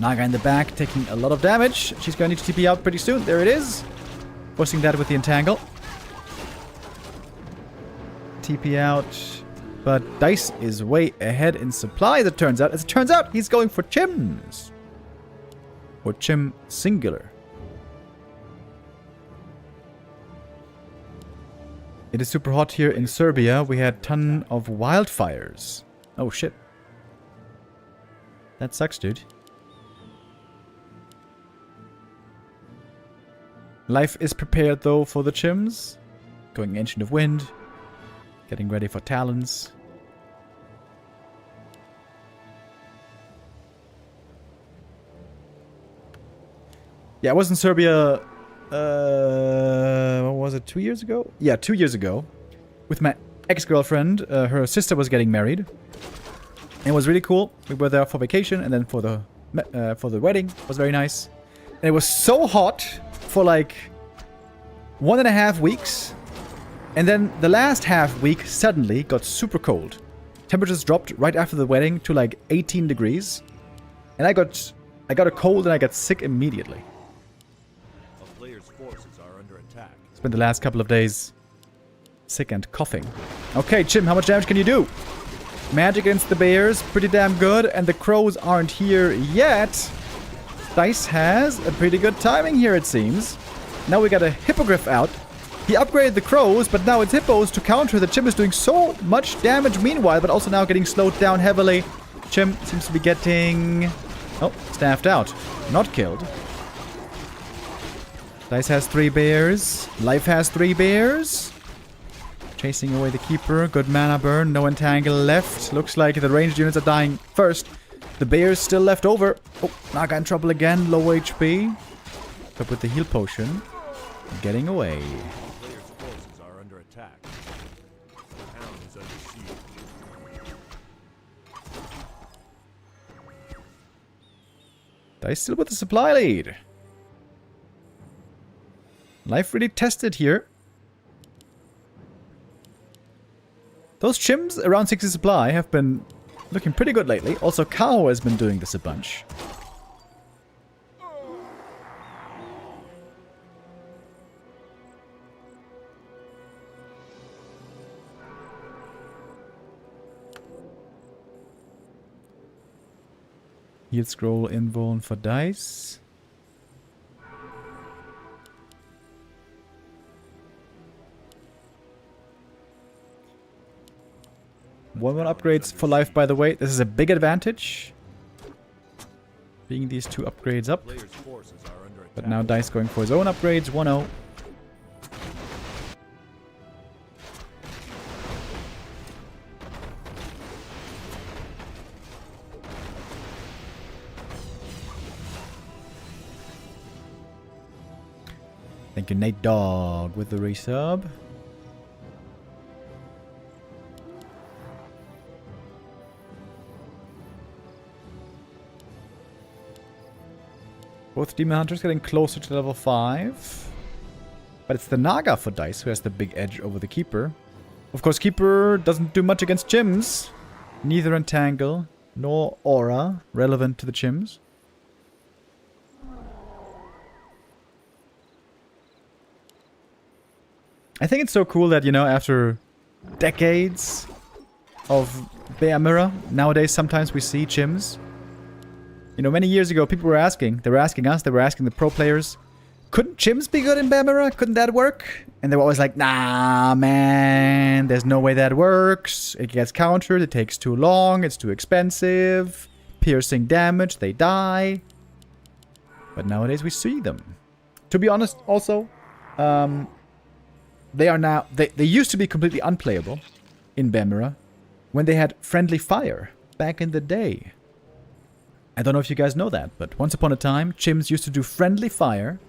Naga in the back, taking a lot of damage. She's going to need to TP out pretty soon. There it is. Forcing that with the Entangle. TP out. But Dise is way ahead in supply, as it turns out. As it turns out, he's going for Chims. Or Chim singular. It is super hot here in Serbia. We had a ton of wildfires. Oh shit. That sucks, dude. Life is prepared though for the Chims. Going Ancient of Wind. Getting ready for Talons. Yeah, I was in Serbia... what was it, 2 years ago? Yeah, 2 years ago. With my ex-girlfriend. Her sister was getting married. And it was really cool. We were there for vacation and then for the wedding. It was very nice. And it was so hot for like 1.5 weeks. And then the last half week suddenly got super cold. Temperatures dropped right after the wedding to like 18 degrees. And I got a cold and I got sick immediately. Spent the last couple of days sick and coughing. Okay, Chim, how much damage can you do? Magic against the bears, pretty damn good. And the crows aren't here yet. Dise has a pretty good timing here, it seems. Now we got a Hippogriff out. He upgraded the crows, but now it's hippos to counter. The Chim is doing so much damage meanwhile, but also now getting slowed down heavily. Chim seems to be getting... oh, staffed out. Not killed. Dise has 3 bears. Life has 3 bears. Chasing away the keeper. Good mana burn. No entangle left. Looks like the ranged units are dying first. The bears still left over. Oh, Naga in trouble again. Low HP. But with the heal potion. Getting away. Players' forces are under attack. The town is under siege. Dise still with the supply lead. Life really tested here. Those Chims around 60 supply have been looking pretty good lately. Also, Kao has been doing this a bunch. Heal scroll invuln for Dise. One upgrades for life, by the way. This is a big advantage. Being these 2 upgrades up. But now Dise going for his own upgrades. 1-0. Thank you, Nate Dog, with the resub. Both Demon Hunters getting closer to level 5. But it's the Naga for Dise who has the big edge over the Keeper. Of course, Keeper doesn't do much against Chims. Neither Entangle nor Aura relevant to the Chims. I think it's so cool that, you know, after decades of Bear Mirror, nowadays sometimes we see Chims. You know, many years ago, people were asking, they were asking us, they were asking the pro players, couldn't Chims be good in Bear Mirror? Couldn't that work? And they were always like, nah, man, there's no way that works. It gets countered, it takes too long, it's too expensive. Piercing damage, they die. But nowadays we see them. To be honest, also, they are now, they used to be completely unplayable in Bear Mirror when they had friendly fire back in the day. I don't know if you guys know that, but once upon a time, Chims used to do friendly fire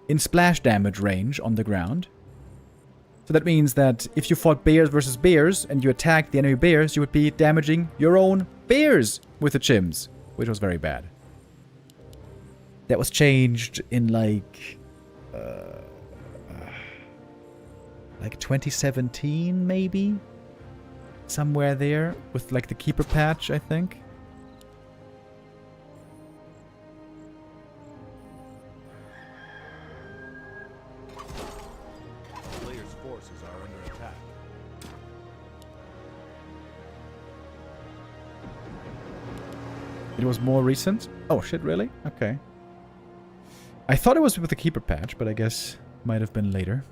in splash damage range on the ground. So that means that if you fought bears versus bears and you attacked the enemy bears, you would be damaging your own bears with the Chims, which was very bad. That was changed in like 2017 maybe? Somewhere there with like the Keeper patch, I think. It was more recent? Oh shit, really? Okay. I thought it was with the Keeper patch, but I guess might have been later.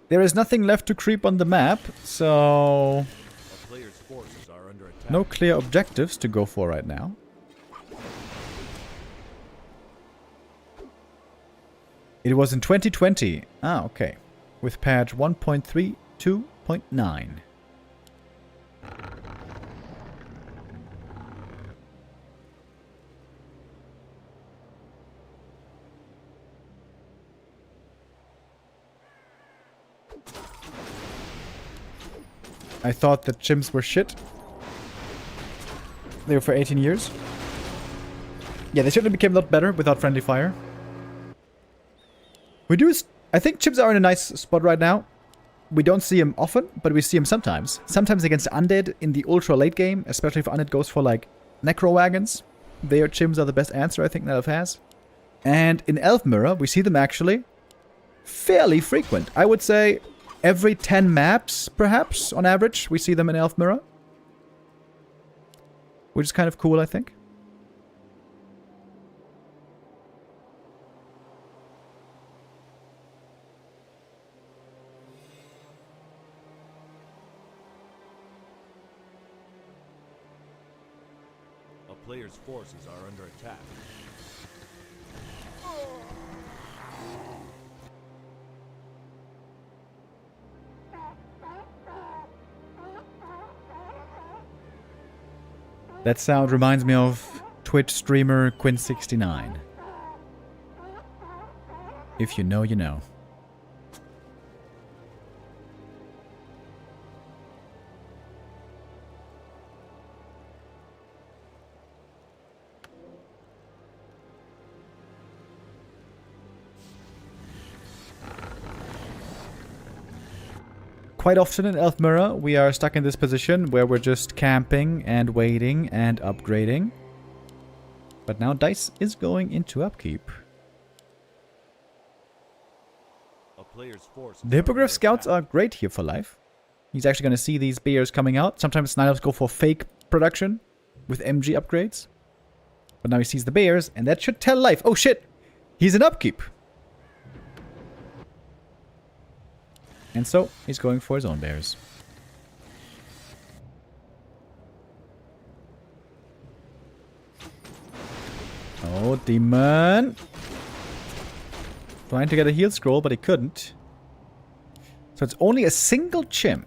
There is nothing left to creep on the map, so no clear objectives to go for right now. It was in 2020. Ah, okay. With patch 1.32.9. I thought that Chims were shit. They were for 18 years. Yeah, they certainly became a lot better without friendly fire. I think Chims are in a nice spot right now. We don't see him often, but we see him sometimes. Sometimes against Undead in the ultra late game, especially if Undead goes for like Necro Wagons. Their Chims are the best answer I think that Elf has. And in Elf Mirror, we see them actually fairly frequent. I would say every 10 maps, perhaps, on average, we see them in Elf Mirror. Which is kind of cool, I think. Players' forces are under attack. That sound reminds me of Twitch streamer Quinn69. If you know, you know. Quite often in Elf Mirror, we are stuck in this position where we're just camping and waiting and upgrading. But now Dise is going into upkeep. The Hippogriff Scouts are great here for life. He's actually going to see these bears coming out. Sometimes Sniders go for fake production with MG upgrades. But now he sees the bears, and that should tell life. Oh shit! He's in upkeep! And so, he's going for his own bears. Oh, Demon! Trying to get a heal scroll, but he couldn't. So it's only a single Chim.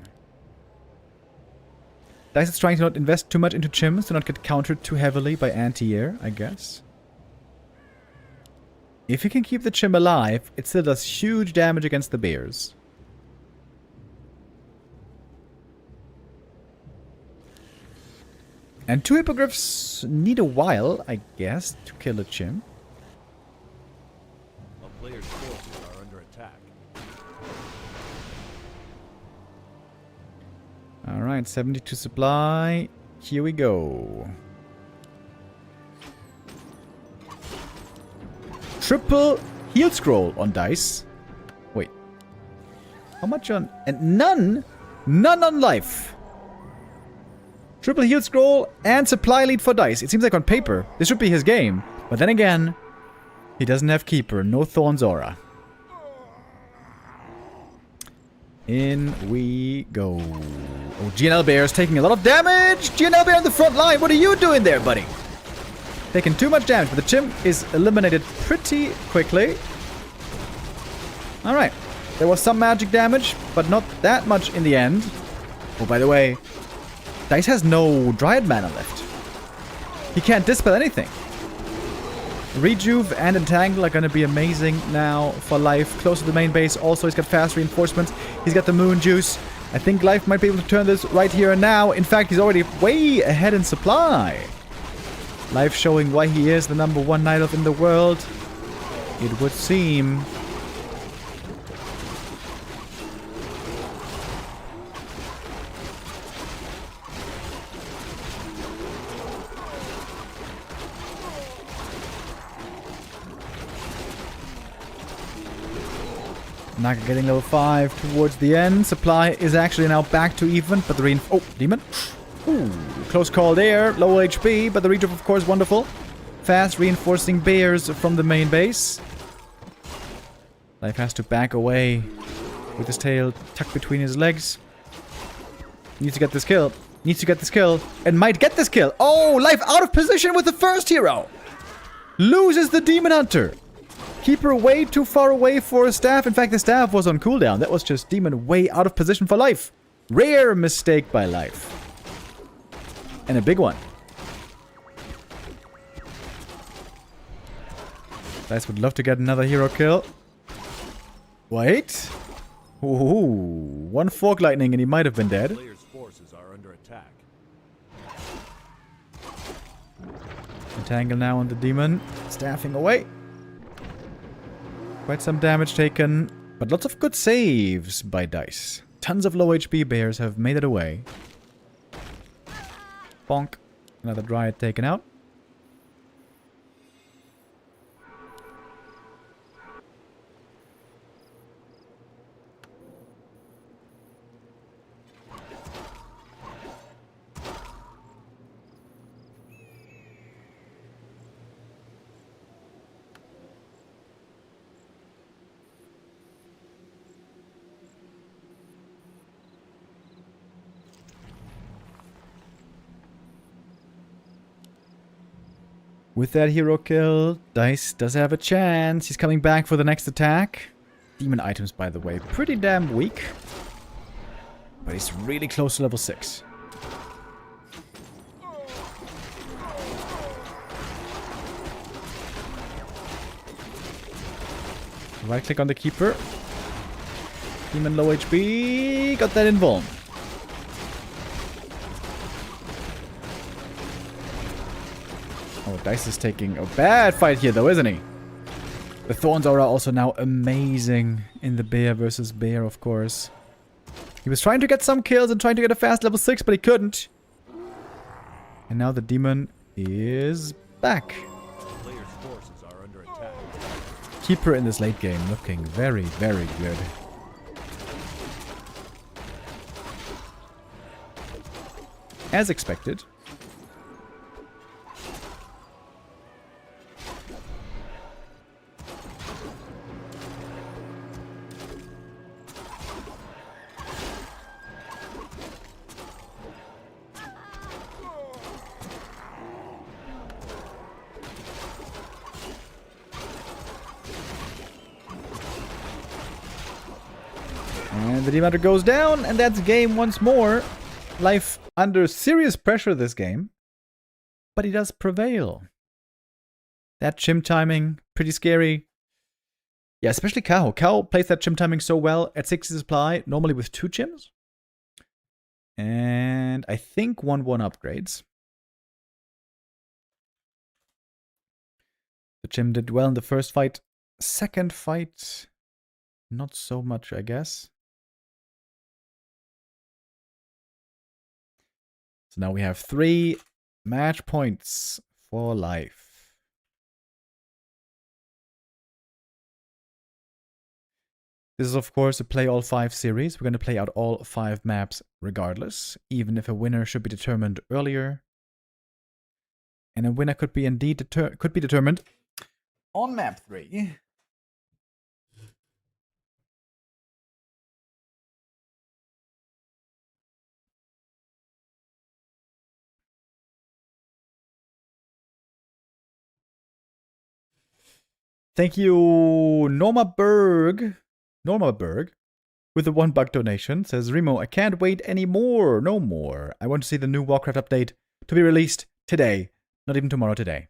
Dice is trying to not invest too much into Chims to not get countered too heavily by anti-air, I guess. If you can keep the Chim alive, it still does huge damage against the bears. And 2 hippogriffs need a while, I guess, to kill a Chim. A player's forces are under attack. Alright, 72 supply. Here we go. Triple heal scroll on Dice. Wait. How much on... And none on life. Triple heal scroll and supply lead for Dice. It seems like on paper, this should be his game. But then again, he doesn't have Keeper. No Thorns Aura. In we go. Oh, GNL Bear is taking a lot of damage. GNL Bear on the front line. What are you doing there, buddy? Taking too much damage, but the Chim is eliminated pretty quickly. Alright. There was some magic damage, but not that much in the end. Oh, by the way, Dice has no Dryad mana left. He can't dispel anything. Rejuve and Entangle are going to be amazing now for life. Close to the main base. Also, he's got fast reinforcements. He's got the Moon Juice. I think life might be able to turn this right here and now. In fact, he's already way ahead in supply. Life showing why he is the #1 Night Elf in the world. It would seem. Naga getting level 5 towards the end. Supply is actually now back to even, but the oh, Demon. Ooh, close call there. Low HP, but the reach of course, wonderful. Fast reinforcing bears from the main base. Life has to back away with his tail tucked between his legs. Needs to get this kill. Needs to get this kill. And might get this kill. Oh, Life out of position with the first hero. Loses the Demon Hunter. Keeper way too far away for a staff. In fact, the staff was on cooldown. That was just Demon way out of position for Life. Rare mistake by Life. And a big one. Dice would love to get another hero kill. Wait. Ooh, 1 Fork Lightning and he might have been dead. Player's forces are under attack. Entangle now on the Demon. Staffing away. Quite some damage taken, but lots of good saves by Dice. Tons of low HP bears have made it away. Bonk. Another Dryad taken out. With that hero kill, Dice does have a chance. He's coming back for the next attack. Demon items, by the way, pretty damn weak. But he's really close to level 6. Right click on the Keeper. Demon low HP. Got that invuln. Oh, Dice is taking a bad fight here, though, isn't he? The Thorns Aura also now amazing in the bear versus bear, of course. He was trying to get some kills and trying to get a fast level 6, but he couldn't. And now the Demon is back. Player's forces are under attack. Keeper in this late game looking very, very good. As expected. And the demounter goes down, and that's game once more. Life under serious pressure this game. But he does prevail. That chim timing, pretty scary. Yeah, especially Kao. Kao plays that chim timing so well at 60 supply, normally with 2 chims. And I think 1-1 upgrades. The chim did well in the first fight. Second fight, not so much, I guess. So now we have 3 match points for life. This is, of course, a play all 5 series. We're going to play out all 5 maps regardless, even if a winner should be determined earlier. And a winner could be determined on map 3. Thank you, Norma Berg, with the $1 donation. Says, Remo, I can't wait anymore. No more. I want to see the new Warcraft update to be released today. Not even tomorrow, today.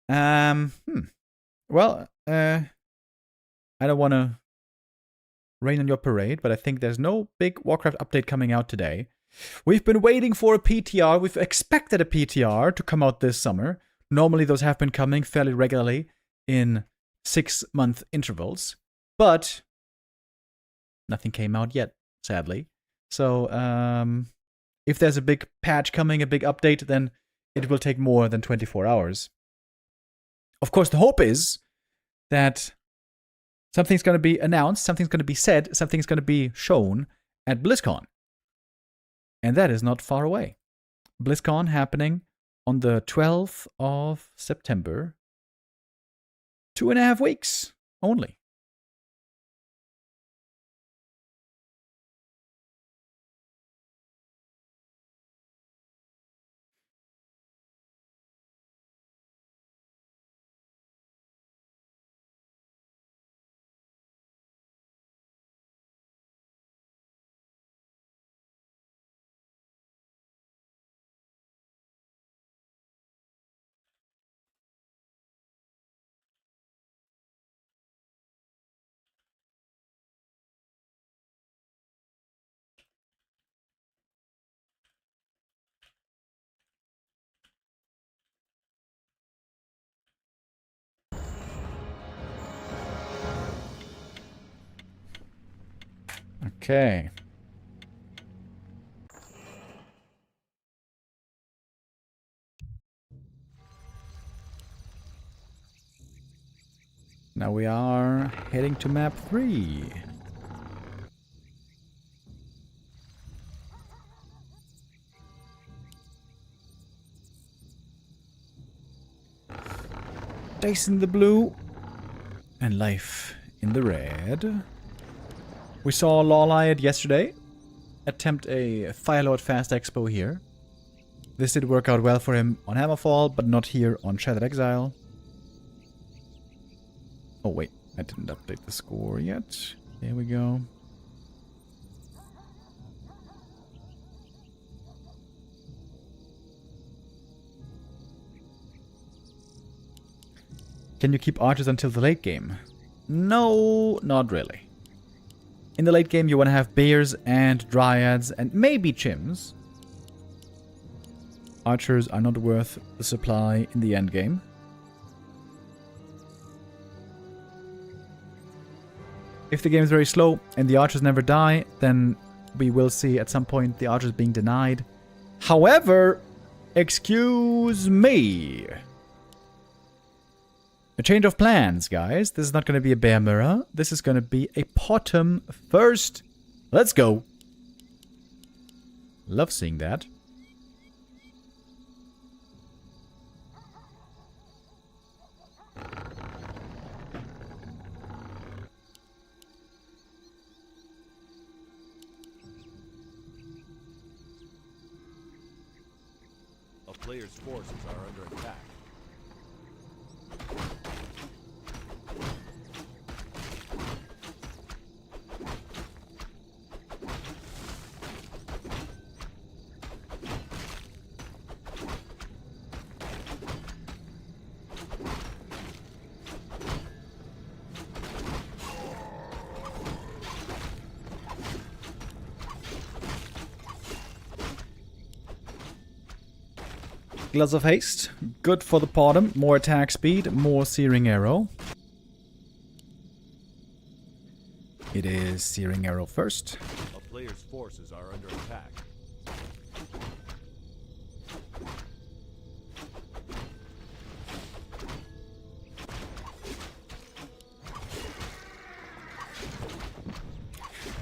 Well, I don't want to rain on your parade, but I think there's no big Warcraft update coming out today. We've been waiting for a PTR. We've expected a PTR to come out this summer. Normally, those have been coming fairly regularly in 6-month intervals, but nothing came out yet, sadly. So, if there's a big patch coming, a big update, then it will take more than 24 hours. Of course, the hope is that something's going to be announced, something's going to be said, something's going to be shown at BlizzCon. And that is not far away. BlizzCon happening on the 12th of September. 2.5 weeks only. Okay. Now we are heading to map 3. Dice in the blue and life in the red. We saw Lawliad yesterday attempt a Firelord Fast Expo here. This did work out well for him on Hammerfall, but not here on Shattered Exile. Oh wait, I didn't update the score yet. There we go. Can you keep archers until the late game? No, not really. In the late game, you want to have bears and dryads and maybe chims. Archers are not worth the supply in the end game. If the game is very slow and the archers never die, then we will see at some point the archers being denied. However, excuse me. A change of plans, guys. This is not going to be a bear mirror. This is going to be a bottom first. Let's go. Love seeing that. A player's forces are under attack. Gloves of Haste. Good for the bottom. More attack speed, more Searing Arrow. It is Searing Arrow first. A player's forces are under attack.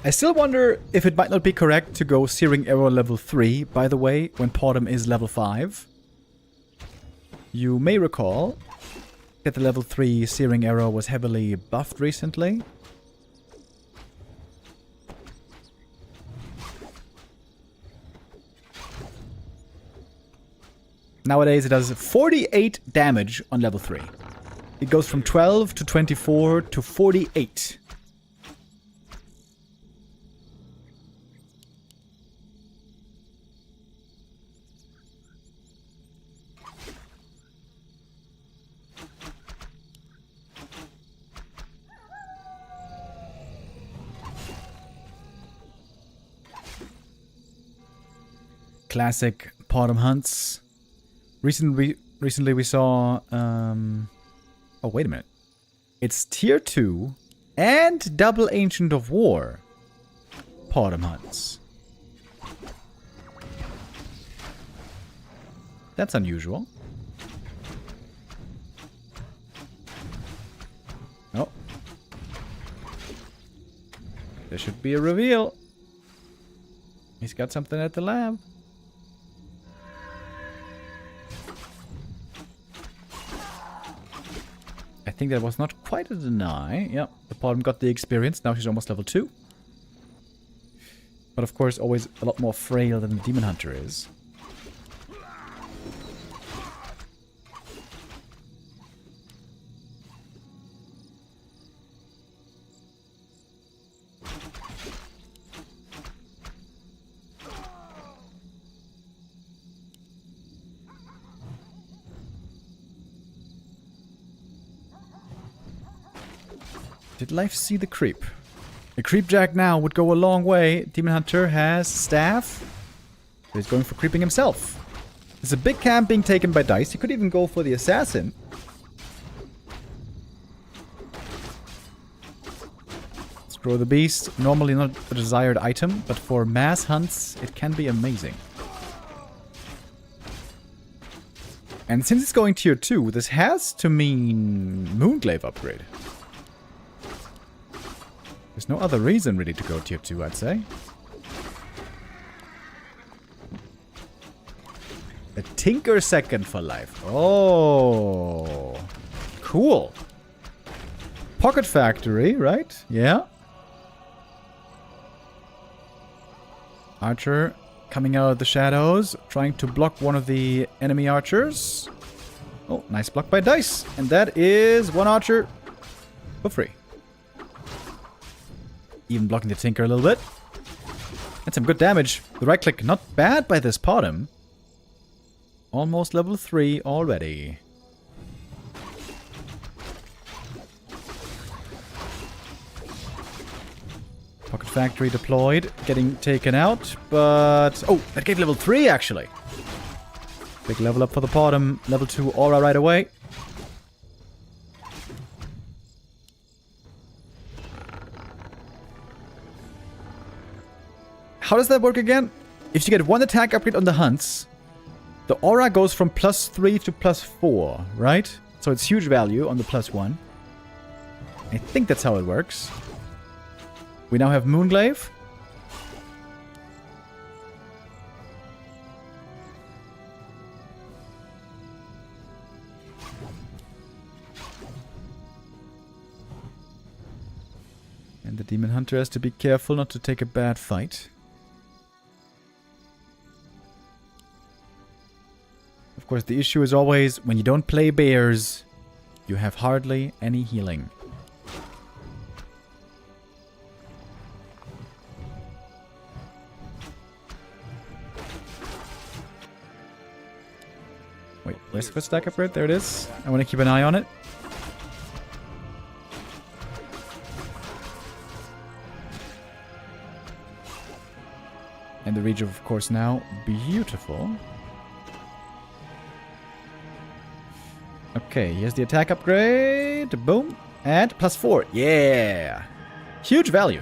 I still wonder if it might not be correct to go Searing Arrow level 3, by the way, when Bottom is level 5. You may recall that the level 3 Searing Arrow was heavily buffed recently. Nowadays it does 48 damage on level 3. It goes from 12 to 24 to 48. Classic bottom hunts. Recently we saw... oh, wait a minute. It's tier 2 and double Ancient of War bottom hunts. That's unusual. Oh. There should be a reveal. He's got something at the lab. I think that was not quite a deny. Yep, the bottom got the experience. Now she's almost level 2. But of course, always a lot more frail than the Demon Hunter is. Did life see the creep? A creep jack now would go a long way. Demon Hunter has staff. He's going for creeping himself. There's a big camp being taken by Dise. He could even go for the assassin. Scroll the beast. Normally not a desired item, but for mass hunts, it can be amazing. And since it's going tier 2, this has to mean Moonglaive upgrade. There's no other reason really to go tier 2, I'd say. A Tinker second for life. Oh. Cool. Pocket Factory, right? Yeah. Archer coming out of the shadows, trying to block one of the enemy archers. Oh, nice block by Dise. And that is one archer for free. Even blocking the Tinker a little bit. That's some good damage. The right click, not bad by this bottom. Almost level 3 already. Pocket Factory deployed, getting taken out, but... oh, that gave level 3 actually. Big level up for the bottom. Level 2 aura right away. How does that work again? If you get one attack upgrade on the hunts, the aura goes from +3 to +4, right? So it's huge value on the +1. I think that's how it works. We now have Moonglaive. And the Demon Hunter has to be careful not to take a bad fight. Of course, the issue is always, when you don't play bears, you have hardly any healing. Wait, where's the first stack upgrade? There it is. I want to keep an eye on it. And the reach, of course, now beautiful. Okay, here's the attack upgrade. Boom. And +4. Yeah. Huge value.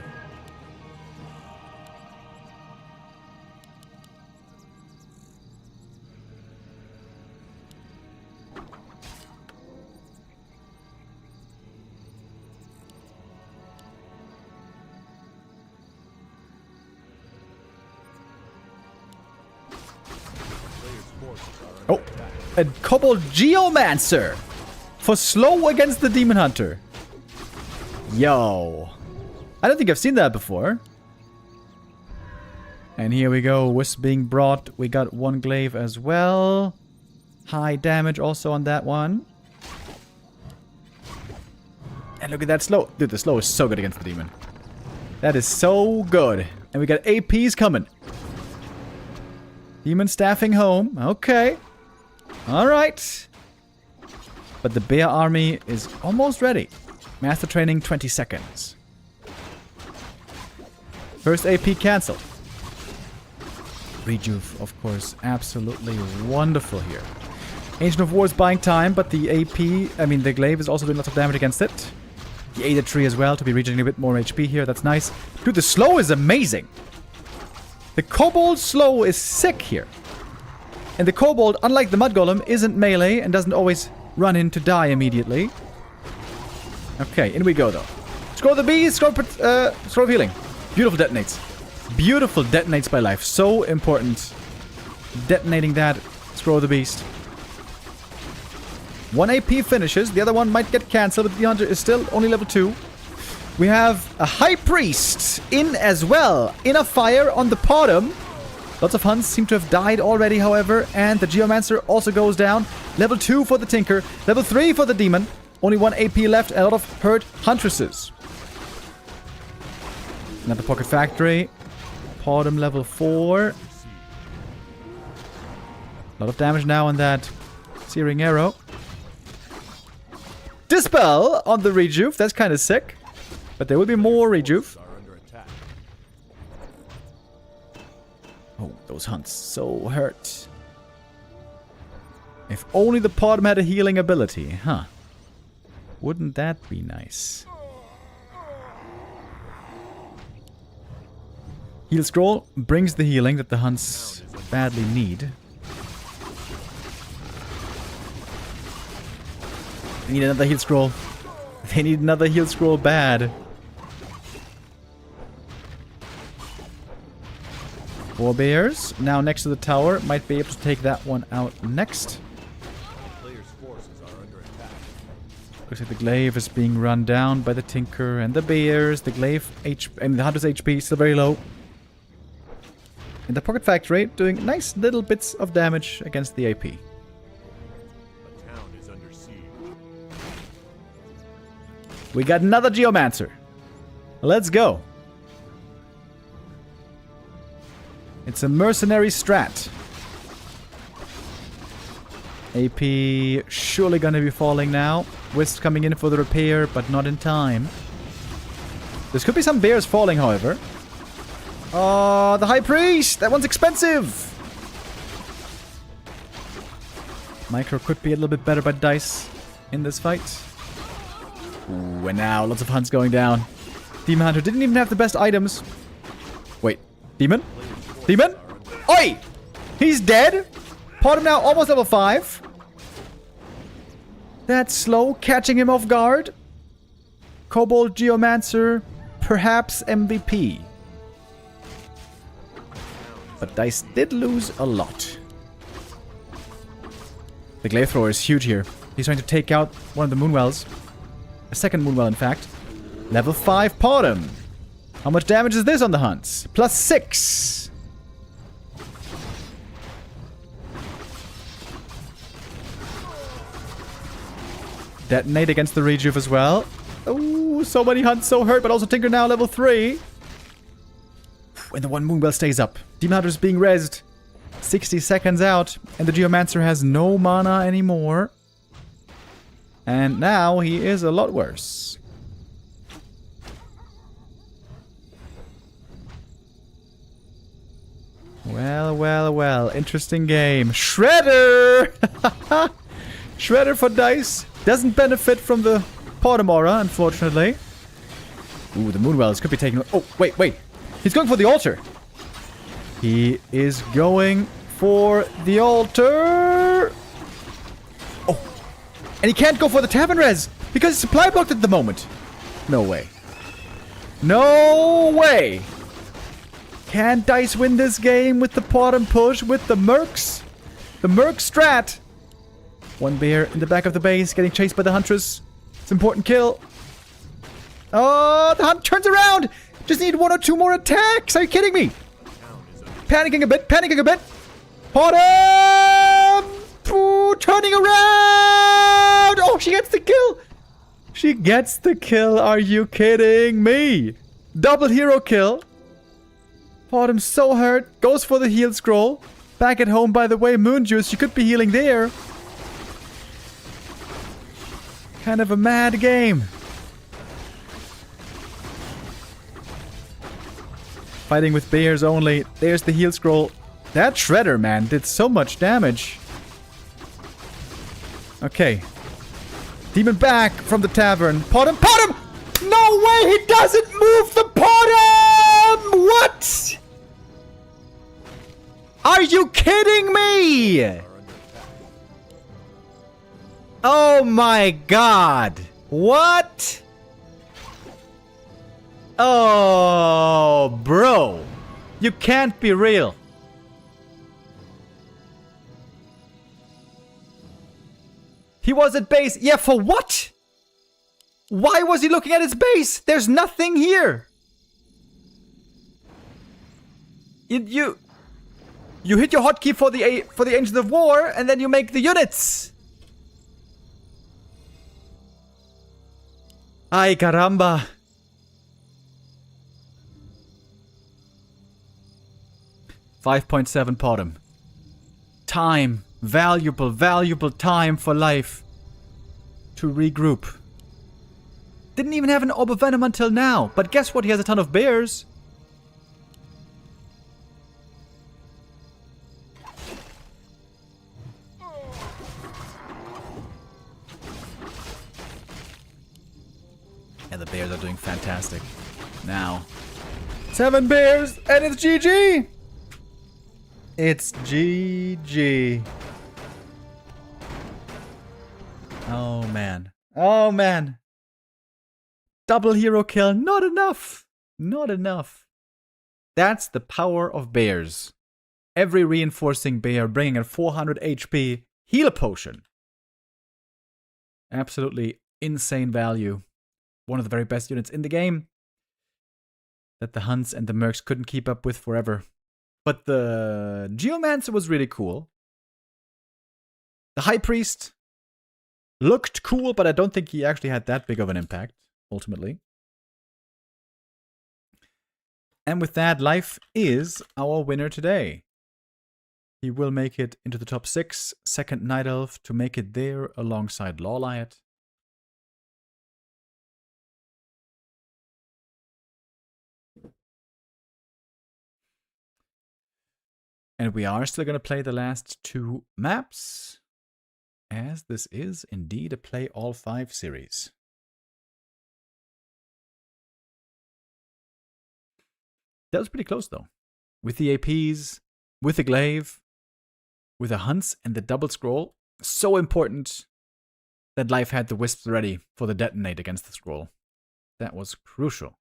Oh, a Kobold Geomancer for slow against the Demon Hunter. Yo. I don't think I've seen that before. And here we go. Wisp being brought. We got one glaive as well. High damage also on that one. And look at that slow. Dude, the slow is so good against the demon. That is so good. And we got APs coming. Demon staffing home. Okay. Alright. But the bear army is almost ready. Master training 20 seconds. First AP cancelled. Rejuve, of course, absolutely wonderful here. Ancient of War is buying time, but the the glaive is also doing lots of damage against it. The Aether Tree as well to be regenerating a bit more HP here. That's nice. Dude, the slow is amazing. The Kobold slow is sick here. And the Kobold, unlike the Mud Golem, isn't melee and doesn't always run in to die immediately. Okay, in we go though. Scroll the bees, scroll of healing. Beautiful detonates. Beautiful detonates by life. So important. Detonating that. Scroll the beast. 1 AP finishes. The other one might get cancelled, but the hunter is still only level 2. We have a High Priest in as well. In a fire on the bottom. Lots of hunts seem to have died already, however. And the Geomancer also goes down. Level 2 for the Tinker. Level 3 for the Demon. Only 1 AP left. And a lot of hurt Huntresses. Another Pocket Factory. Bottom level 4. A lot of damage now on that Searing Arrow. Dispel on the Rejuve. That's kind of sick. But there will be more Rejuve. Oh, those hunts so hurt. If only the Podum had a healing ability, huh? Wouldn't that be nice? Heal Scroll brings the healing that the hunts badly need. They need another heal scroll. They need another heal scroll bad. 4 bears. Now next to the tower. Might be able to take that one out next. Looks like the glaive is being run down by the Tinker and the bears. The glaive the hunter's HP is still very low. And the Pocket Factory doing nice little bits of damage against the AP. We got another Geomancer. Let's go. It's a mercenary strat. AP surely gonna be falling now. Wisp coming in for the repair, but not in time. There could be some bears falling, however. Oh, the High Priest! That one's expensive! Micro could be a little bit better by Dise in this fight. Ooh, and now lots of hunts going down. Demon Hunter didn't even have the best items. Wait, Demon? Demon? Oi! He's dead! Pot him now, almost level 5. That's slow, catching him off guard. Kobold Geomancer, perhaps MVP. But Dise did lose a lot. The Glaive Thrower is huge here. He's trying to take out one of the Moonwells. A second Moonwell, in fact. Level 5 Potom. How much damage is this on the hunts? +6. Detonate against the Rejuve as well. Oh, so many hunts, so hurt, but also Tinker now, level 3. And the one Moonwell stays up. Demon Hunter is being rezzed. 60 seconds out, and the Geomancer has no mana anymore. And now he is a lot worse. Well, well, well. Interesting game. Shredder! Shredder for Dice. Doesn't benefit from the Potom aura, unfortunately. Ooh, the Moonwells could be taken... Oh, wait. He's going for the altar. He is going for the altar. Oh. And he can't go for the Tavern Res because it's supply blocked at the moment. No way. No way. Can Dice win this game with the Potom push with the Mercs? The Merc strat. One bear in the back of the base getting chased by the Huntress. It's an important kill. Oh, the Hunt turns around. Just need 1 or 2 more attacks. Are you kidding me? Panicking a bit. Potom! Ooh, turning around! Oh, she gets the kill! She gets the kill. Are you kidding me? Double hero kill. Potom's so hurt. Goes for the heal scroll. Back at home, by the way, Moon Juice. She could be healing there. Kind of a mad game. Fighting with bears only. There's the heal scroll. That Shredder, man, did so much damage. Okay. Demon back from the tavern. Potom! No way! He doesn't move the Potom! What? Are you kidding me? Oh my god. What? Oh, bro. You can't be real. He was at base. Yeah, for what? Why was he looking at his base? There's nothing here. You hit your hotkey for the Ancients of War, and then you make the units. Ay, caramba. .7 Potom. Time. Valuable time for life. To regroup. Didn't even have an Orb of Venom until now. But guess what? He has a ton of bears. And the bears are doing fantastic. Now. 7 bears! And it's GG! It's GG. Oh man. Oh man. Double hero kill. Not enough. Not enough. That's the power of bears. Every reinforcing bear bringing a 400 HP heal potion. Absolutely insane value. One of the very best units in the game. That the Hunts and the Mercs couldn't keep up with forever. But the Geomancer was really cool. The High Priest looked cool, but I don't think he actually had that big of an impact, ultimately. And with that, Life is our winner today. He will make it into the top 6. Second Night Elf to make it there alongside Lawliot. And we are still going to play the last 2 maps, as this is indeed a play all 5 series. That was pretty close though. With the APs, with the glaive, with the Hunts and the double scroll. So important that Life had the wisps ready for the detonate against the scroll. That was crucial.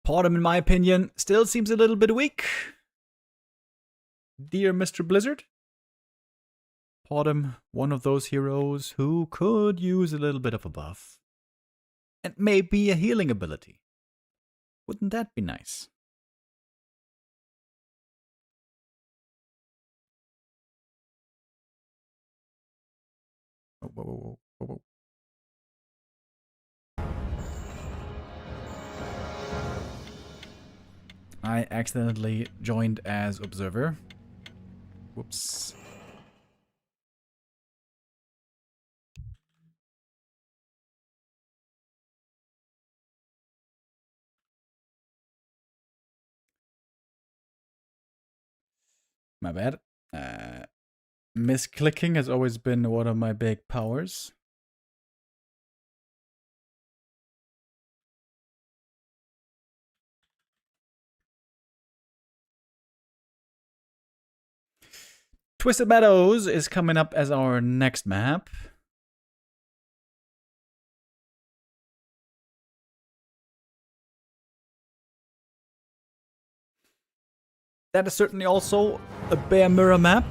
Potom, in my opinion, still seems a little bit weak. Dear Mr. Blizzard. Potom, one of those heroes who could use a little bit of a buff. And maybe a healing ability. Wouldn't that be nice? Whoa. I accidentally joined as observer. Whoops. My bad. Misclicking has always been one of my big powers. Twisted Meadows is coming up as our next map. That is certainly also a Bear Mirror map.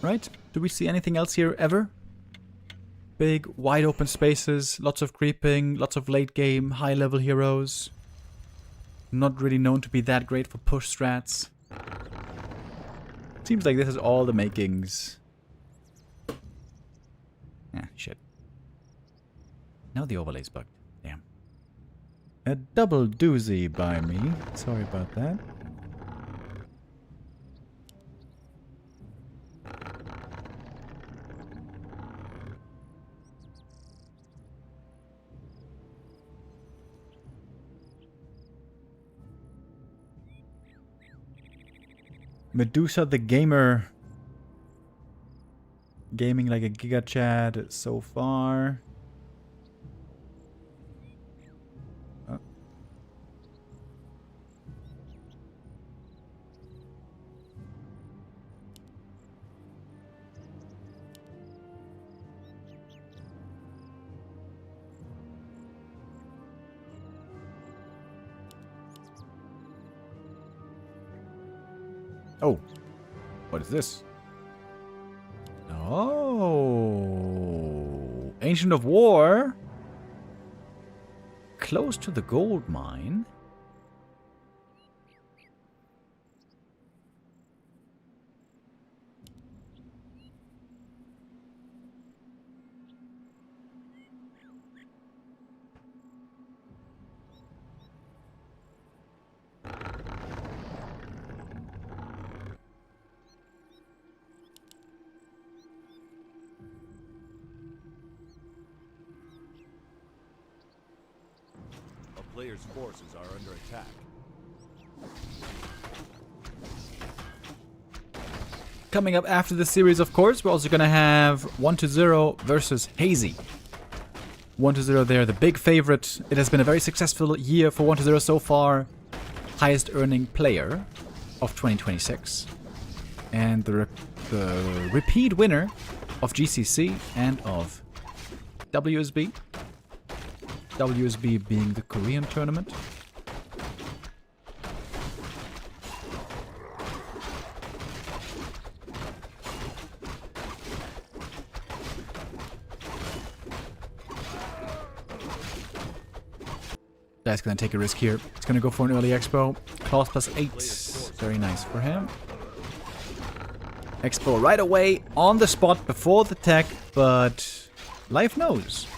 Right? Do we see anything else here ever? Big, wide open spaces, lots of creeping, lots of late game, high level heroes. Not really known to be that great for push strats. Seems like this is all the makings. Ah, shit. Now the overlay's bugged. Damn. A double doozy by me. Sorry about that. Medusa the Gamer. Gaming like a Giga Chad so far. Oh, what is this? Oh, Ancient of War. Close to the gold mine. Players' forces are under attack. Coming up after the series, of course, we're also going to have 1-0 versus Hazy. 1-0 there, the big favorite. It has been a very successful year for 1-0 so far. Highest earning player of 2026. And the repeat winner of GCC and of WSB. WSB being the Korean tournament. Dice gonna take a risk here. It's gonna go for an early expo. Claws +8. Very nice for him. Expo right away on the spot before the tech, but life knows.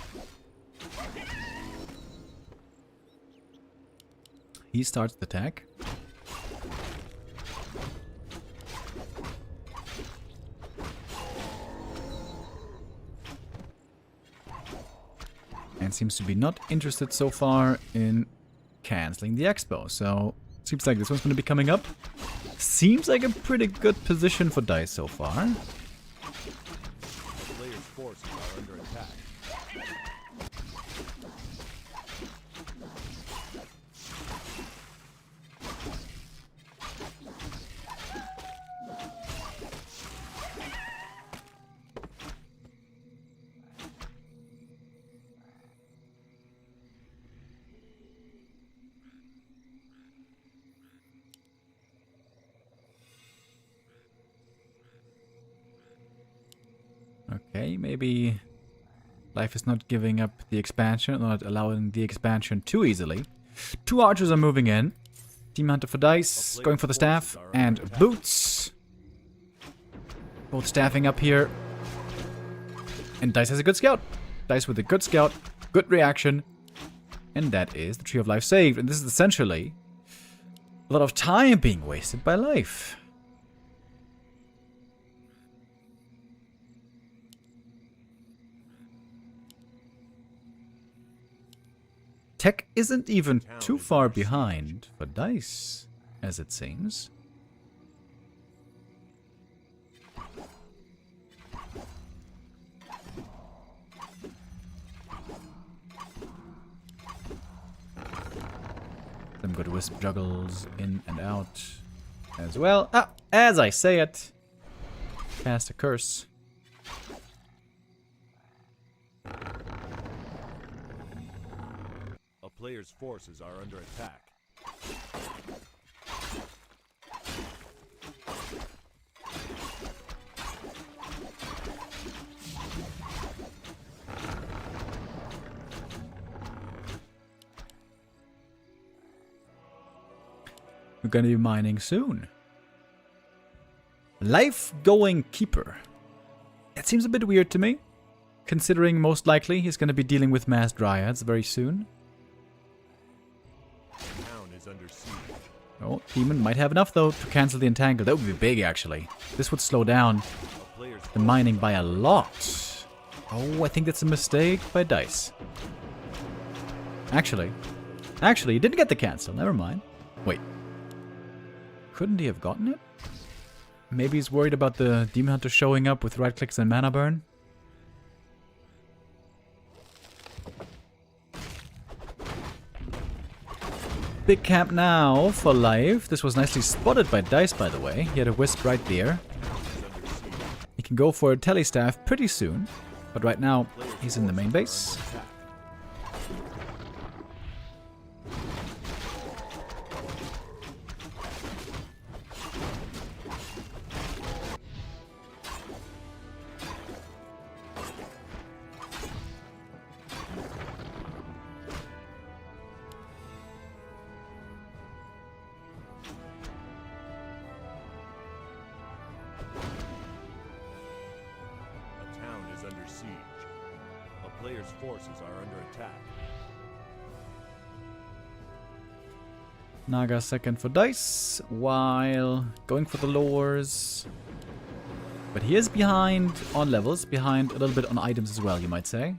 He starts the tech. And seems to be not interested so far in canceling the expo. So, seems like this one's going to be coming up. Seems like a pretty good position for Dice so far. Players' forces are under attack. Okay, maybe life is not giving up the expansion, not allowing the expansion too easily. Two archers are moving in. Team Hunter for Dice, going for the staff, and boots. Both staffing up here. And Dice has a good scout. Dice with a good scout, good reaction. And that is the Tree of Life saved. And this is essentially a lot of time being wasted by life. Tech isn't even too far behind for Dise, as it seems. Some good wisp juggles in and out as well. Ah, as I say it, cast a curse. A player's forces are under attack. We're gonna be mining soon. Life-going keeper. That seems a bit weird to me, considering most likely he's gonna be dealing with mass dryads very soon. The town is under siege. Oh, Demon might have enough though to cancel the entangle. That would be big actually. This would slow down A player's the mining by a lot. Oh, I think that's a mistake by Dise. Actually, he didn't get the cancel. Never mind. Wait. Couldn't he have gotten it? Maybe he's worried about the Demon Hunter showing up with right clicks and mana burn? Big camp now for life. This was nicely spotted by Dise, by the way. He had a wisp right there. He can go for a telestaff pretty soon, but right now he's in the main base. under siege. A player's forces are under attack. Naga second for Dise, while going for the lures. But he is behind on levels, behind a little bit on items as well, you might say.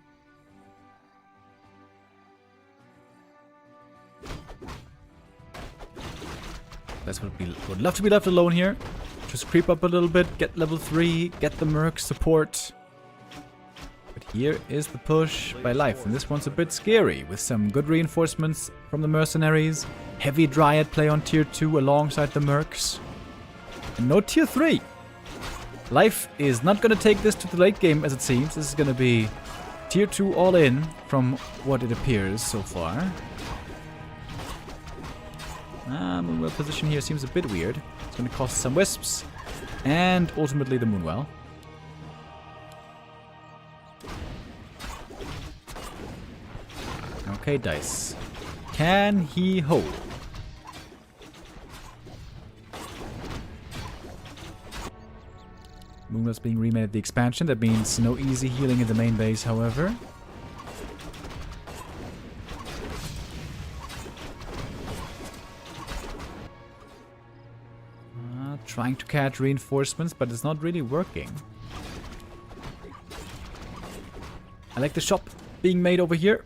That's what we would love to be left alone here. Just creep up a little bit, get level 3, get the Merc support. But here is the push by life, and this one's a bit scary, with some good reinforcements from the mercenaries, heavy Dryad play on tier 2 alongside the Mercs, and no tier 3. Life is not going to take this to the late game as it seems. This is going to be tier 2 all in from what it appears so far. Moonwell position here seems a bit weird. It's going to cost some wisps and ultimately the Moonwell. Okay, Dise. Can he hold? Moonwell's being remade at the expansion. That means no easy healing in the main base, however. Trying to catch reinforcements, but it's not really working. I like the shop being made over here.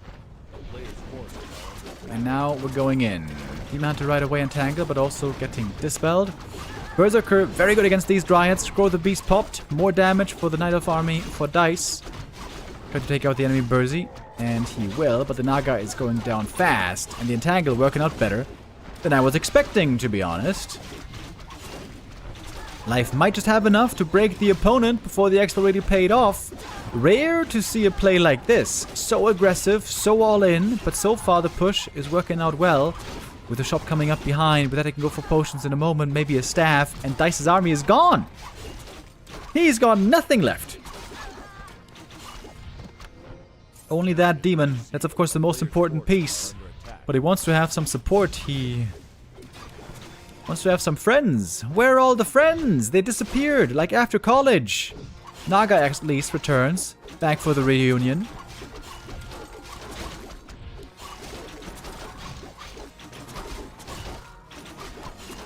And now we're going in. Demon Hunter right away entangle, but also getting dispelled. Berserker, very good against these Dryads. Scroll the Beast popped. More damage for the Night Elf army for Dise. Try to take out the enemy Berzy, and he will, but the Naga is going down fast, and the entangle working out better than I was expecting, to be honest. Life might just have enough to break the opponent before the extra already paid off. Rare to see a play like this. So aggressive, so all in, but so far the push is working out well. With the shop coming up behind, but that I can go for potions in a moment, maybe a staff, and Dice's army is gone. He's got nothing left. Only that demon. That's of course the most important piece. But he wants to have some support. He wants to have some friends. Where are all the friends? They disappeared, like after college. Naga at least returns, back for the reunion.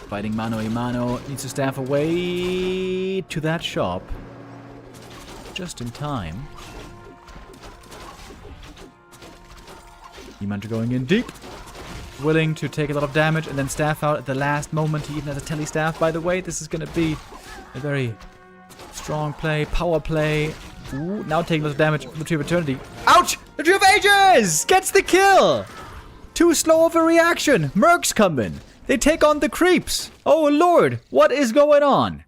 Fighting mano a mano, needs to staff away to that shop. Just in time. Demon Hunter going in deep. Willing to take a lot of damage and then staff out at the last moment. He even has a tele staff, by the way. This is going to be a very strong play, power play. Ooh, now taking a lot of damage from the Tree of Eternity. Ouch! The Tree of Ages gets the kill! Too slow of a reaction. Mercs come in. They take on the creeps. Oh lord, what is going on?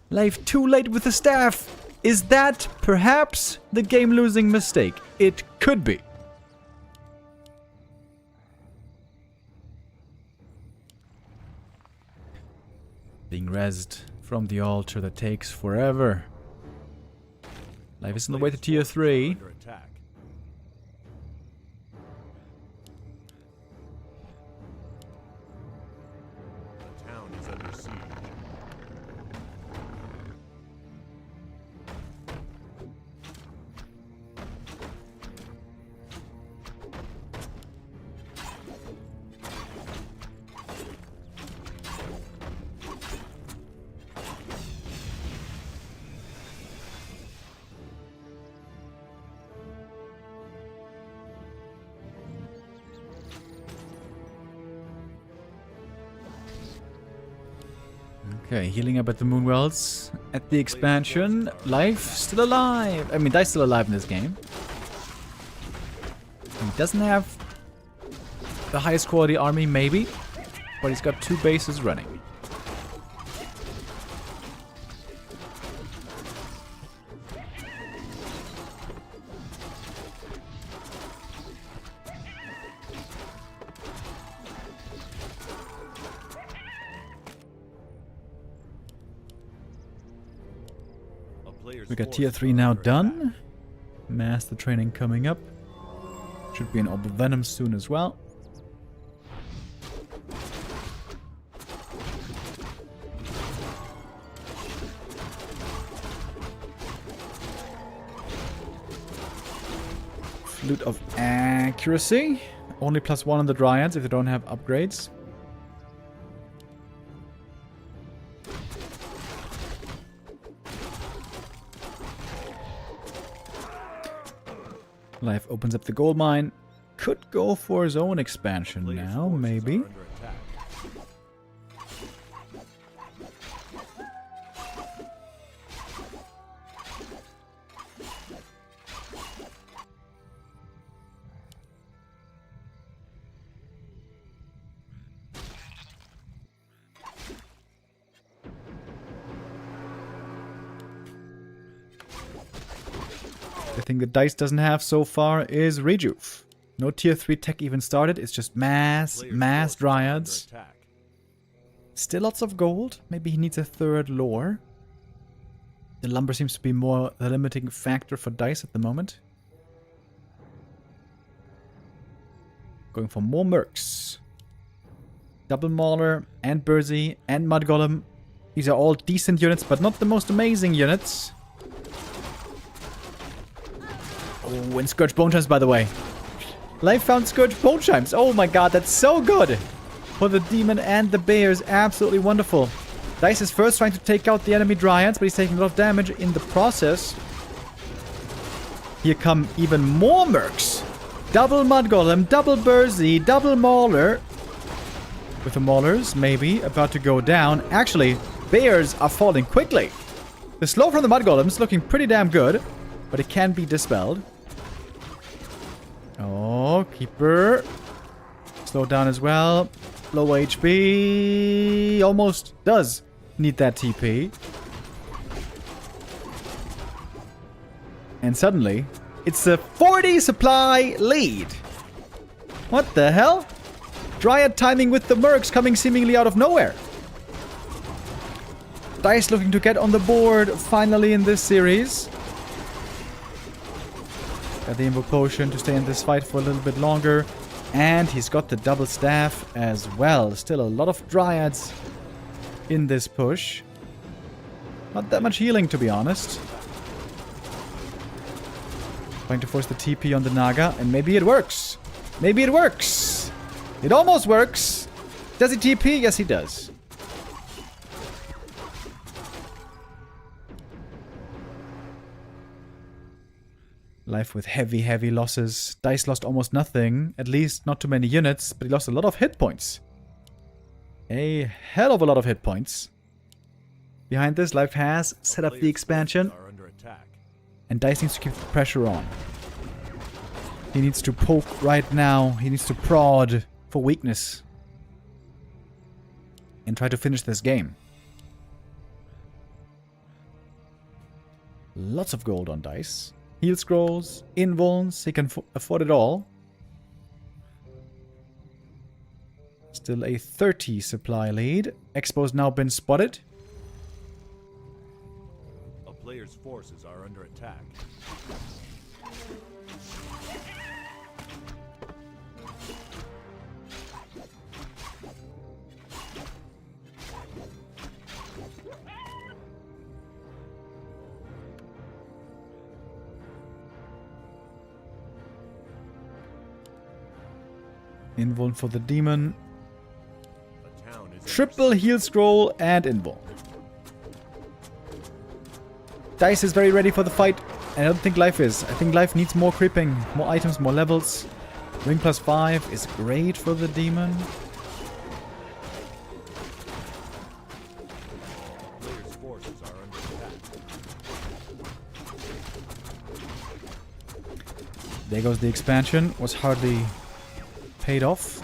Life too late with the staff. Is that perhaps the game-losing mistake? It could be. Being rezzed from the altar, that takes forever. Life is on the way to tier 3. Under attack. The town is under siege. Okay, healing up at the Moonwells. At the expansion, Life still alive. I mean, Dise still alive in this game. He doesn't have the highest quality army, maybe, but he's got 2 bases running. We got tier 3 now done. Master training coming up. Should be an Orb of Venom soon as well. Flute of Accuracy. Only +1 on the Dryads if they don't have upgrades. Life opens up the gold mine. Could go for his own expansion now, maybe. The thing that Dise doesn't have so far is Rejuve. No tier 3 tech even started, it's just mass Dryads. Still lots of gold, maybe he needs a 3rd lore. The lumber seems to be more the limiting factor for Dise at the moment. Going for more mercs. Double Mauler and Burzy and Mud Golem. These are all decent units, but not the most amazing units. Oh, and Scourge Bone Chimes, by the way. Life found Scourge Bone Chimes. Oh my god, that's so good. For the demon and the bears, absolutely wonderful. Dise is first trying to take out the enemy Dryads, but he's taking a lot of damage in the process. Here come even more mercs. Double Mud Golem, double Burzy, double Mauler. With the Maulers, maybe, about to go down. Actually, bears are falling quickly. The slow from the Mud Golems looking pretty damn good, but it can be dispelled. Oh, Keeper. Slow down as well. Low HP. Almost does need that TP. And suddenly, it's a 40 supply lead. What the hell? Dryad timing with the mercs coming seemingly out of nowhere. Dise looking to get on the board finally in this series. Got the Invoke Potion to stay in this fight for a little bit longer. And he's got the double staff as well. Still a lot of Dryads in this push. Not that much healing, to be honest. Trying to force the TP on the Naga, and maybe it works. Maybe it works. It almost works. Does he TP? Yes, he does. Life with heavy, heavy losses. Dice lost almost nothing. At least not too many units, but he lost a lot of hit points. A hell of a lot of hit points. Behind this, Life has set up the expansion. And Dice needs to keep the pressure on. He needs to poke right now. He needs to prod for weakness. And try to finish this game. Lots of gold on Dice. Heal scrolls, invulns, he can afford it all. Still a 30 supply lead. Expo's now been spotted. A player's forces are under attack. Invuln for the demon. Triple heal scroll and invuln. Dice is very ready for the fight. I don't think Life is. I think Life needs more creeping. More items, more levels. Ring plus 5 is great for the demon. There goes the expansion. Was hardly paid off.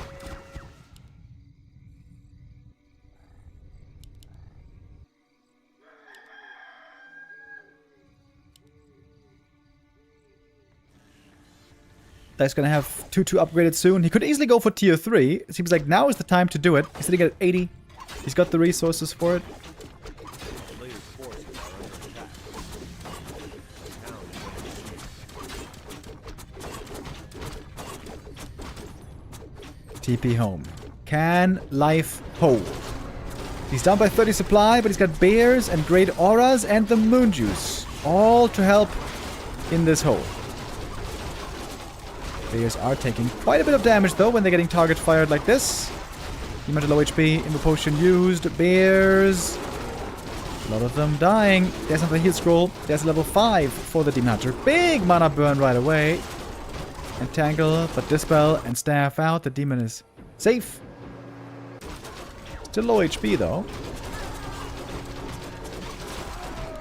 Dice gonna have 2-2 upgraded soon. He could easily go for tier 3. It seems like now is the time to do it. He's sitting at 80. He's got the resources for it. TP home. Can Life hold? He's down by 30 supply, but he's got bears and great auras and the moon juice. All to help in this hole. Bears are taking quite a bit of damage though when they're getting target fired like this. Demon low HP, Invo Potion used. Bears. A lot of them dying. There's another heal scroll. There's level 5 for the Demon Hunter. Big mana burn right away. Entangle, but Dispel and Staff out. The demon is safe. Still low HP though.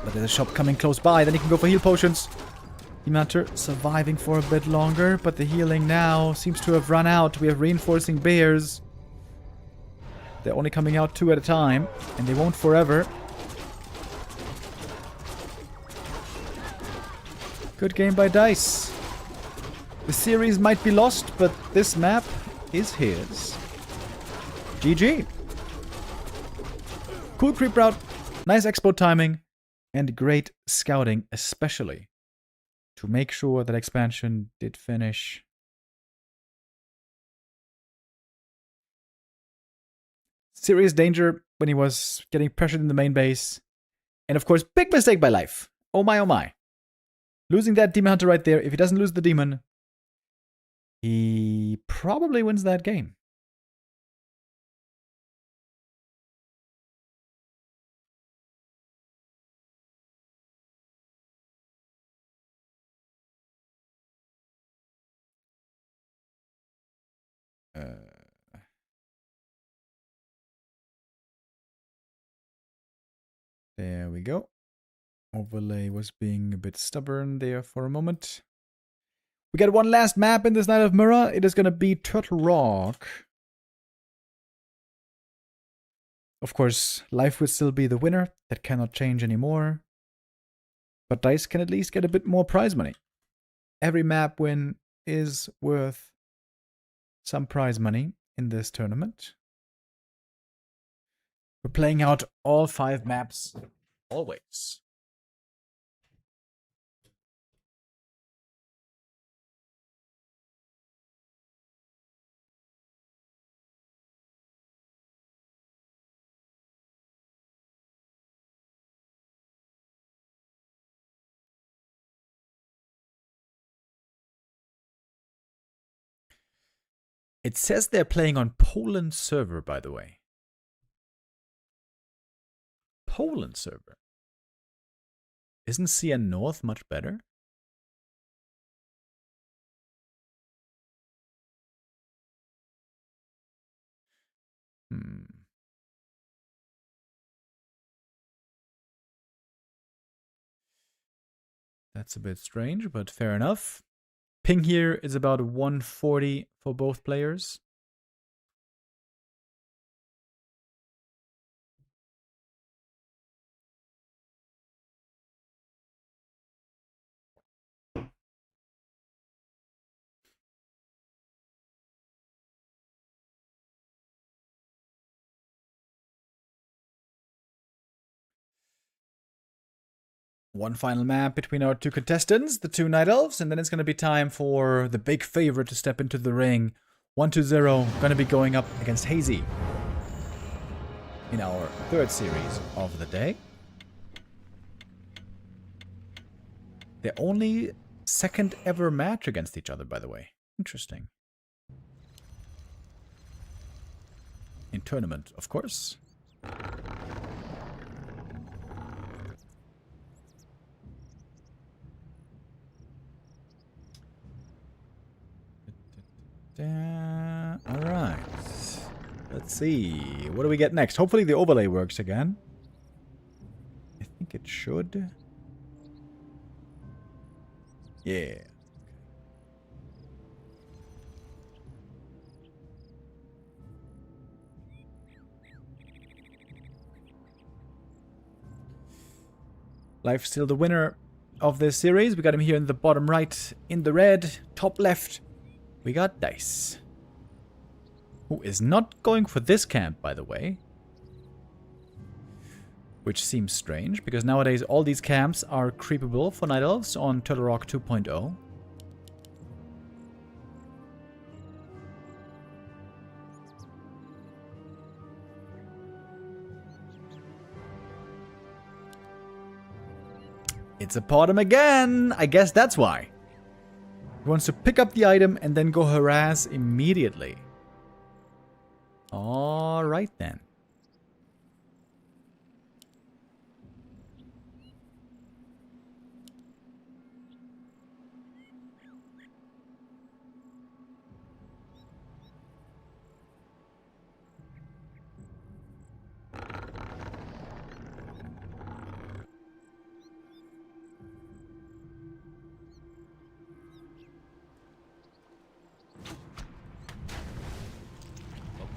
But there's a shop coming close by. Then he can go for heal potions. Demon Hunter surviving for a bit longer, but the healing now seems to have run out. We have reinforcing bears. They're only coming out 2 at a time, and they won't forever. Good game by Dice. The series might be lost, but this map is his. GG. Cool creep route, nice expo timing, and great scouting, especially to make sure that expansion did finish. Serious danger when he was getting pressured in the main base. And of course, big mistake by Life. Oh my, oh my. Losing that Demon Hunter right there. If he doesn't lose the demon, he probably wins that game. There we go. Overlay was being a bit stubborn there for a moment. We got one last map in this Night of Mirror. It is going to be Turtle Rock. Of course, Life would still be the winner. That cannot change anymore. But Dice can at least get a bit more prize money. Every map win is worth some prize money in this tournament. We're playing out all 5 maps always. It says they're playing on Poland server, by the way. Poland server. Isn't CN North much better? That's a bit strange, but fair enough. Ping here is about 140 for both players. One final map between our two contestants, the two Night Elves, and then it's going to be time for the big favorite to step into the ring. 1-0, going to be going up against Hazy in our third series of the day. Their only second ever match against each other, by the way. Interesting. In tournament, of course. Alright. Let's see. What do we get next? Hopefully the overlay works again. I think it should. Yeah. Life's still the winner of this series. We got him here in the bottom right, in the red, top left. We got Dise, who is not going for this camp, by the way. Which seems strange, because nowadays all these camps are creepable for Night Elves on Turtle Rock 2.0. It's a Potom again! I guess that's why. He wants to pick up the item and then go harass immediately. Alright then.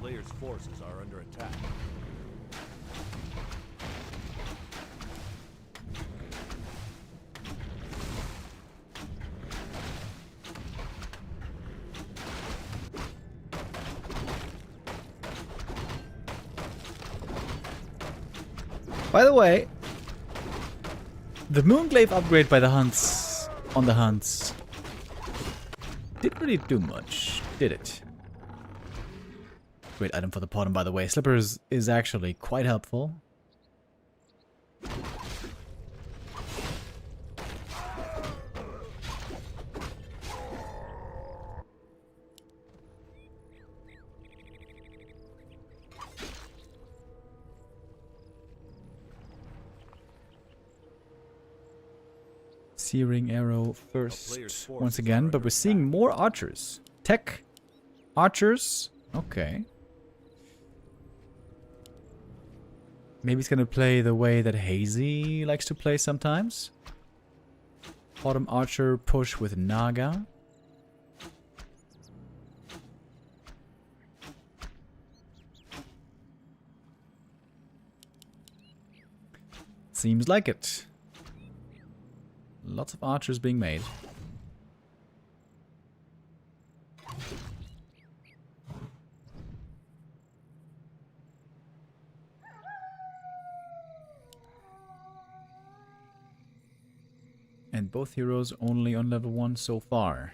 Players' forces are under attack. By the way, the Moonglaive upgrade by the Hunts on the Hunts didn't really do much, did it? Great item for the Potom, by the way. Slippers is actually quite helpful. Searing arrow first once again, but we're seeing more archers. Tech archers. Okay. Maybe he's gonna play the way that Hazy likes to play sometimes. Bottom archer push with Naga. Seems like it. Lots of archers being made. And both heroes only on level 1 so far.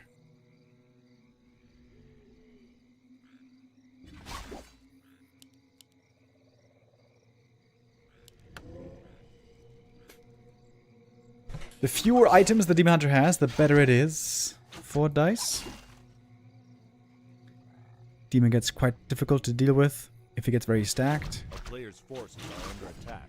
The fewer items the Demon Hunter has, the better it is for Dise. Demon gets quite difficult to deal with if he gets very stacked. A player's forces are under attack.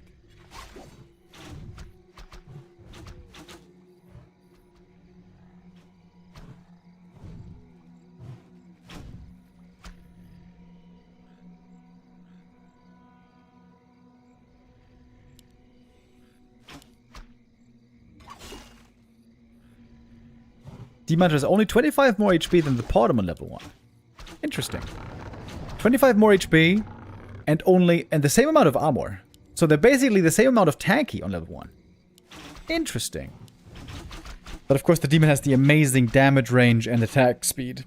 Demon Hunter has only 25 more HP than the Potom on level 1. Interesting. 25 more HP and the same amount of armor. So they're basically the same amount of tanky on level 1. Interesting. But of course the Demon has the amazing damage range and attack speed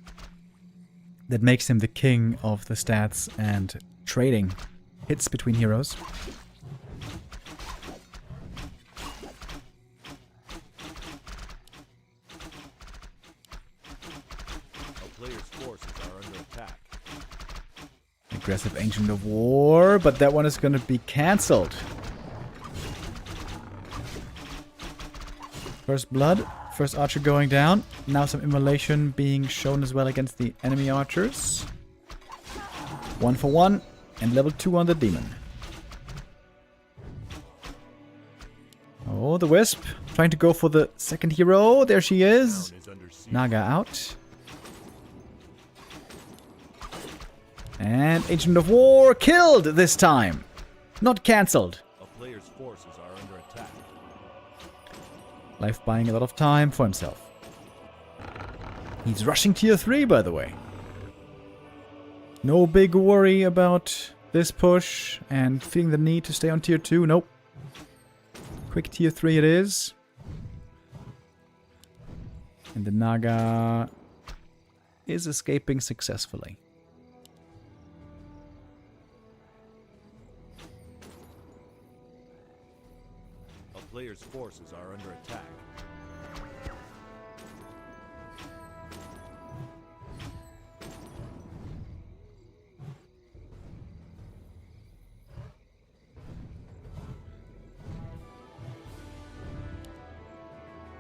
that makes him the king of the stats and trading hits between heroes. Aggressive Ancient of War, but that one is going to be cancelled. First blood, first archer going down. Now some immolation being shown as well against the enemy archers. 1 for 1, and level 2 on the demon. Oh, the Wisp, trying to go for the second hero. There she is. Naga out. And Ancient of War killed this time. Not cancelled. A player's forces are under attack. Life buying a lot of time for himself. He's rushing tier 3, by the way. No big worry about this push and feeling the need to stay on tier 2. Nope. Quick tier 3 it is. And the Naga is escaping successfully. Players' forces are under attack.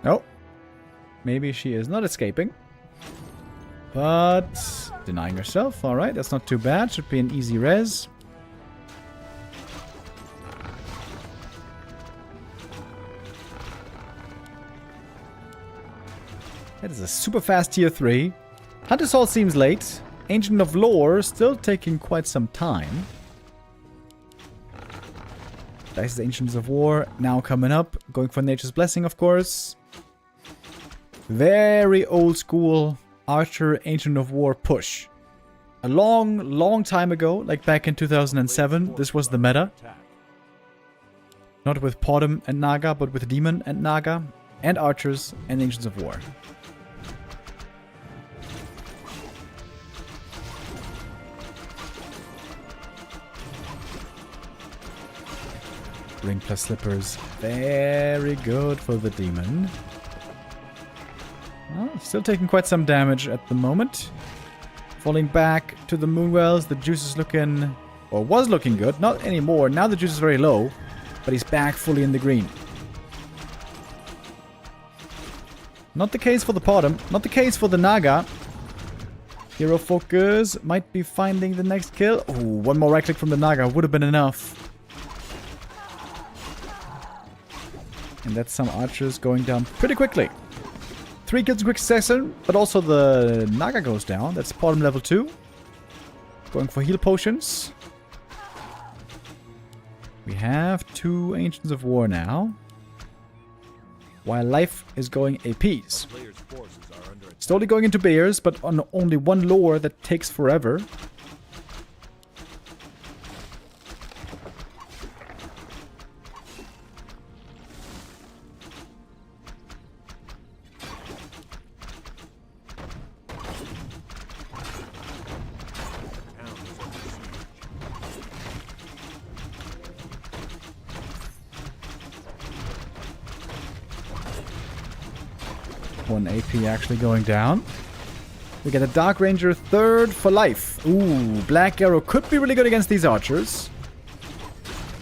Oh. Maybe she is not escaping. But denying herself. Alright, that's not too bad. Should be an easy res. That is a super fast tier 3. Hunter's Hall seems late. Ancient of Lore still taking quite some time. Dice's Ancients of War now coming up. Going for Nature's Blessing, of course. Very old school Archer Ancient of War push. A long time ago, like back in 2007, this was the meta. Not with Potom and Naga, but with Demon and Naga. And Archers and Ancients of War. Ring plus Slippers. Very good for the Demon. Well, still taking quite some damage at the moment. Falling back to the Moonwells. The juice is looking... or was looking good. Not anymore. Now the juice is very low. But he's back fully in the green. Not the case for the Potom. Not the case for the Naga. Hero focus. Might be finding the next kill. Oh, one more right click from the Naga. Would have been enough. And that's some archers going down pretty quickly. 3 kills in quick succession, but also the Naga goes down. That's Potom level 2. Going for heal potions. We have 2 Ancients of War now. While life is going APs. Slowly going into bears, but on only one lore that takes forever. One AP actually going down. We get a Dark Ranger 3rd for life. Ooh, Black Arrow could be really good against these archers.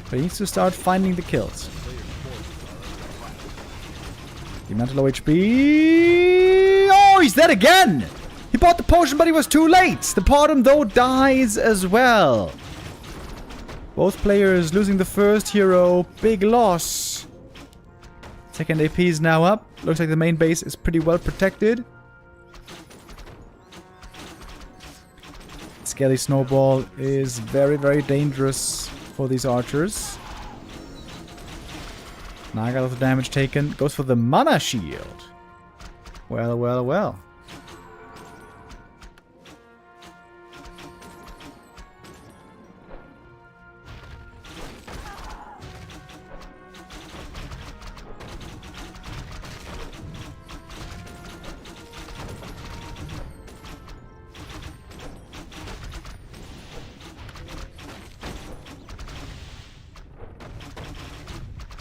But he needs to start finding the kills. Demon low HP. Oh, he's dead again! He bought the potion, but he was too late. The Potom, though, dies as well. Both players losing the first hero. Big loss. Second AP is now up. Looks like the main base is pretty well protected. Skelly Snowball is very, very dangerous for these archers. Naga with the damage taken. Goes for the Mana Shield. Well, well, well.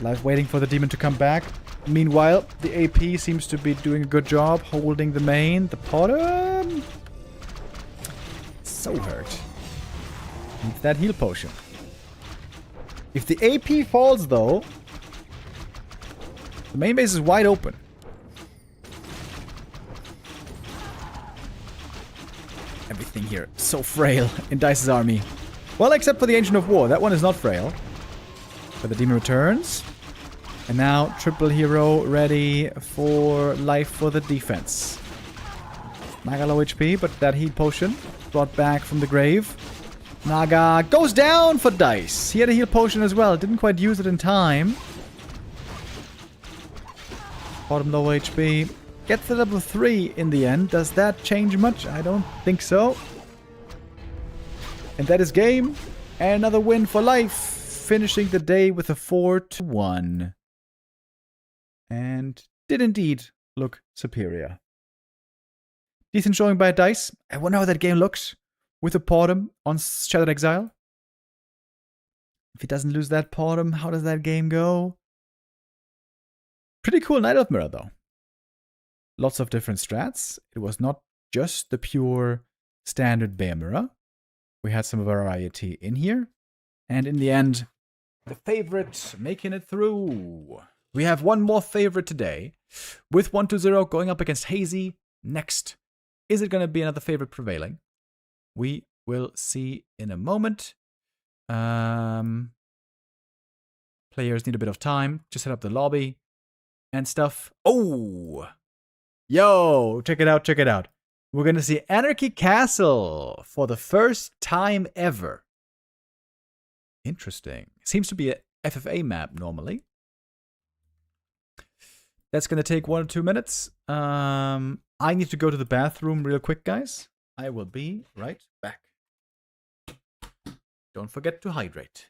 Live waiting for the demon to come back. Meanwhile, the AP seems to be doing a good job holding the main. The bottom... So hurt. Needs that heal potion. If the AP falls, though, the main base is wide open. Everything here so frail in Dice's army. Well, except for the Ancient of War. That one is not frail. But the demon returns. And now, triple hero ready for life for the defense. Naga low HP, but that heal potion brought back from the grave. Naga goes down for Dice. He had a heal potion as well. Didn't quite use it in time. Bottom low HP. Gets to level 3 in the end. Does that change much? I don't think so. And that is game. And another win for life. Finishing the day with a 4-1. And did indeed look superior. Decent showing by Dice. I wonder how that game looks with a Portum on Shattered Exile. If he doesn't lose that Portum, how does that game go? Pretty cool Night Elf Mirror, though. Lots of different strats. It was not just the pure standard Bear Mirror. We had some variety in here. And in the end, the favorite making it through. We have one more favorite today. With 1-0 going up against Hazy. Next. Is it going to be another favorite prevailing? We will see in a moment. Players need a bit of time to set up the lobby and stuff. Oh! Yo! Check it out, check it out. We're going to see Anarchy Castle for the first time ever. Interesting. Seems to be a FFA map normally. That's going to take 1 or 2 minutes. I need to go to the bathroom real quick, guys. I will be right back. Don't forget to hydrate.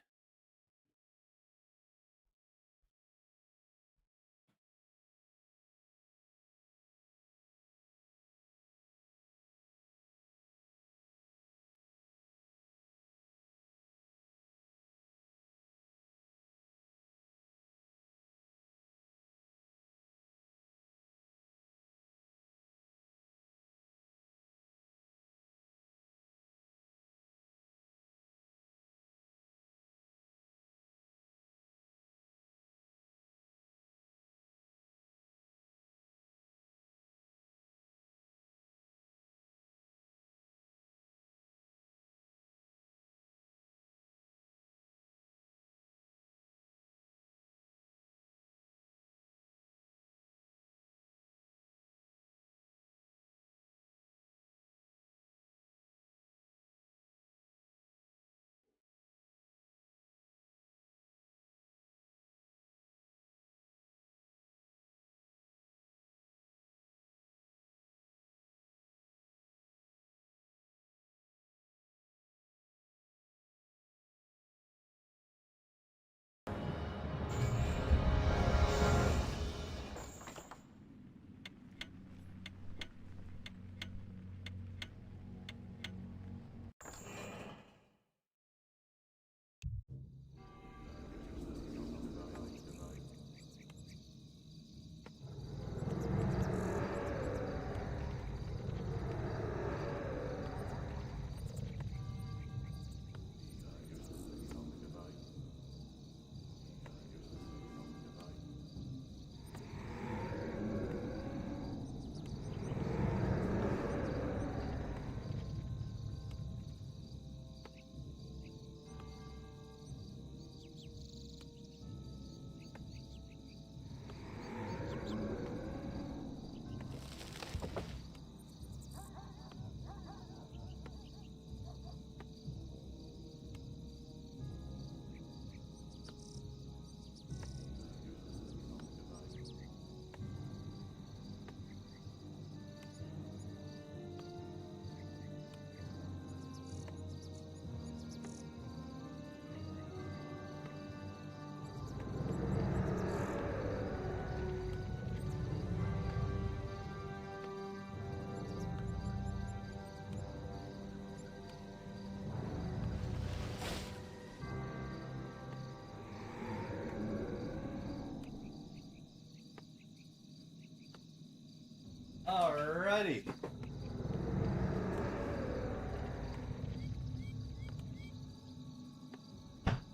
Alrighty.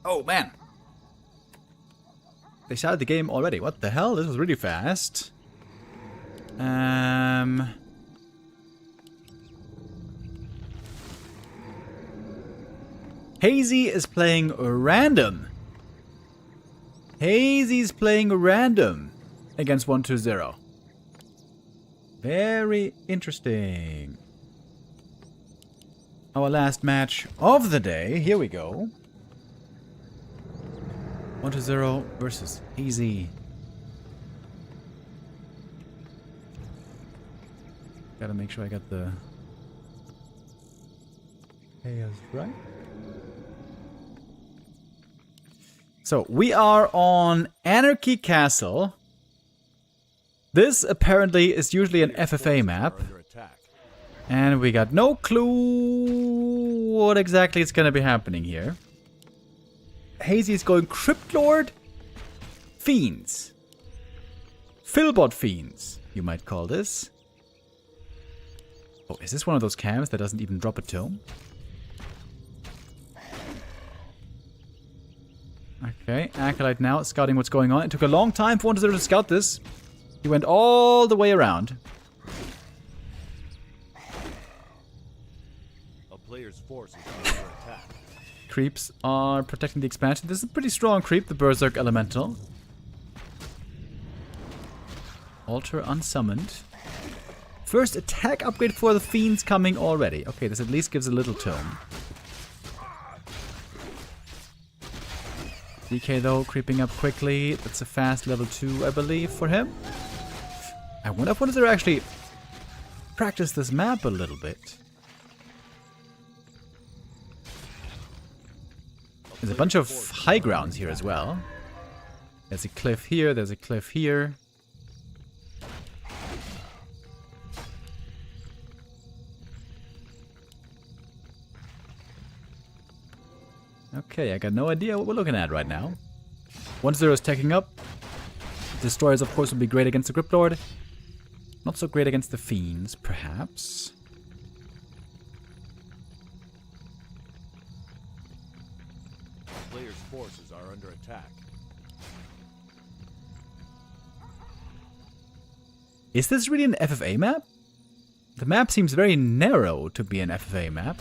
Oh man. They started the game already. What the hell? This was really fast. Hazy is playing random. Hazy's playing random against 120. Very interesting. Our last match of the day. Here we go. 120 versus Hazy. Gotta make sure I got the chaos right. So we are on Anarchy Castle. This apparently is usually an FFA map. And we got no clue what exactly is gonna be happening here. Hazy is going Crypt Lord Fiends. Philbot Fiends, you might call this. Oh, is this one of those cams that doesn't even drop a tome? Okay, Acolyte now scouting what's going on. It took a long time for 120 to scout this. He went all the way around. A player's force is under attack. Creeps are protecting the expansion. This is a pretty strong creep, the Berserk Elemental. Altar unsummoned. First attack upgrade for the Fiends coming already. Okay, this at least gives a little tome. DK though, creeping up quickly. That's a fast level 2, I believe, for him. I wonder if they're actually practice this map a little bit. There's a bunch of high grounds here as well. There's a cliff here, there's a cliff here. Okay, I got no idea what we're looking at right now. 1-0 is taking up. Destroyers, of course, would be great against the Crypt Lord. Not so great against the Fiends, perhaps. Player's forces are under attack. Is this really an FFA map? The map seems very narrow to be an FFA map.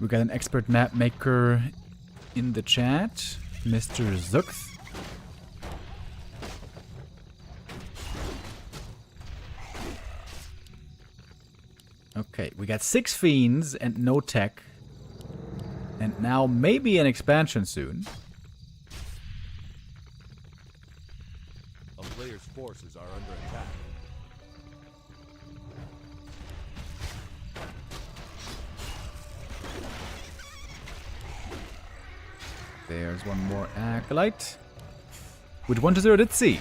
We got an expert map maker in the chat, Mr. Zuckth. Okay, we got 6 Fiends and no tech. And now maybe an expansion soon. A player's forces are under attack. There's one more Acolyte. Which 1-0 did see.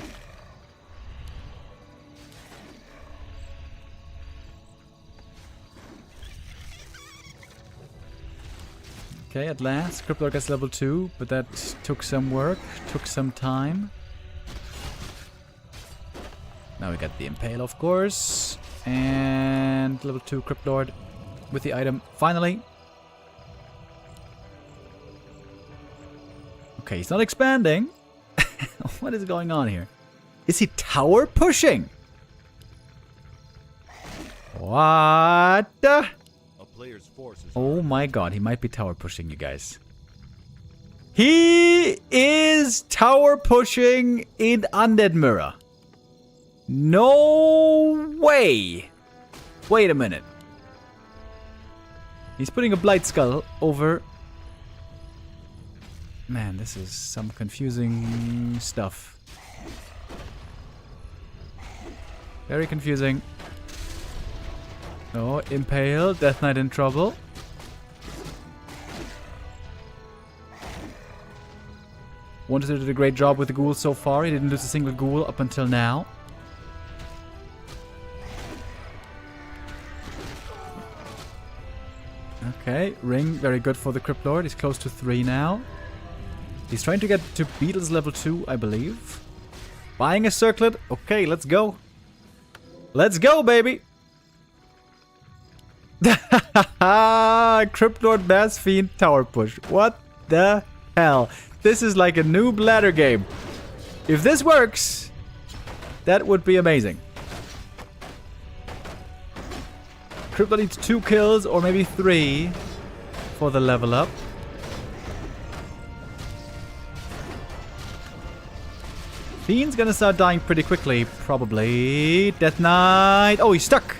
Okay, at last, Crypt Lord gets level 2, but that took some work, took some time. Now we got the Impale, of course, and level 2 Crypt Lord with the item, finally. Okay, he's not expanding. What is going on here? Is he tower pushing? What? A player's forces. Oh my god, he might be tower pushing, you guys. He is tower pushing in Undead Mirror. No way. Wait a minute. He's putting a Blight Skull over. Man, this is some confusing stuff. Very confusing. Oh, Impale, Death Knight in trouble. Wanted did a great job with the ghouls so far. He didn't lose a single ghoul up until now. Okay, ring, very good for the Crypt Lord. He's close to 3 now. He's trying to get to Beetle's level 2, I believe. Buying a circlet. Okay, let's go. Let's go, baby! Crypt Lord Bass Fiend Tower Push. What the hell? This is like a new ladder game. If this works, that would be amazing. Crypt Lord needs 2 kills or maybe 3 for the level up. Fiend's gonna start dying pretty quickly, probably. Death Knight. Oh, he's stuck.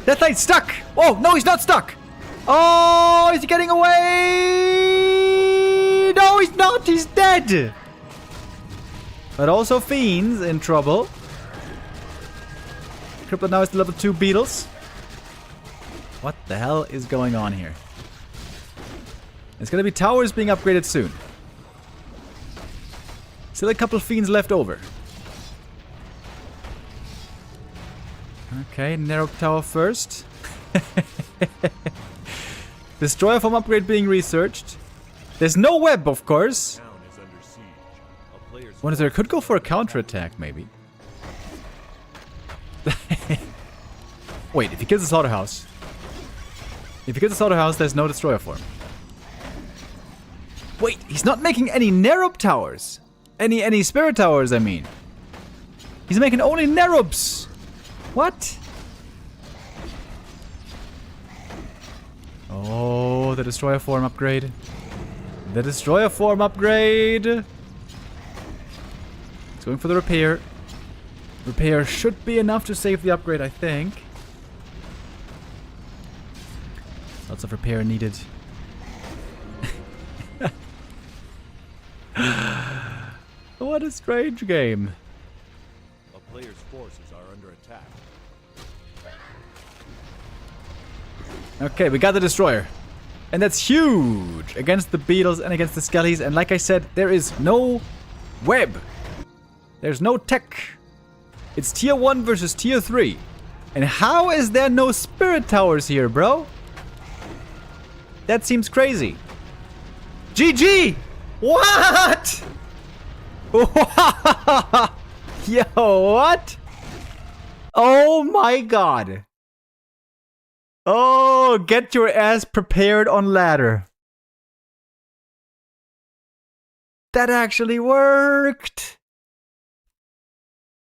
Death Knight's stuck. Oh, no, he's not stuck. Oh, is he getting away? No, he's not. He's dead. But also Fiend's in trouble. Crypt Lord now is the level 2 Beetles. What the hell is going on here? It's gonna be towers being upgraded soon. Still a couple Fiends left over. Okay, narrow tower first. Destroyer form upgrade being researched. There's no web, of course. Town is under siege. A player's One is there could go for a counterattack, maybe. Wait, if he kills the slaughterhouse. If he kills the slaughterhouse, there's no destroyer form. Wait, he's not making any Nerub towers. Any spirit towers, I mean. He's making only Nerubs. What? Oh, the destroyer form upgrade. The destroyer form upgrade. It's going for the repair. Repair should be enough to save the upgrade, I think. Lots of repair needed. What a strange game. A player's forces are under attack. Okay, we got the destroyer. And that's huge against the Beetles and against the Skellies. And like I said, there is no web. There's no tech. It's tier 1 versus tier 3. And how is there no spirit towers here, bro? That seems crazy. GG! What? Yo, what? Oh my god. Oh, get your ass prepared on ladder. That actually worked.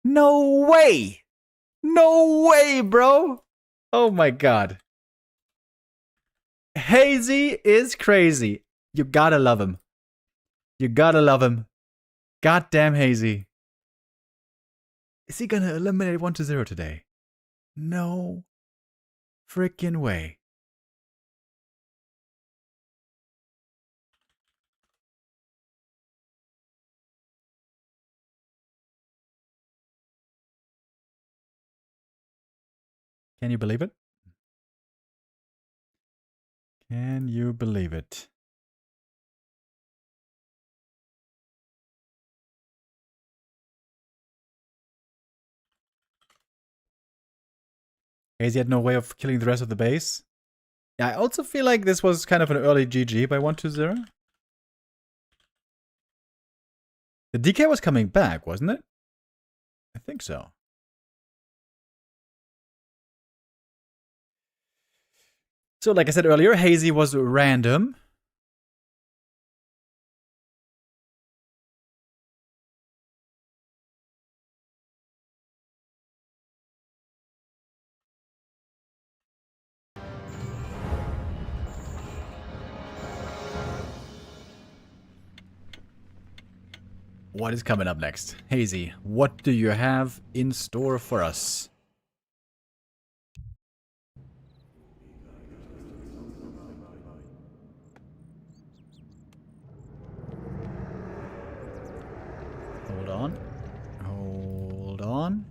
No way. No way, bro. Oh my god. Hazy is crazy. You gotta love him. You gotta love him. Goddamn Hazy. Is he gonna eliminate 1-0 today? No freaking way. Can you believe it? Can you believe it? Hazy had no way of killing the rest of the base. Yeah, I also feel like this was kind of an early GG by 1-0. The DK was coming back, wasn't it? I think so. So, like I said earlier, Hazy was random. What is coming up next? Hazy, what do you have in store for us? Hold on. Hold on.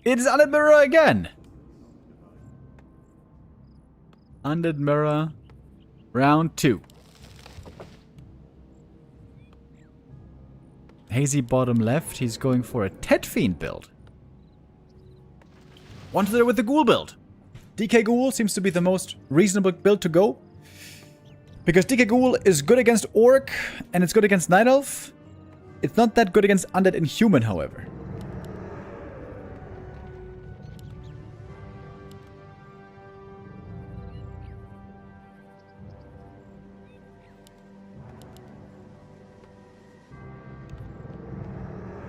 It is Undead Mirror again! Undead Mirror, round 2. Hazy bottom left, he's going for a Tet Fiend build. 1-0 with the Ghoul build. DK Ghoul seems to be the most reasonable build to go. Because DK Ghoul is good against Orc, and it's good against Night Elf. It's not that good against Undead and Human, however.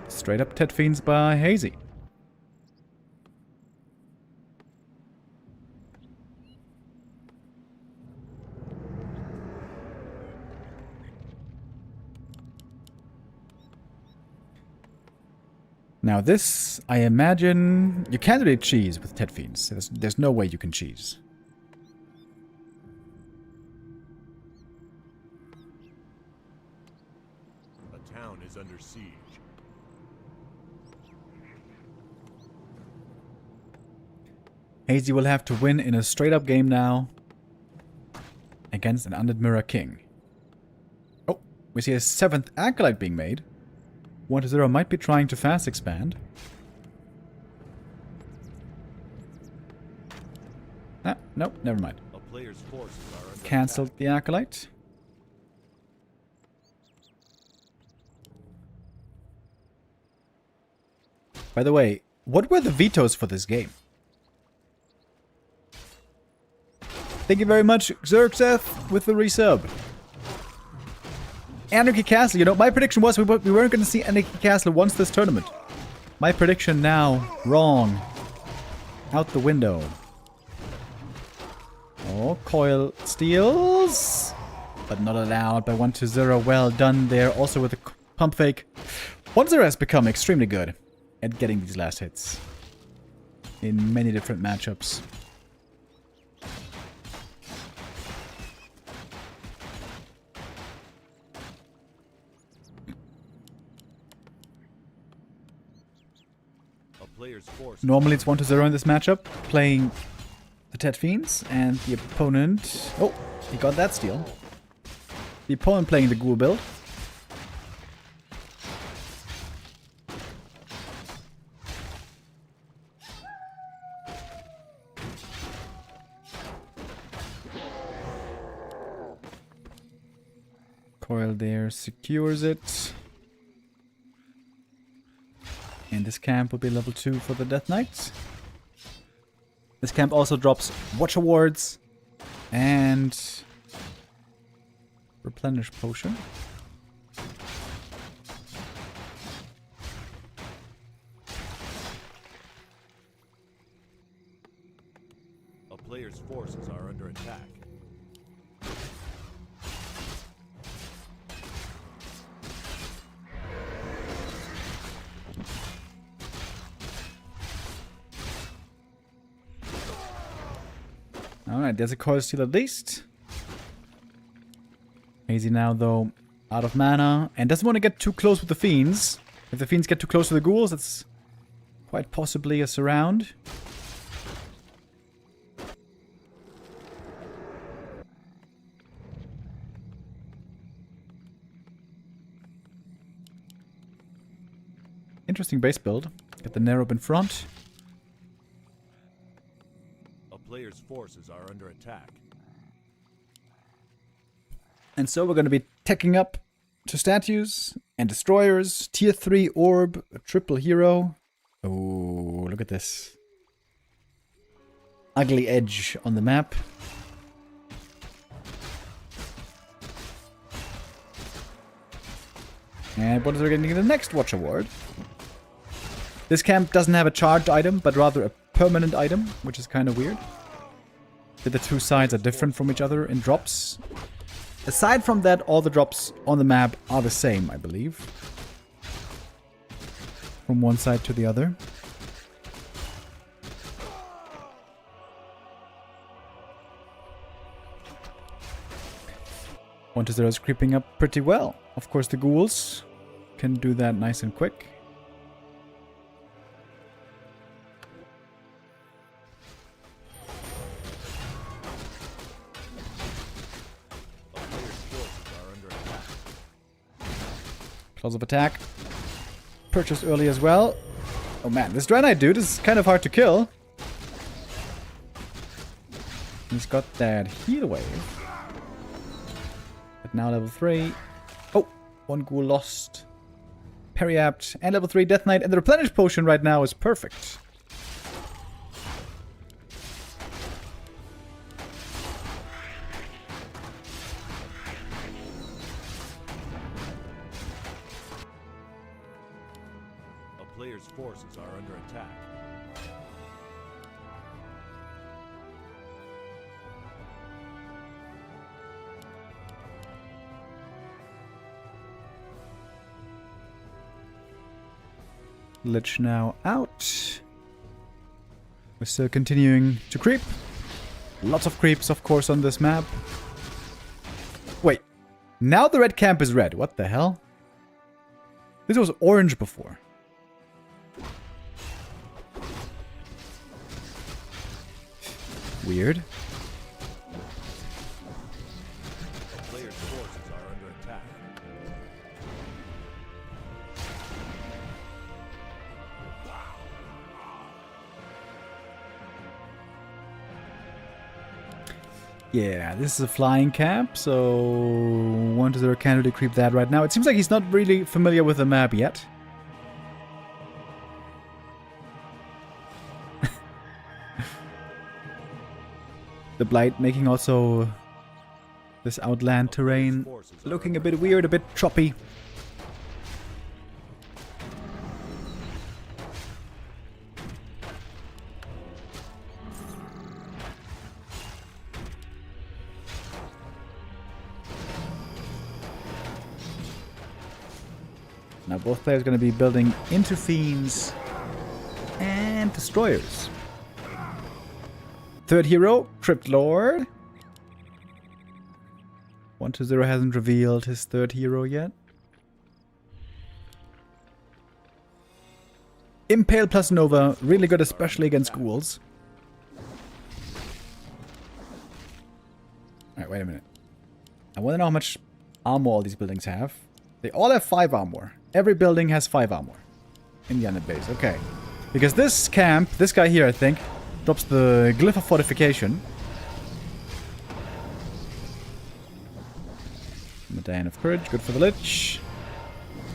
Straight up Tet Fiends by Hazy. Now this, I imagine, you can't really cheese with Tet Fiends. There's no way you can cheese. The town is under siege. Hazy will have to win in a straight-up game now against an Undead Mirror King. Oh, we see a 7th Acolyte being made. 1-0 might be trying to fast expand. Ah, nope, never mind. A player's forces are under Cancelled the Acolyte. By the way, what were the vetoes for this game? Thank you very much, Xerxeth, with the resub. Anarchy Castle. You know, my prediction was we weren't going to see Anarchy Castle once this tournament. My prediction now, wrong. Out the window. Oh, Coil steals. But not allowed by 1-0. Well done there. Also with the pump fake. 1-0 has become extremely good at getting these last hits. In many different matchups. Normally it's 1-0 in this matchup, playing the Tet Fiends, and the opponent... Oh, he got that steal. The opponent playing the Ghoul build. Coil there secures it. And this camp will be level 2 for the Death Knight. This camp also drops Watch Awards and Replenish Potion. A player's forces are under attack. Alright, there's a coil steal at least. Hazy now, though, out of mana. And doesn't want to get too close with the Fiends. If the Fiends get too close to the Ghouls, that's quite possibly a surround. Interesting base build. Get the Nerob in front. Player's forces are under attack. And so we're going to be teching up to statues and destroyers, tier 3 orb, a triple hero. Oh, look at this. Ugly edge on the map. And what is we're getting the next Watch Award? This camp doesn't have a charged item, but rather a permanent item, which is kind of weird. The two sides are different from each other in drops. Aside from that, all the drops on the map are the same, I believe. From one side to the other. One to 0 is creeping up pretty well. Of course, the ghouls can do that nice and quick. Claws of attack. Purchased early as well. Oh man, this Draenei dude is kind of hard to kill. He's got that heal wave. But now level 3. Oh, one ghoul lost. Periapt and level 3 Death Knight. And the replenish potion right now is perfect. A player's forces are under attack. Lich now out. We're still continuing to creep. Lots of creeps, of course, on this map. Wait. Now the red camp is red. What the hell? This was orange before. Weird. A player's forces are under attack. Yeah, this is a flying camp, so 1-0 can't really creep that right now. It seems like he's not really familiar with the map yet. The Blight making also this outland terrain looking a bit weird, a bit choppy. Now both players are going to be building into Fiends and Destroyers. Third hero, Crypt Lord. 1-0 hasn't revealed his third hero yet. Impale plus Nova, really good especially against ghouls. Alright, wait a minute. I want to know how much armor all these buildings have. They all have 5 armor. Every building has 5 armor in the unit base. Okay. Because this camp, this guy here, I think, drops the Glyph of Fortification. Medallion of Courage, good for the Lich.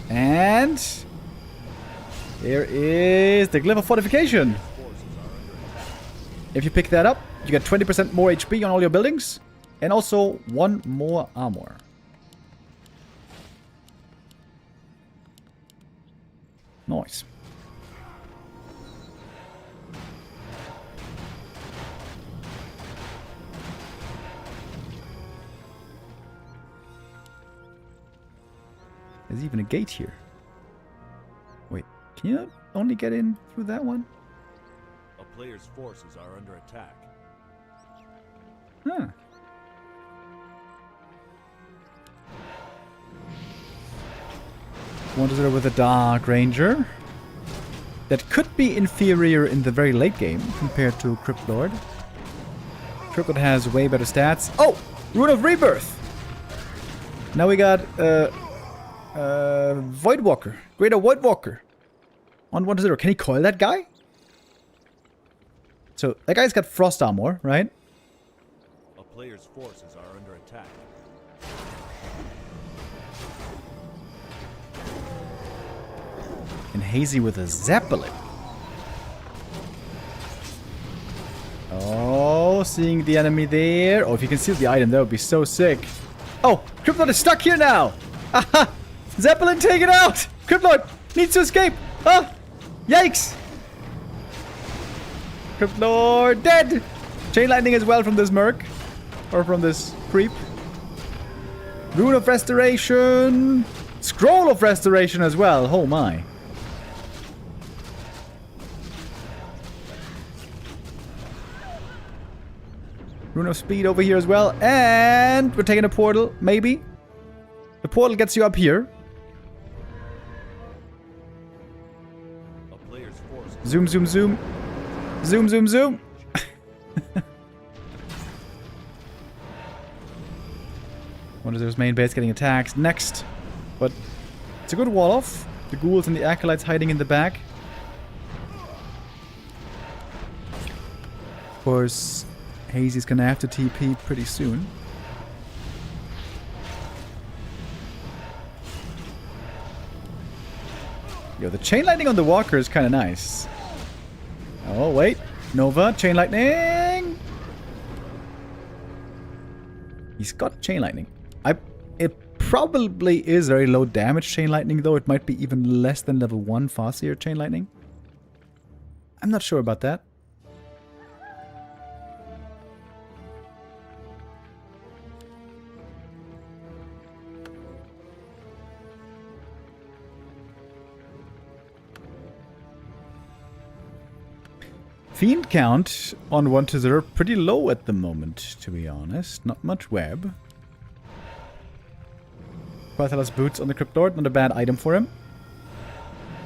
And here is the Glyph of Fortification. If you pick that up, you get 20% more HP on all your buildings. And also 1 more armor. Nice. There's even a gate here. Wait, can you only get in through that one? A player's forces are under attack. Huh. One is with a Dark Ranger. That could be inferior in the very late game compared to Crypt Lord. Crypt Lord has way better stats. Oh! Rune of Rebirth! Now we got Voidwalker. Greater Voidwalker. On 1-0. Can he coil that guy? So, that guy's got Frost Armor, right? A player's forces are under attack. And Hazy with a Zeppelin. Oh, seeing the enemy there. Oh, if you can steal the item, that would be so sick. Oh, Crypt Lord is stuck here now. Aha! Zeppelin, take it out! Crypt Lord needs to escape. Ah! Yikes! Crypt Lord dead! Chain lightning as well from this merc. Or from this creep. Rune of Restoration. Scroll of Restoration as well. Oh my. Rune of Speed over here as well. And we're taking a portal, maybe. The portal gets you up here. A player's forces. Zoom, zoom, zoom. Zoom, zoom, zoom. One of those main base getting attacked. Next. But It's a good wall off. The ghouls and the acolytes hiding in the back. Of course, Hazy's gonna have to TP pretty soon. Yo, the chain lightning on the walker is kind of nice. Oh, wait. Nova, chain lightning! He's got chain lightning. It probably is very low damage chain lightning, though. It might be even less than level 1 Farseer chain lightning. I'm not sure about that. Fiend count on 1-0 pretty low at the moment, to be honest. Not much web. Barthel's boots on the Crypt Lord, not a bad item for him.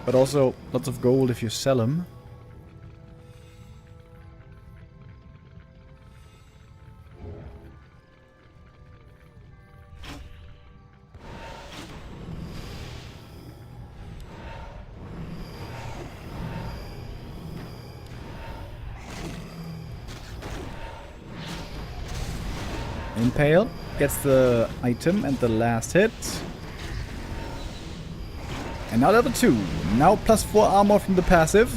But also lots of gold if you sell him. Impale gets the item and the last hit. And now level 2. Now +4 armor from the passive.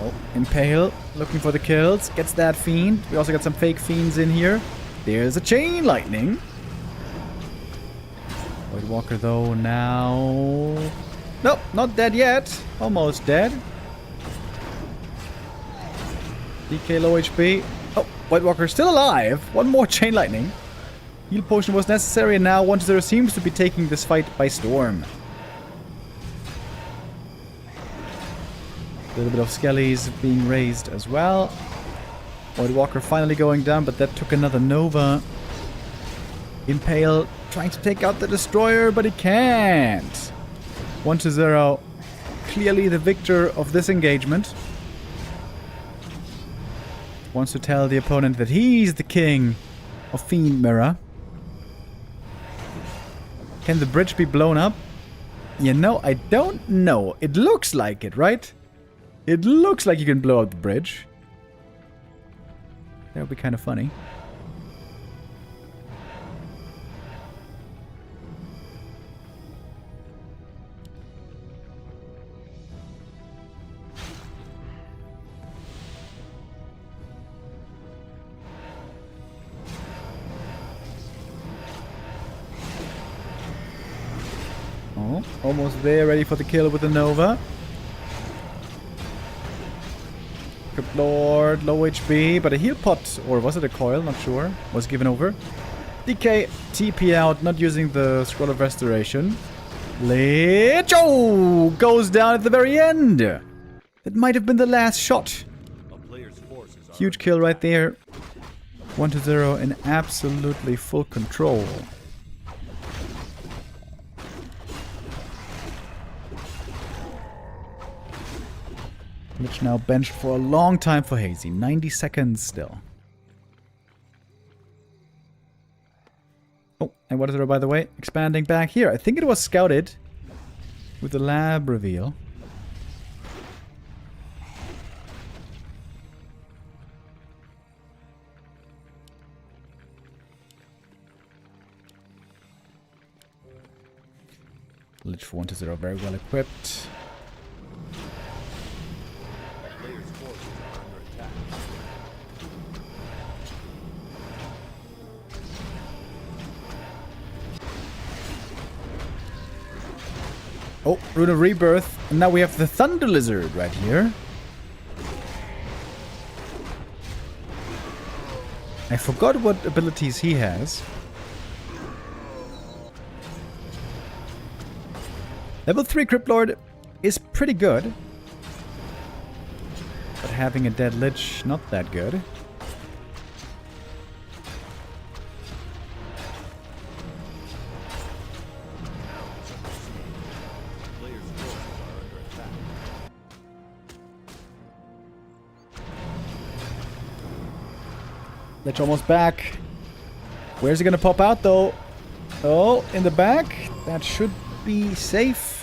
Oh, Impale looking for the kills. Gets that fiend. We also got some fake fiends in here. There's a chain lightning. Void Walker though now... Nope, not dead yet. Almost dead. DK low HP. Oh, White Walker still alive. One more chain lightning. Heal potion was necessary, and now 1-0 seems to be taking this fight by storm. A little bit of skellies being raised as well. White Walker finally going down, but that took another Nova. Impale trying to take out the Destroyer, but he can't. 1-0. Clearly the victor of this engagement. Wants to tell the opponent that he's the king of Fiend Mirror. Can the bridge be blown up? You know, I don't know. It looks like it, right? It looks like you can blow up the bridge. That would be kind of funny. Oh, almost there, ready for the kill with the Nova. Crypt Lord, low HP, but a heal pot, or was it a coil? Not sure. Was given over. DK TP out, not using the Scroll of Restoration. Lich! Oh! Goes down at the very end! That might have been the last shot. Huge kill right there. 1-0 in absolutely full control. Which now benched for a long time for Hazy. 90 seconds still. Oh, and what is it, by the way? Expanding back here. I think it was scouted with the lab reveal. Lich for 1-0, very well equipped. Oh, Rune of Rebirth. And now we have the Thunder Lizard right here. I forgot what abilities he has. Level 3 Crypt Lord is pretty good. But having a dead Lich, not that good. Lich almost back. Where's he gonna pop out though? Oh, in the back. That should be safe.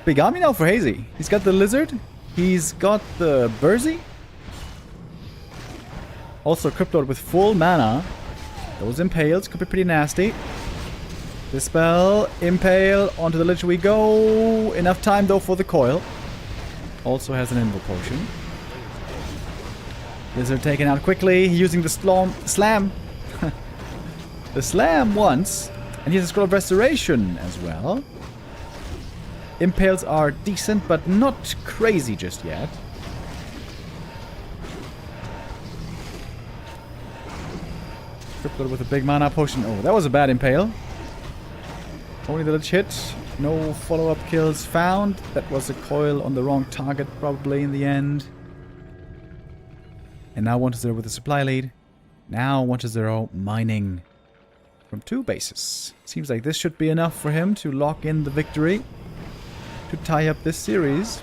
Big army now for Hazy. He's got the lizard. He's got the Bursey. Also Cryptid with full mana. Those impales could be pretty nasty. Dispel, impale, onto the lich we go. Enough time though for the coil. Also has an invul potion. Lizard taken out quickly, using the slam. The slam once. And he has a scroll of restoration as well. Impales are decent, but not crazy just yet. Cryptid with a big mana potion. Oh, that was a bad impale. Only the lich hit. No follow-up kills found. That was a coil on the wrong target probably in the end. And now 1-0 with the supply lead. Now 1-0 mining from 2 bases. Seems like this should be enough for him to lock in the victory. To tie up this series.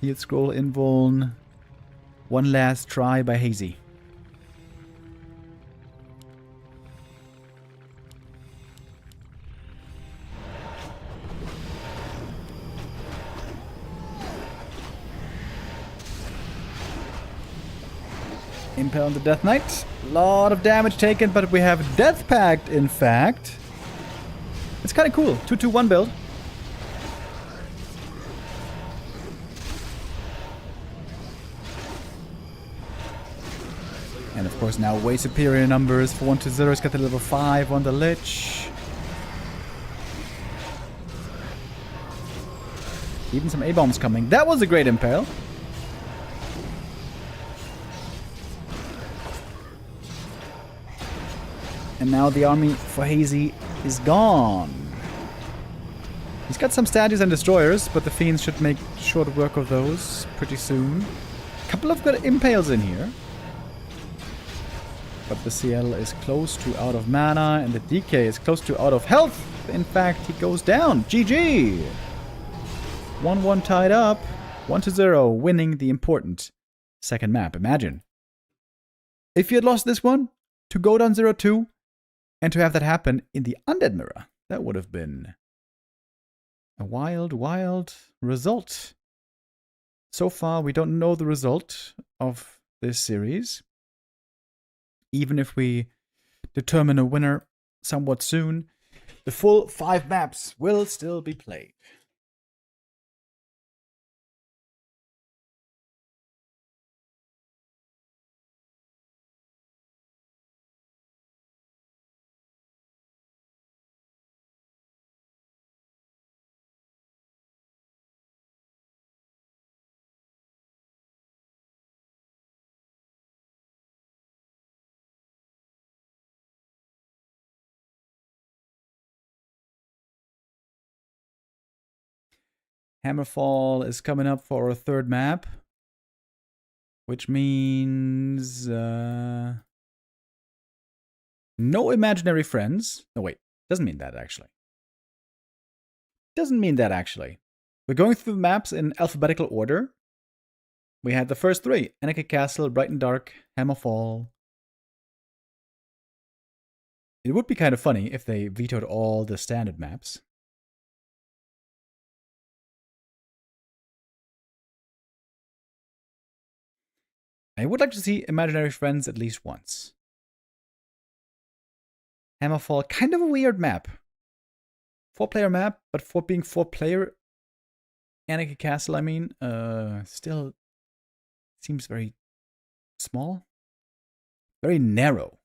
Heal scroll invuln. One last try by Hazy. Impale on the Death Knight. Lot of damage taken, but we have Death Pact, in fact. It's kind of cool. 2-2-1 build. And of course now way superior numbers for 1-0. He's got the level 5 on the Lich. Even some A-bombs coming. That was a great impale. And now the army for Hazy is gone. He's got some statues and destroyers, but the fiends should make short work of those pretty soon. A couple of good impales in here. But the CL is close to out of mana, and the DK is close to out of health. In fact, he goes down. GG! 1-1 tied up. 1-0, winning the important second map. Imagine. If you had lost this one, to go down 0-2, and to have that happen in the Undead Mirror, that would have been a wild, wild result. So far, we don't know the result of this series. Even if we determine a winner somewhat soon, the full 5 maps will still be played. Hammerfall is coming up for our 3rd map. Which means... no imaginary friends. No, wait. Doesn't mean that, actually. Doesn't mean that, actually. We're going through the maps in alphabetical order. We had the first 3. Anarchy Castle, Bright and Dark, Hammerfall. It would be kind of funny if they vetoed all the standard maps. I would like to see Imaginary Friends at least once. Hammerfall, kind of a weird map. 4-player map, but for being 4-player Anarchy Castle, I mean, still seems very small. Very narrow.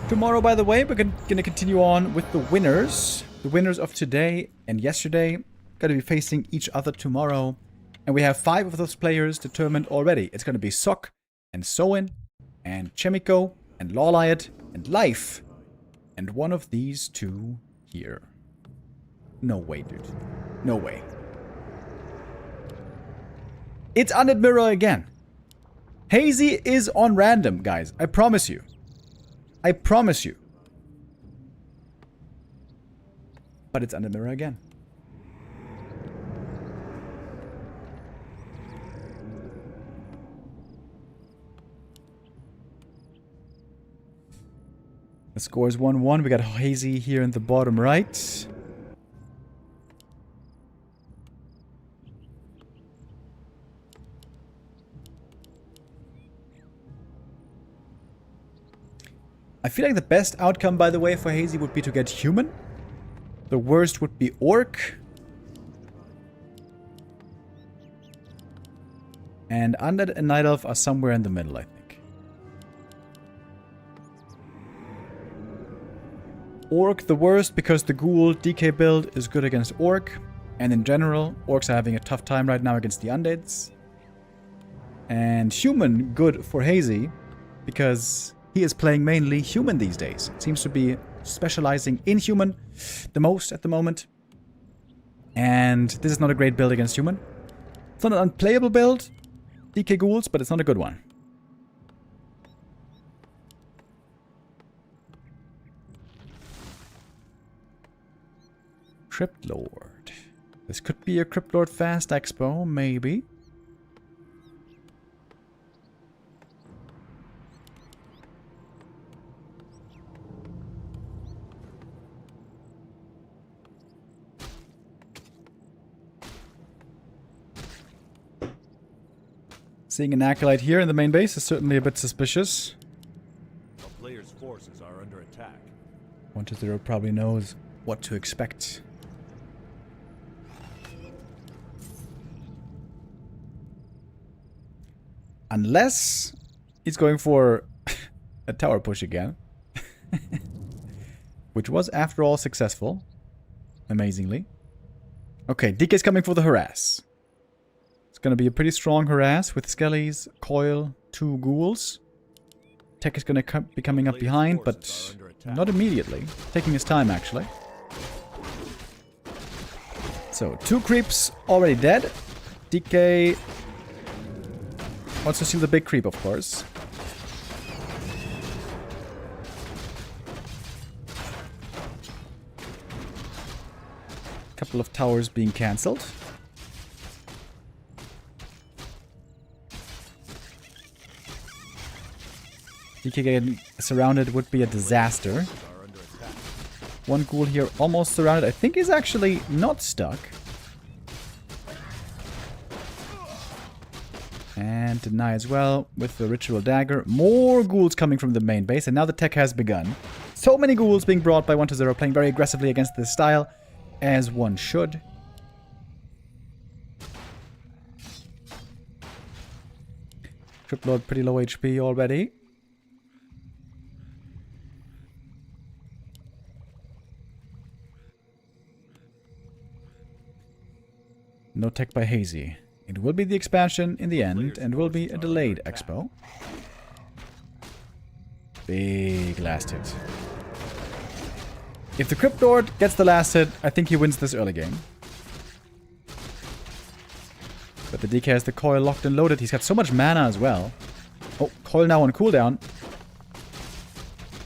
Tomorrow, by the way, we're going to continue on with the winners. The winners of today and yesterday. going to be facing each other tomorrow. And we have 5 of those players determined already. It's going to be Sok and Soin and Chaemiko and Lawliot and Life. And one of these 2 here. No way, dude. No way. It's Undead Mirror again. Hazy is on random, guys. I promise you. I promise you. But it's Undead Mirror again. The score is 1-1. We got Hazy here in the bottom right. I feel like the best outcome, by the way, for Hazy would be to get Human. The worst would be Orc. And Undead and Night Elf are somewhere in the middle, I think. Orc the worst because the Ghoul DK build is good against Orc. And in general, Orcs are having a tough time right now against the Undeads. And Human good for Hazy because he is playing mainly Human these days. Seems to be specializing in Human the most at the moment. And this is not a great build against Human. It's not an unplayable build, DK Ghouls, but it's not a good one. Crypt Lord. This could be a Crypt Lord Fast Expo, maybe. Seeing an Acolyte here in the main base is certainly a bit suspicious. A player's forces are under attack. 1-0 probably knows what to expect. Unless he's going for a tower push again. Which was, after all, successful. Amazingly. Okay, DK's coming for the harass. It's going to be a pretty strong harass with Skellies, Coil, 2 Ghouls. Tech is going to be coming up behind, but not immediately. Taking his time, actually. So, 2 creeps already dead. DK wants to steal the big creep, of course. Couple of towers being cancelled. DK getting surrounded would be a disaster. 1 Ghoul here almost surrounded. I think he's actually not stuck. And deny as well with the Ritual Dagger. More Ghouls coming from the main base, and now the tech has begun. So many Ghouls being brought by 1-0, playing very aggressively against this style, as one should. Crypt Lord pretty low HP already. No tech by Hazy. It will be the expansion in the end, and will be a delayed expo. Big last hit. If the Crypt Lord gets the last hit, I think he wins this early game. But the DK has the Coil locked and loaded. He's got so much mana as well. Oh, Coil now on cooldown.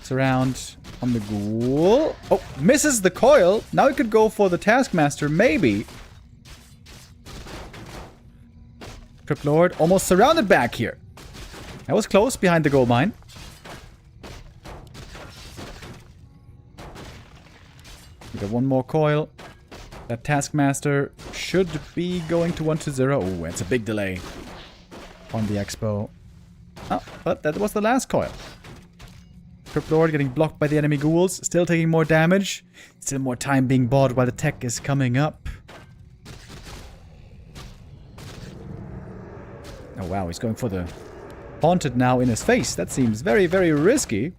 Surround on the Ghoul. Oh, misses the Coil. Now he could go for the Taskmaster, maybe. Crypt Lord almost surrounded back here. That was close behind the gold mine. We got 1 more Coil. That Taskmaster should be going to 1-0. Oh, it's a big delay on the expo. Oh, but that was the last Coil. Crypt Lord getting blocked by the enemy Ghouls. Still taking more damage. Still more time being bought while the tech is coming up. Oh wow, he's going for the Haunted now in his face. That seems very, very risky.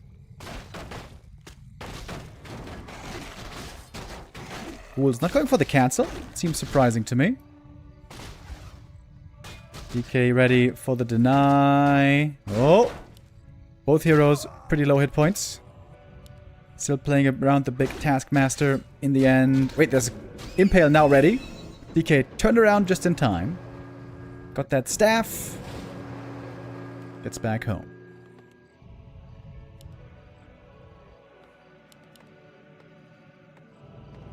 Ghoul's not going for the cancel. Seems surprising to me. DK ready for the deny. Oh! Both heroes pretty low hit points. Still playing around the big Taskmaster in the end. Wait, there's Impale now ready. DK turned around just in time. Got that staff. Gets back home.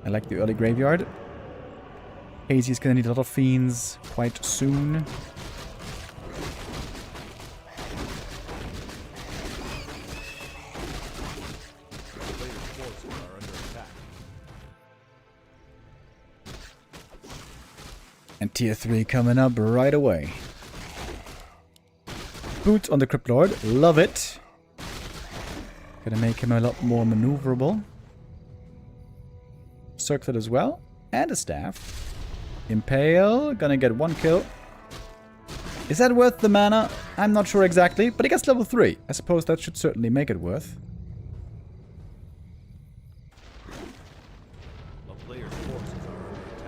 I like the early graveyard. Hazy's gonna need a lot of fiends quite soon. And tier 3 coming up right away. Boots on the Crypt Lord. Love it. Gonna make him a lot more maneuverable. Circlet as well. And a staff. Impale. Gonna get 1 kill. Is that worth the mana? I'm not sure exactly. But he gets level 3. I suppose that should certainly make it worth.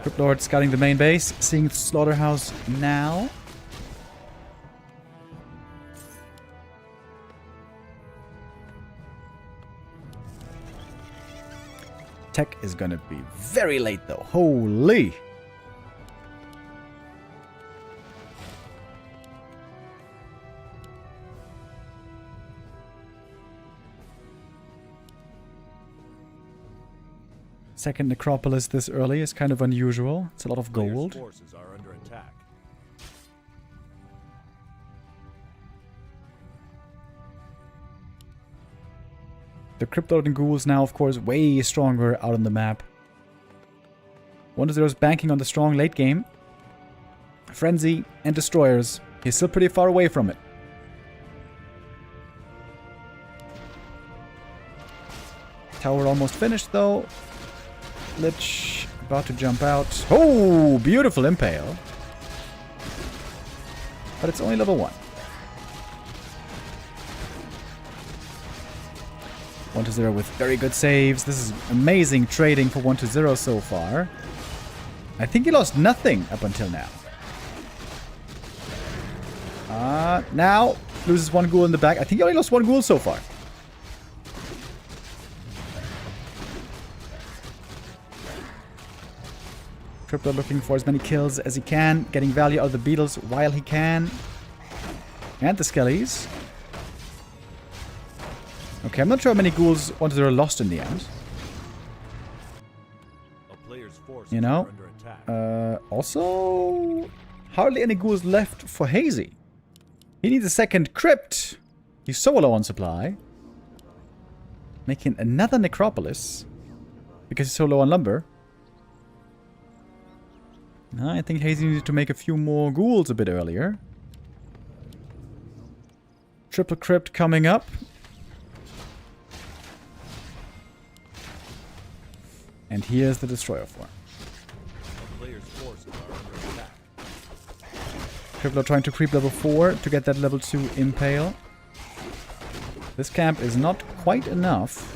Crypt Lord scouting the main base. Seeing Slaughterhouse now. Tech is gonna be very late though. Holy! Second Necropolis this early is kind of unusual. It's a lot of gold. Forces are under attack. The Crypt Lord and Ghouls now, of course, way stronger out on the map. 1-0's banking on the strong late game. Frenzy and Destroyers. He's still pretty far away from it. Tower almost finished though. Lich about to jump out. Oh, beautiful Impale. But it's only level 1. 1-0 with very good saves. This is amazing trading for 1-0 so far. I think he lost nothing up until now. Now loses 1 ghoul in the back. I think he only lost 1 ghoul so far. Crypto looking for as many kills as he can, getting value out of the beetles while he can. And the skellies. Okay, I'm not sure how many ghouls 1-0 lost in the end. You know? Also, hardly any ghouls left for Hazy. He needs a second crypt. He's so low on supply. Making another necropolis. Because he's so low on lumber. I think Hazy needed to make a few more ghouls a bit earlier. Triple crypt coming up. And here's the Destroyer form. Crippler trying to creep level 4 to get that level 2 Impale. This camp is not quite enough.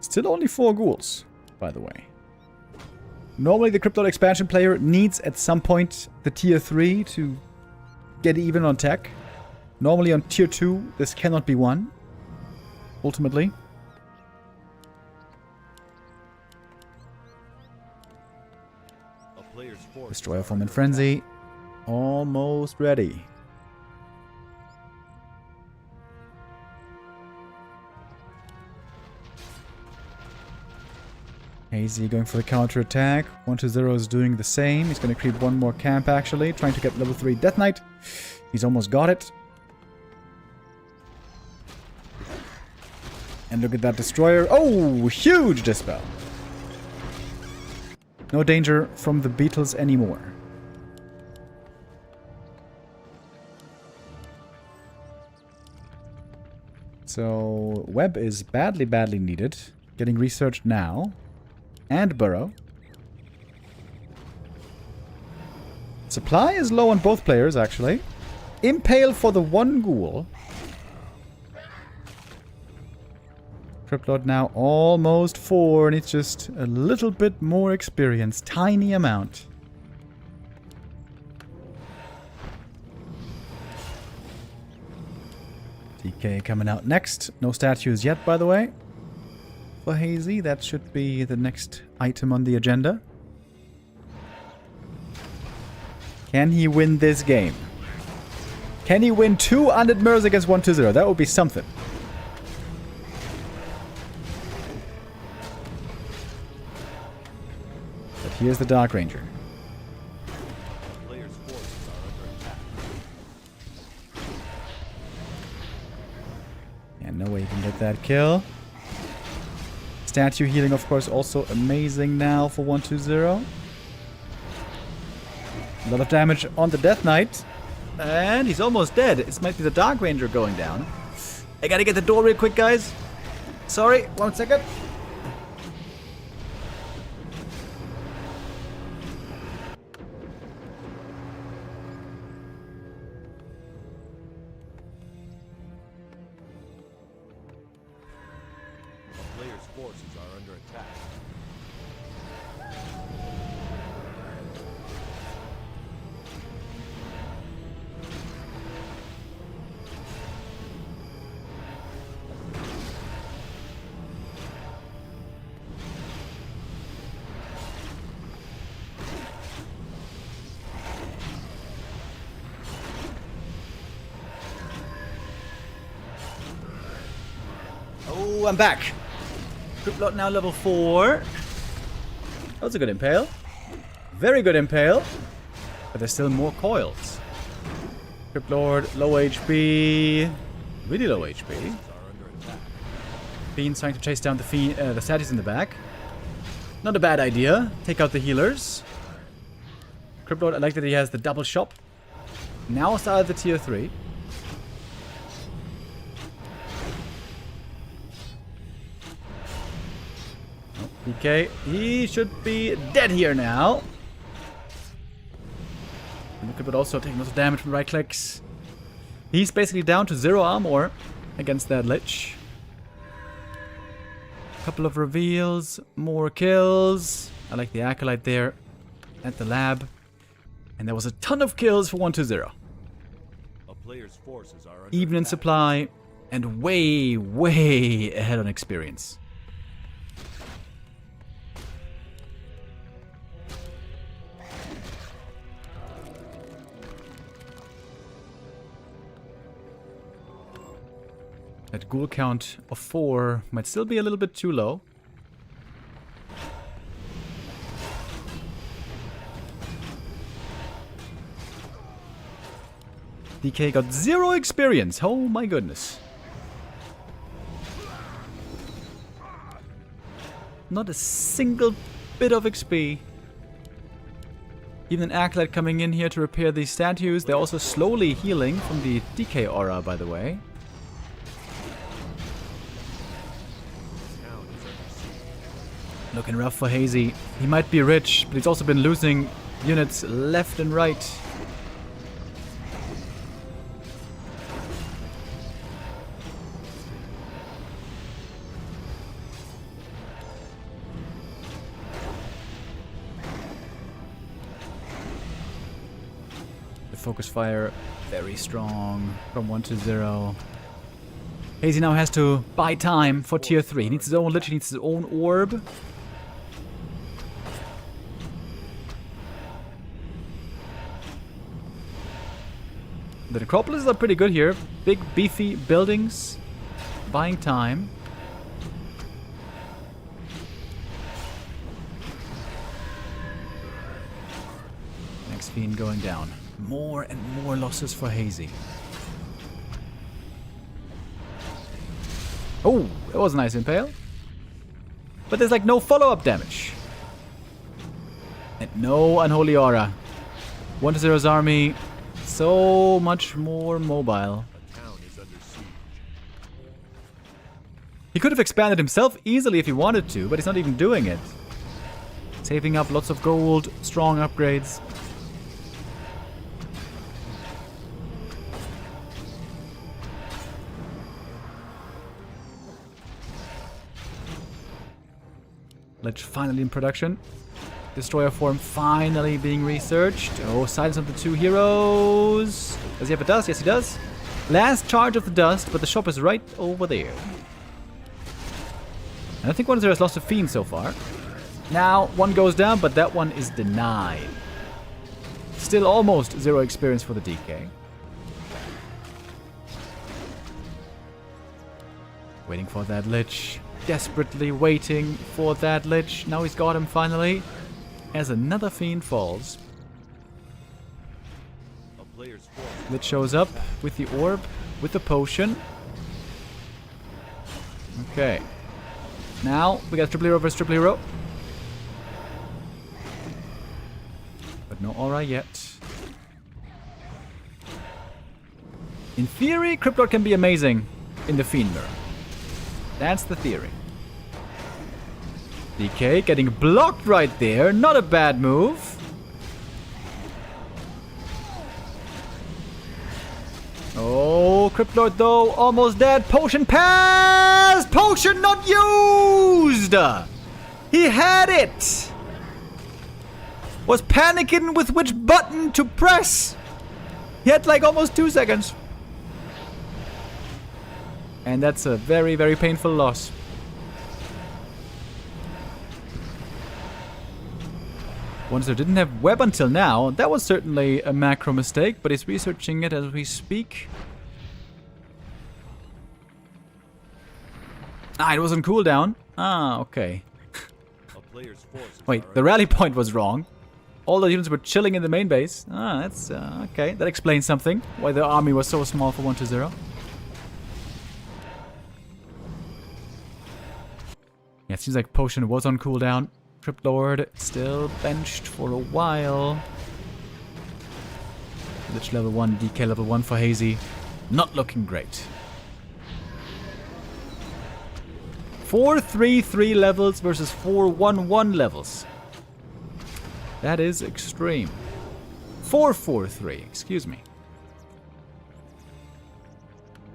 Still only 4 ghouls, by the way. Normally the Crypto expansion player needs at some point the tier 3 to get even on tech. Normally on tier 2 this cannot be won. Ultimately. Destroyer form in Frenzy. Almost ready. Hazy going for the counter attack. 1-0 is doing the same. He's going to creep 1 more camp actually. Trying to get level 3 Death Knight. He's almost got it. And look at that Destroyer. Oh, huge Dispel. No danger from the beetles anymore. So, Web is badly, badly needed. Getting researched now. And Burrow. Supply is low on both players, actually. Impale for the one ghoul. Cryptlord now almost 4. Needs just a little bit more experience. Tiny amount. DK coming out next. No statues yet, by the way. For Hazy, that should be the next item on the agenda. Can he win this game? Can he win 2 undead mirrors against 1-0? That would be something. But here's the Dark Ranger. Players' forces are under attack. Yeah, no way you can get that kill. Statue healing, of course, also amazing now for 1-2-0. A lot of damage on the Death Knight. And he's almost dead. This might be the Dark Ranger going down. I gotta get the door real quick, guys. Sorry, 1 second. A player's forces are under attack. Oh, I'm back. Cryptlord now level 4. That was a good impale. Very good impale. But there's still more coils. Cryptlord, low HP. Really low HP. Are under attack. Fiend's trying to chase down the statues in the back. Not a bad idea. Take out the healers. Cryptlord, I like that he has the double shop. Now started the tier 3. DK, he should be dead here now. And Cryptlord also taking lots of damage from right clicks. He's basically down to 0 armor against that Lich. Couple of reveals, more kills. I like the Acolyte there at the lab. And there was a ton of kills for 1-2-0. A player's forces are under Even in attack. supply and way, way ahead on experience. That ghoul count of 4 might still be a little bit too low. DK got 0 experience. Oh my goodness. Not a single bit of XP. Even an Acolyte coming in here to repair these statues. They're also slowly healing from the DK aura, by the way. Looking rough for Hazy. He might be rich, but he's also been losing units left and right. The focus fire, very strong from 1-0. Hazy now has to buy time for tier 3. He needs his own Lich, he needs his own orb. The necropolises are pretty good here. Big, beefy buildings. Buying time. Next fiend going down. More and more losses for Hazy. Oh, that was a nice impale. But there's like no follow-up damage. And no unholy aura. 1-0's army. So much more mobile. A town is under siege. He could have expanded himself easily if he wanted to, but he's not even doing it. Saving up lots of gold, strong upgrades. Lich finally in production. Destroyer form finally being researched. Oh, silence of the two heroes. Does he have a dust? Yes, he does. Last charge of the dust, but the shop is right over there. And I think one of them has lost a fiend so far. Now, one goes down, but that one is denied. Still almost 0 experience for the DK. Waiting for that Lich. Desperately waiting for that Lich. Now he's got him finally. As another fiend falls. Lich shows up with the orb, with the potion. Okay. Now we got triple hero versus triple hero. But no aura yet. In theory, Cryptlord can be amazing in the Fiend Mirror. That's the theory. DK getting blocked right there. Not a bad move. Oh, Cryptlord though, almost dead. Potion pass! Potion not used! He had it! Was panicking with which button to press. He had like almost 2 seconds. And that's a very, very painful loss. Onzer didn't have web until now. That was certainly a macro mistake, but he's researching it as we speak. Ah, it was on cooldown. Ah, okay. Wait, the rally point was wrong. All the units were chilling in the main base. Ah, that's okay. That explains something. Why the army was so small for 1-0. Yeah, it seems like Potion was on cooldown. Cryptlord still benched for a while. Lich level 1, DK level 1 for Hazy. Not looking great. 4-3-3 levels versus 4-1-1 levels. That is extreme. 4-4-3, excuse me.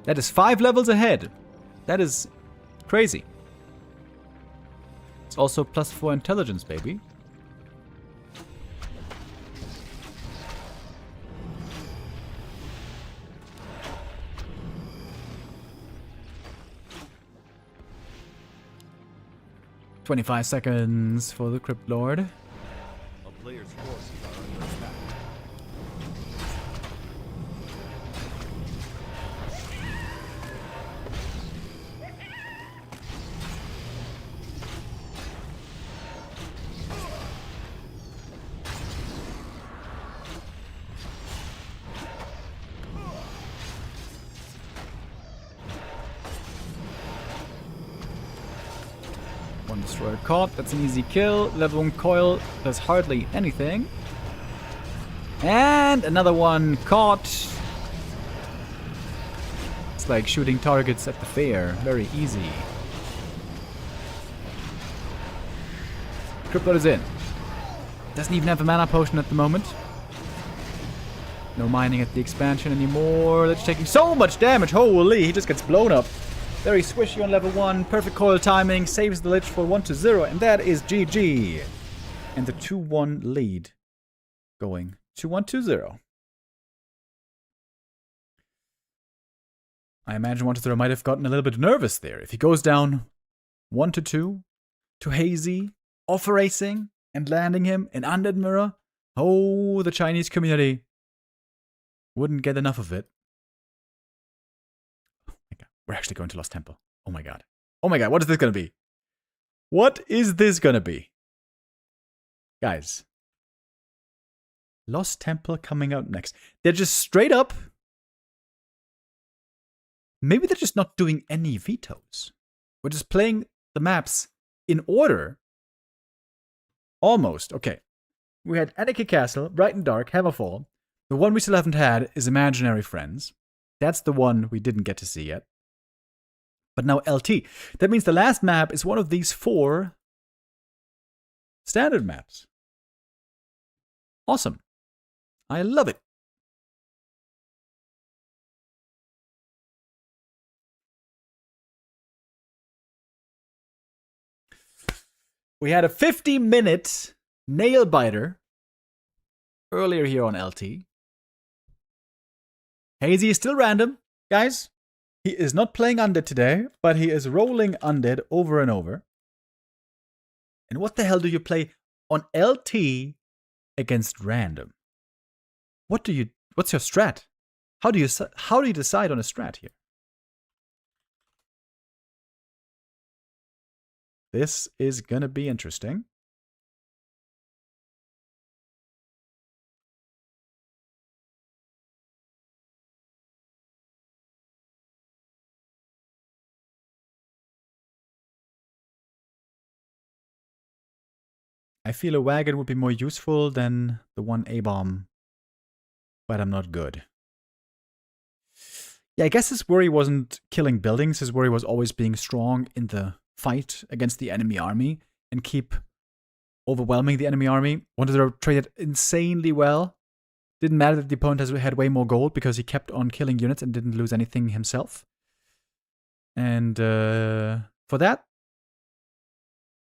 That is 5 levels ahead. That is crazy. It's also +4 intelligence, baby. "25 seconds for the Cryptlord. A player's forces are under attack. One destroyer caught. That's an easy kill. Level 1 coil does hardly anything. And another one caught. It's like shooting targets at the fair. Very easy. Cryptlord is in. Doesn't even have a mana potion at the moment. No mining at the expansion anymore. That's taking so much damage. Holy, he just gets blown up. Very squishy on level 1. Perfect coil timing. Saves the Lich for 1-0. And that is GG. And the 2-1 lead going 2-1-2-0. I imagine 1-0 might have gotten a little bit nervous there. If he goes down 1-2 to Hazy, off racing, and landing him in Undead Mirror, oh, the Chinese community wouldn't get enough of it. We're actually going to Lost Temple. Oh my god. Oh my god, what is this gonna be? What is this gonna be? Guys. Lost Temple coming out next. They're just straight up. Maybe they're just not doing any vetoes. We're just playing the maps in order. Almost. Okay. We had Anarchy Castle, Bright and Dark, Hammerfall. The one we still haven't had is Imaginary Friends. That's the one we didn't get to see yet. But now LT. That means the last map is one of these 4 standard maps. Awesome. I love it. We had a 50-minute nail biter earlier here on LT. Hazy is still random, guys. He is not playing undead today, but he is rolling undead over and over. And what the hell do you play on LT against random? What's your strat? How do you decide on a strat here? This is gonna be interesting. I feel a wagon would be more useful than the one A-bomb, but I'm not good. Yeah, I guess his worry wasn't killing buildings. His worry was always being strong in the fight against the enemy army and keep overwhelming the enemy army. Wanted to trade it insanely well. Didn't matter that the opponent had way more gold because he kept on killing units and didn't lose anything himself. And for that,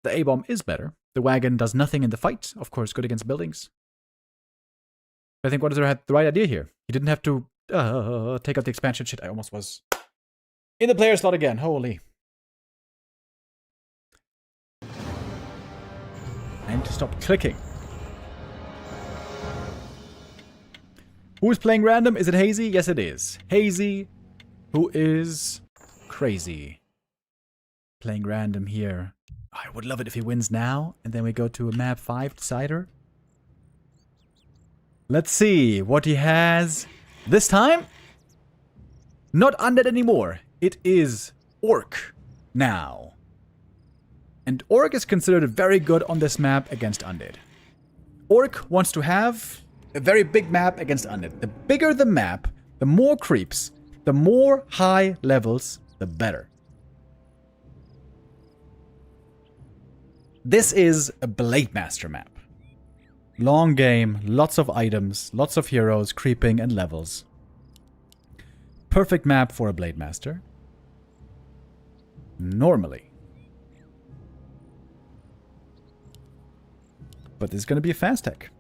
the A-bomb is better. The wagon does nothing in the fight. Of course, good against buildings. I think Wonder had the right idea here. He didn't have to take out the expansion. Shit, I almost was in the player slot again. Holy. And to stop clicking. Who is playing random? Is it Hazy? Yes, it is. Hazy, who is crazy. Playing random here. I would love it if he wins now, and then we go to a map 5 decider. Let's see what he has this time. Not undead anymore. It is Orc now. And Orc is considered very good on this map against undead. Orc wants to have a very big map against undead. The bigger the map, the more creeps, the more high levels, the better. This is a Blade Master map. Long game, lots of items, lots of heroes, creeping, and levels. Perfect map for a Blade Master. Normally. But this is going to be a fast tech.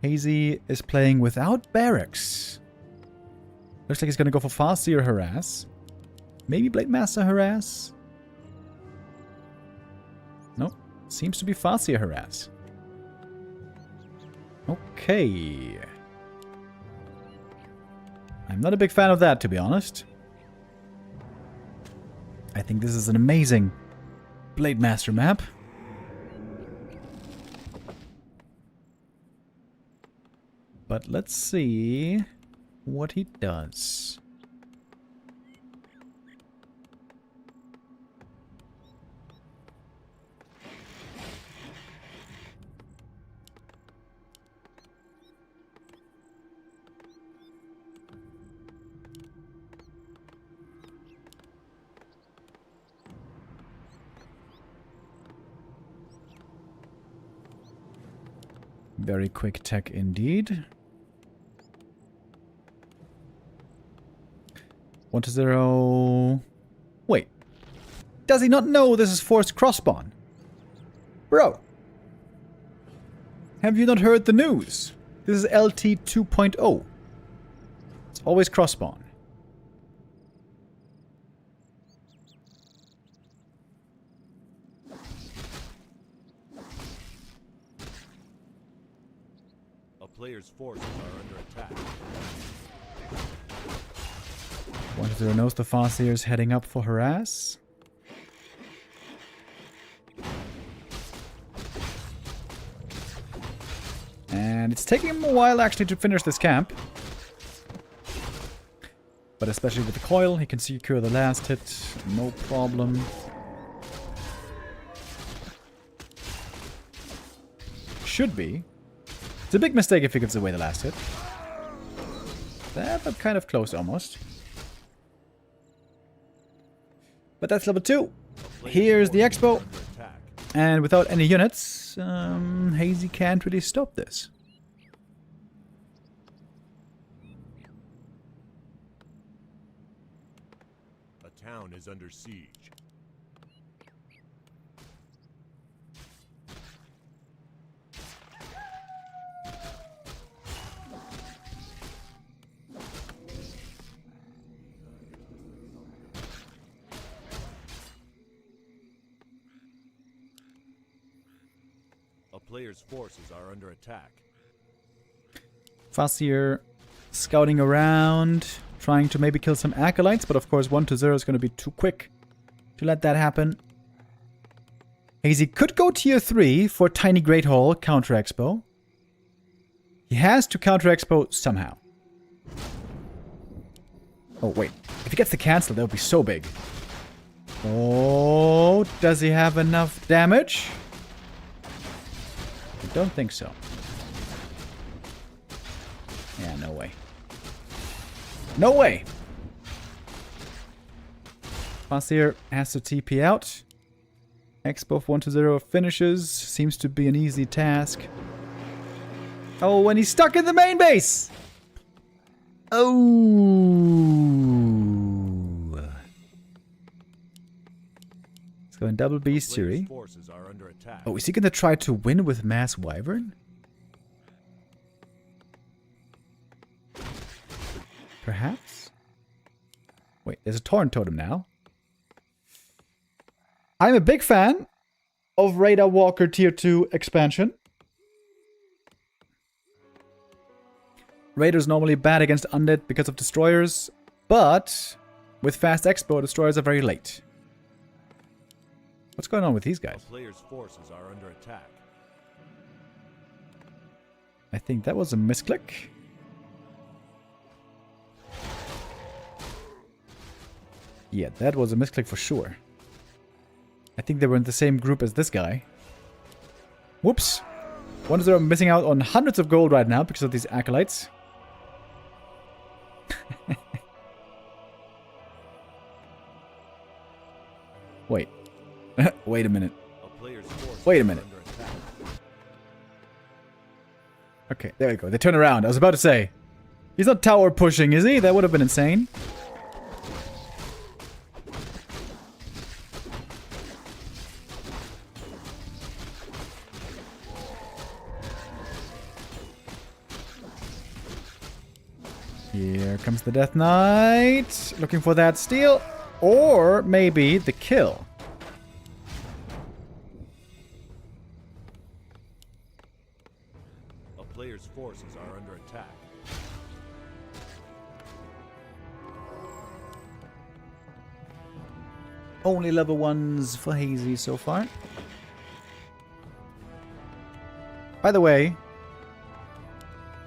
Hazy is playing without barracks. Looks like he's going to go for Farseer Harass. Maybe Blade Master Harass? Nope. Seems to be Farseer Harass. Okay. I'm not a big fan of that, to be honest. I think this is an amazing Blade Master map. But let's see what he does. Very quick tech indeed. 1-0. Wait. Does he not know this is forced cross-spawn? Bro. Have you not heard the news? This is LT 2.0. It's always cross-spawn. A player's forces are under attack. 1-0 knows the Farseer is heading up for harass. And it's taking him a while actually to finish this camp. But especially with the coil, he can secure the last hit, no problem. Should be. It's a big mistake if he gives away the last hit. But kind of close almost. But that's level 2. Here's the Expo. And without any units, Hazy can't really stop this. A town is under siege. player's forces are under attack. Fassier scouting around, trying to maybe kill some acolytes, but of course 1-0 is going to be too quick to let that happen. Hazy could go tier 3 for Tiny Great Hall counter expo. He has to counter expo somehow. Oh wait, if he gets the cancel, that would be so big. Oh, does he have enough damage? I don't think so. Yeah, no way. No way! Fassier has to TP out. Expo 1-0 finishes. Seems to be an easy task. Oh, and he's stuck in the main base! Oh! Let's go in double bestiary. Forces are under attack. Oh, is he gonna try to win with Mass Wyvern? Perhaps? Wait, there's a Torrent Totem now. I'm a big fan of Radar Walker Tier 2 expansion. Raiders normally bad against Undead because of Destroyers, but with Fast Expo, Destroyers are very late. What's going on with these guys? A player's forces are under attack. I think that was a misclick. Yeah, that was a misclick for sure. I think they were in the same group as this guy. Whoops. 1-0 missing out on hundreds of gold right now because of these acolytes. Wait. Wait a minute. Wait a minute. Okay, there we go. They turn around. I was about to say. He's not tower pushing, is he? That would have been insane. Here comes the Death Knight. Looking for that steal. Or maybe the kill. A player's forces are under attack. Only level 1s for Hazy so far. By the way,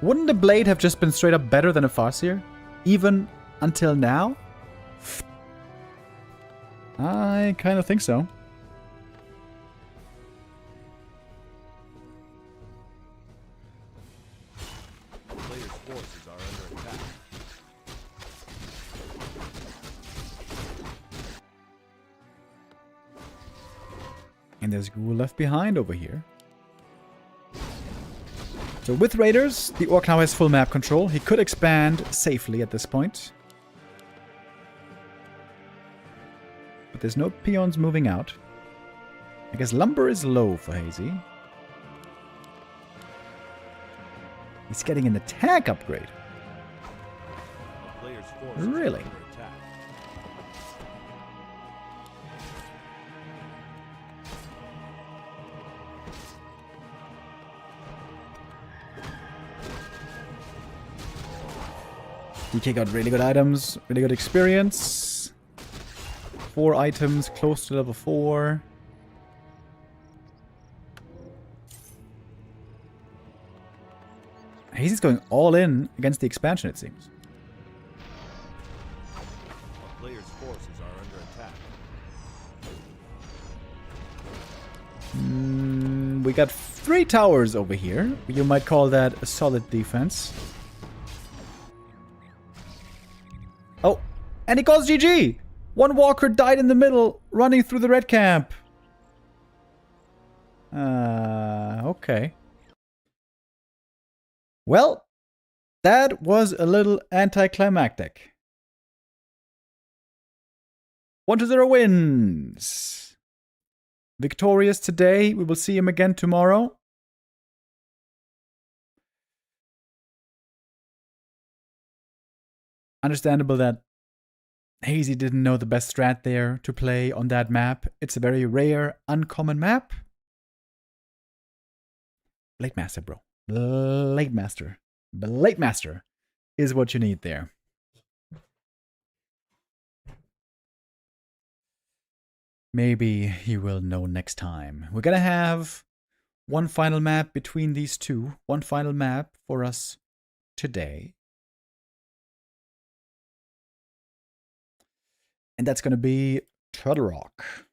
wouldn't the blade have just been straight up better than a Farseer? Even until now? I kind of think so. Player's forces are under attack. And there's Ghoul left behind over here. So with Raiders, the Orc now has full map control. He could expand safely at this point. But there's no peons moving out. I guess lumber is low for Hazy. He's getting an attack upgrade. A player's forces Really? are under attack. DK got really good items, really good experience. 4 items close to level 4. Hazy's going all in against the expansion, it seems. A player's forces are under attack. We got 3 towers over here. You might call that a solid defense. Oh, and he calls GG! 1 walker died in the middle, running through the red camp. Okay. Well, that was a little anticlimactic. 1-0 wins. Victorious today. We will see him again tomorrow. Understandable that Hazy didn't know the best strat there to play on that map. It's a very rare, uncommon map. Blade Master, bro. Blade Master. Blade Master is what you need there. Maybe you will know next time. We're gonna have one final map between these two. One final map for us today. And that's gonna be Turtle Rock.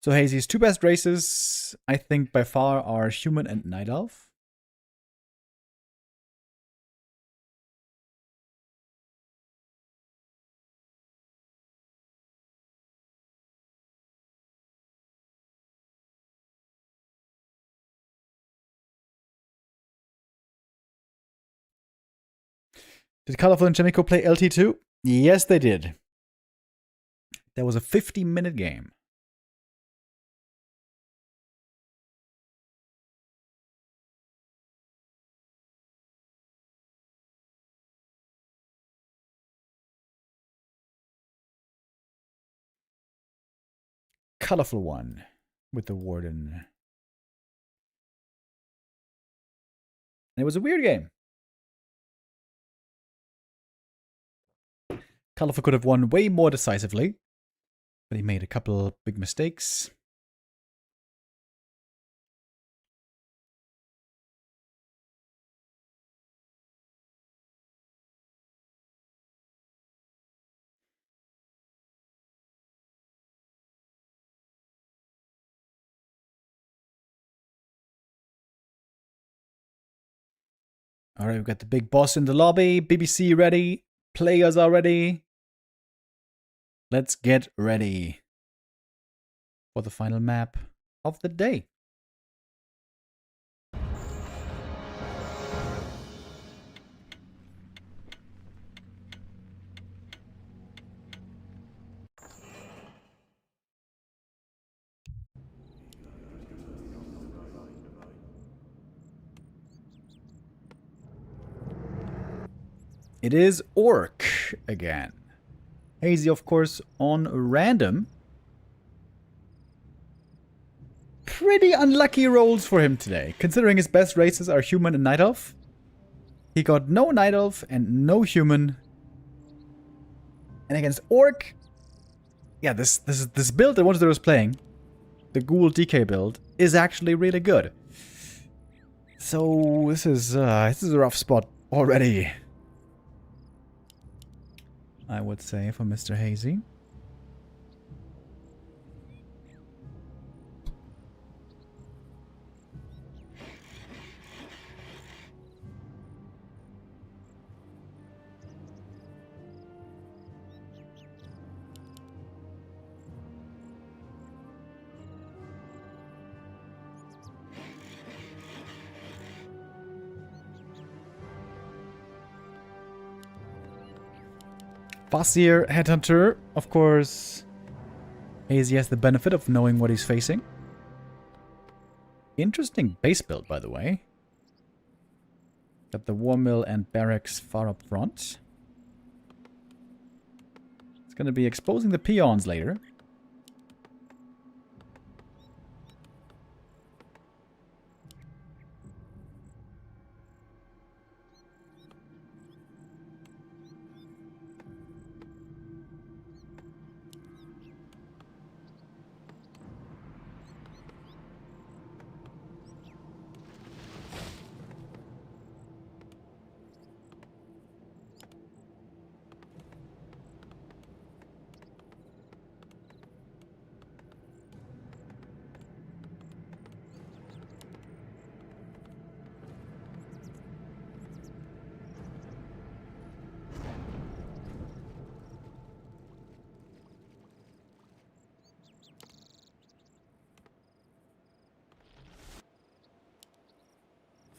So Hazy's two best races, I think by far, are Human and Night Elf. Did Colorful and Chaemiko play LT2? Yes, they did. That was a 50-minute game. Colorful one with the Warden. And it was a weird game. Colorful could have won way more decisively, but he made a couple big mistakes. All right, we've got the big boss in the lobby. BBC ready. Players are ready. Let's get ready for the final map of the day. It is Orc again. Hazy, of course, on random. Pretty unlucky rolls for him today, considering his best races are Human and Night Elf. He got no Night Elf and no Human. And against Orc, yeah, this build that Monster was playing, the Ghoul DK build, is actually really good. So this is a rough spot already, I would say, for Mr. Hazy. Bossier Headhunter, of course. Hazy has the benefit of knowing what he's facing. Interesting base build, by the way. Got the War Mill and Barracks far up front. It's going to be exposing the peons later.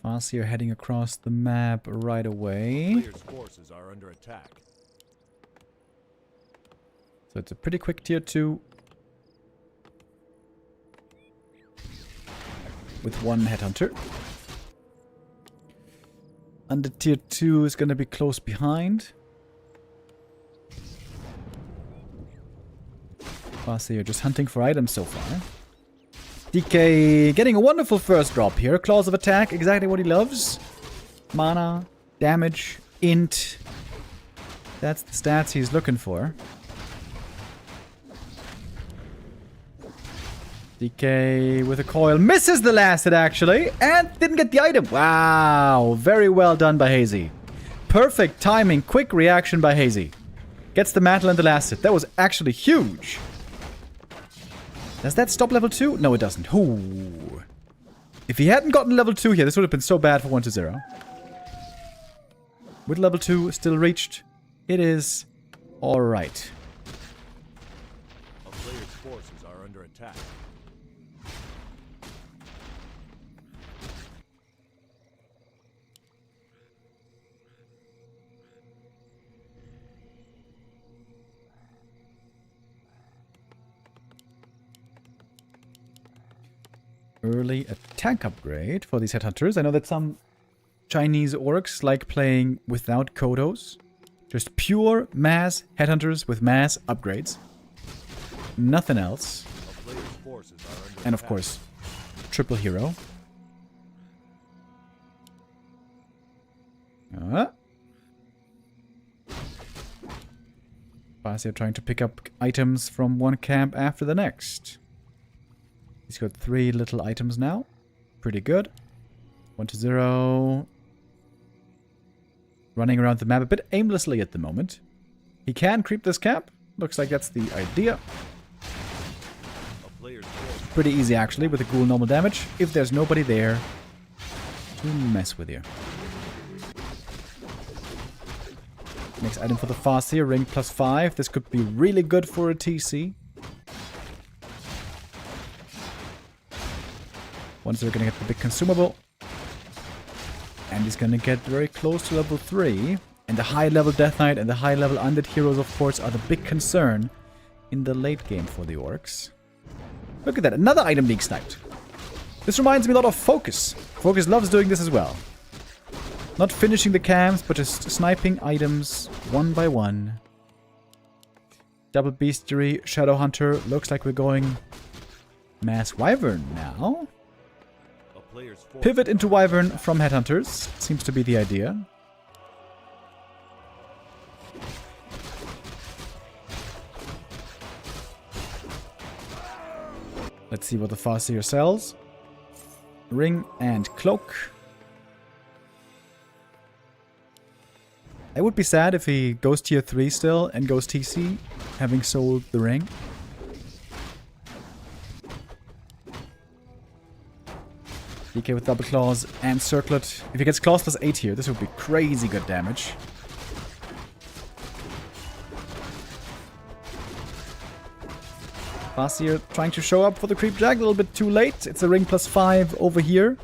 Bossier heading across the map right away. Players' forces are under attack. So it's a pretty quick tier 2. with one headhunter. Under tier 2 is going to be close behind. Farseer just hunting for items so far. DK getting a wonderful first drop here. Claws of attack, exactly what he loves. Mana, damage, int. That's the stats he's looking for. DK with a coil misses the last hit actually, and didn't get the item. Wow, very well done by Hazy. Perfect timing, quick reaction by Hazy. Gets the mantle and the last hit. That was actually huge. Does that stop level 2? No, it doesn't. Ooh. If he hadn't gotten level 2 here, this would have been so bad for 1-0. With level 2 still reached, it is alright. A player's forces are under attack. Early attack upgrade for these headhunters. I know that some Chinese orcs like playing without Kodos. Just pure mass headhunters with mass upgrades. Nothing else. And of course, triple hero. Farseer trying to pick up items from one camp after the next. He's got 3 little items now. Pretty good. 1-0. Running around the map a bit aimlessly at the moment. He can creep this camp. Looks like that's the idea. Pretty easy actually with the ghoul normal damage. If there's nobody there to mess with you. Next item for the Farseer, ring +5. This could be really good for a TC. Once they're gonna get the big consumable. And he's gonna get very close to level 3. And the high level Death Knight and the high level Undead Heroes, of course, are the big concern in the late game for the orcs. Look at that, another item being sniped. This reminds me a lot of Focus. Focus loves doing this as well. Not finishing the camps, but just sniping items one by one. Double Bestiary, Shadow Hunter. Looks like we're going Mass Wyvern now. Pivot into Wyvern from Headhunters. Seems to be the idea. Let's see what the Farseer sells. Ring and Cloak. I would be sad if he goes tier 3 still and goes TC, having sold the ring. DK with double claws and circlet. If he gets claws +8 here, this would be crazy good damage. Farseer trying to show up for the creep jag, a little bit too late. It's a ring +5 over here.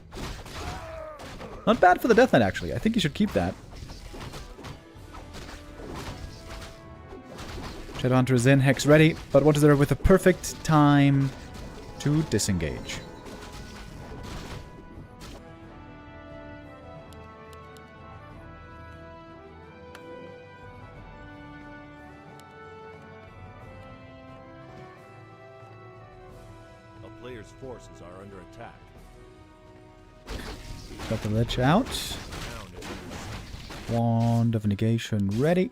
Not bad for the Death Knight actually. I think he should keep that. Shadowhunter is in, Hex ready, but what is there with a perfect time to disengage? A player's forces are under attack. Got the lich out. Wand of negation ready.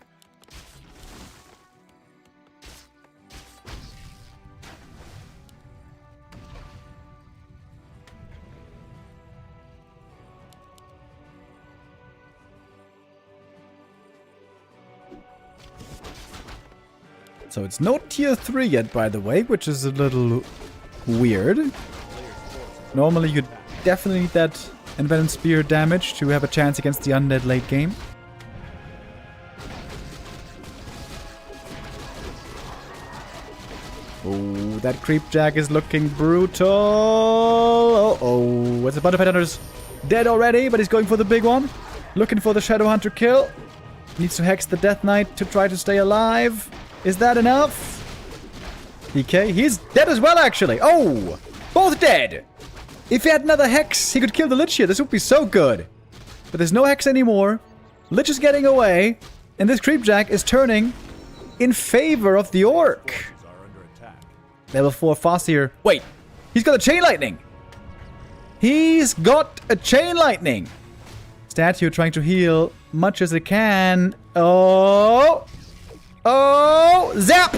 So it's no tier 3 yet, by the way, which is a little weird. Normally you definitely need that Envenomed Spear damage to have a chance against the undead late game. Oh, that creep jag is looking brutal. Oh, it's a bunch of headhunters dead already, but he's going for the big one. Looking for the Shadowhunter kill. Needs to hex the Death Knight to try to stay alive. Is that enough? DK, he's dead as well, actually. Oh, both dead. If he had another Hex, he could kill the Lich here. This would be so good. But there's no Hex anymore. Lich is getting away. And this Creepjack is turning in favor of the Orc. Are under attack. Level 4 Farseer. Wait, he's got a Chain Lightning. He's got a Chain Lightning. Statue trying to heal much as it can. Oh. Oh. Zap.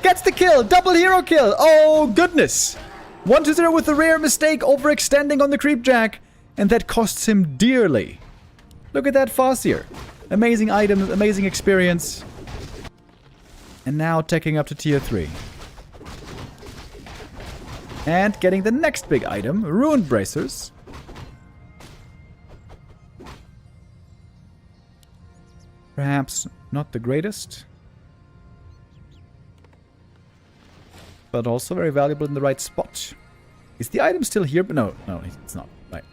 Gets the kill. Double hero kill. Oh, goodness. 1-0 with the rare mistake overextending on the Creepjack. And that costs him dearly. Look at that Farseer. Amazing items, amazing experience. And now taking up to tier 3. And getting the next big item, Ruined Bracers. Perhaps not the greatest. But also very valuable in the right spot. Is the item still here? No, it's not. Right.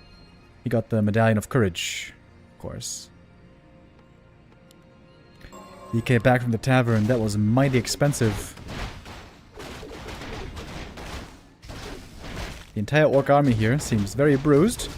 He got the Medallion of Courage, of course. DK back from the tavern. That was mighty expensive. The entire Orc army here seems very bruised.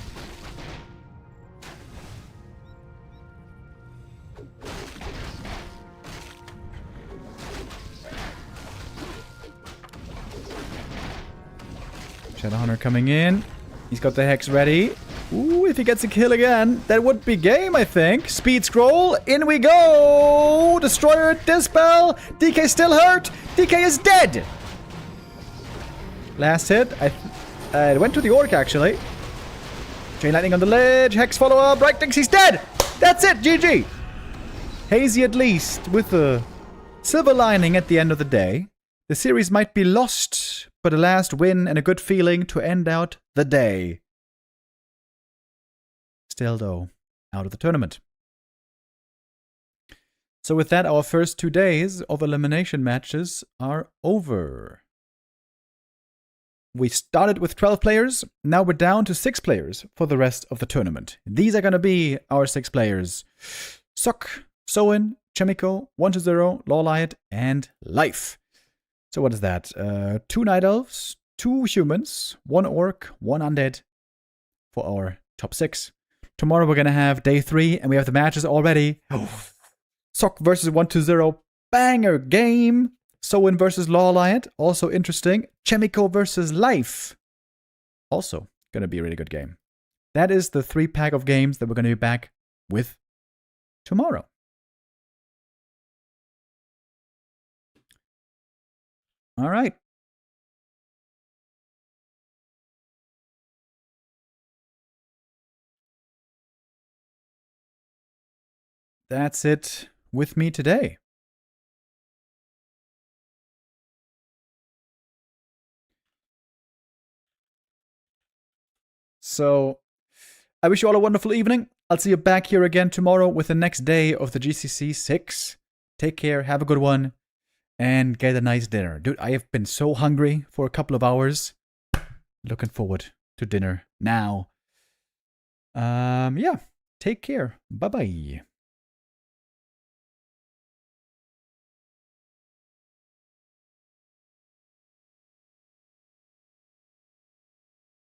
Shadowhunter coming in. He's got the Hex ready. Ooh, if he gets a kill again, that would be game, I think. Speed scroll, in we go! Destroyer, Dispel! DK still hurt! DK is dead! Last hit. It went to the Orc, actually. Chain Lightning on the ledge. Hex follow-up. Right thinks he's dead! That's it! GG! Hazy at least, with a silver lining at the end of the day. The series might be lost, but a last win and a good feeling to end out the day. Still, though, out of the tournament. So with that, our first 2 days of elimination matches are over. We started with 12 players, now we're down to 6 players for the rest of the tournament. These are going to be our 6 players. Sok, Soin, Chaemiko, 1-0, Lawlight, and Life. So what is that? 2 Night Elves, 2 humans, 1 Orc, 1 Undead for our top 6. Tomorrow we're going to have day 3, and we have the matches already. Sok versus 1-0, banger game. Soin versus Lawlight, also interesting. Chaemiko versus Life, also going to be a really good game. That is the 3-pack of games that we're going to be back with tomorrow. All right. That's it with me today. So, I wish you all a wonderful evening. I'll see you back here again tomorrow with the next day of the GCC 6. Take care, have a good one, and get a nice dinner. Dude, I have been so hungry for a couple of hours. Looking forward to dinner now. Yeah, take care. Bye-bye.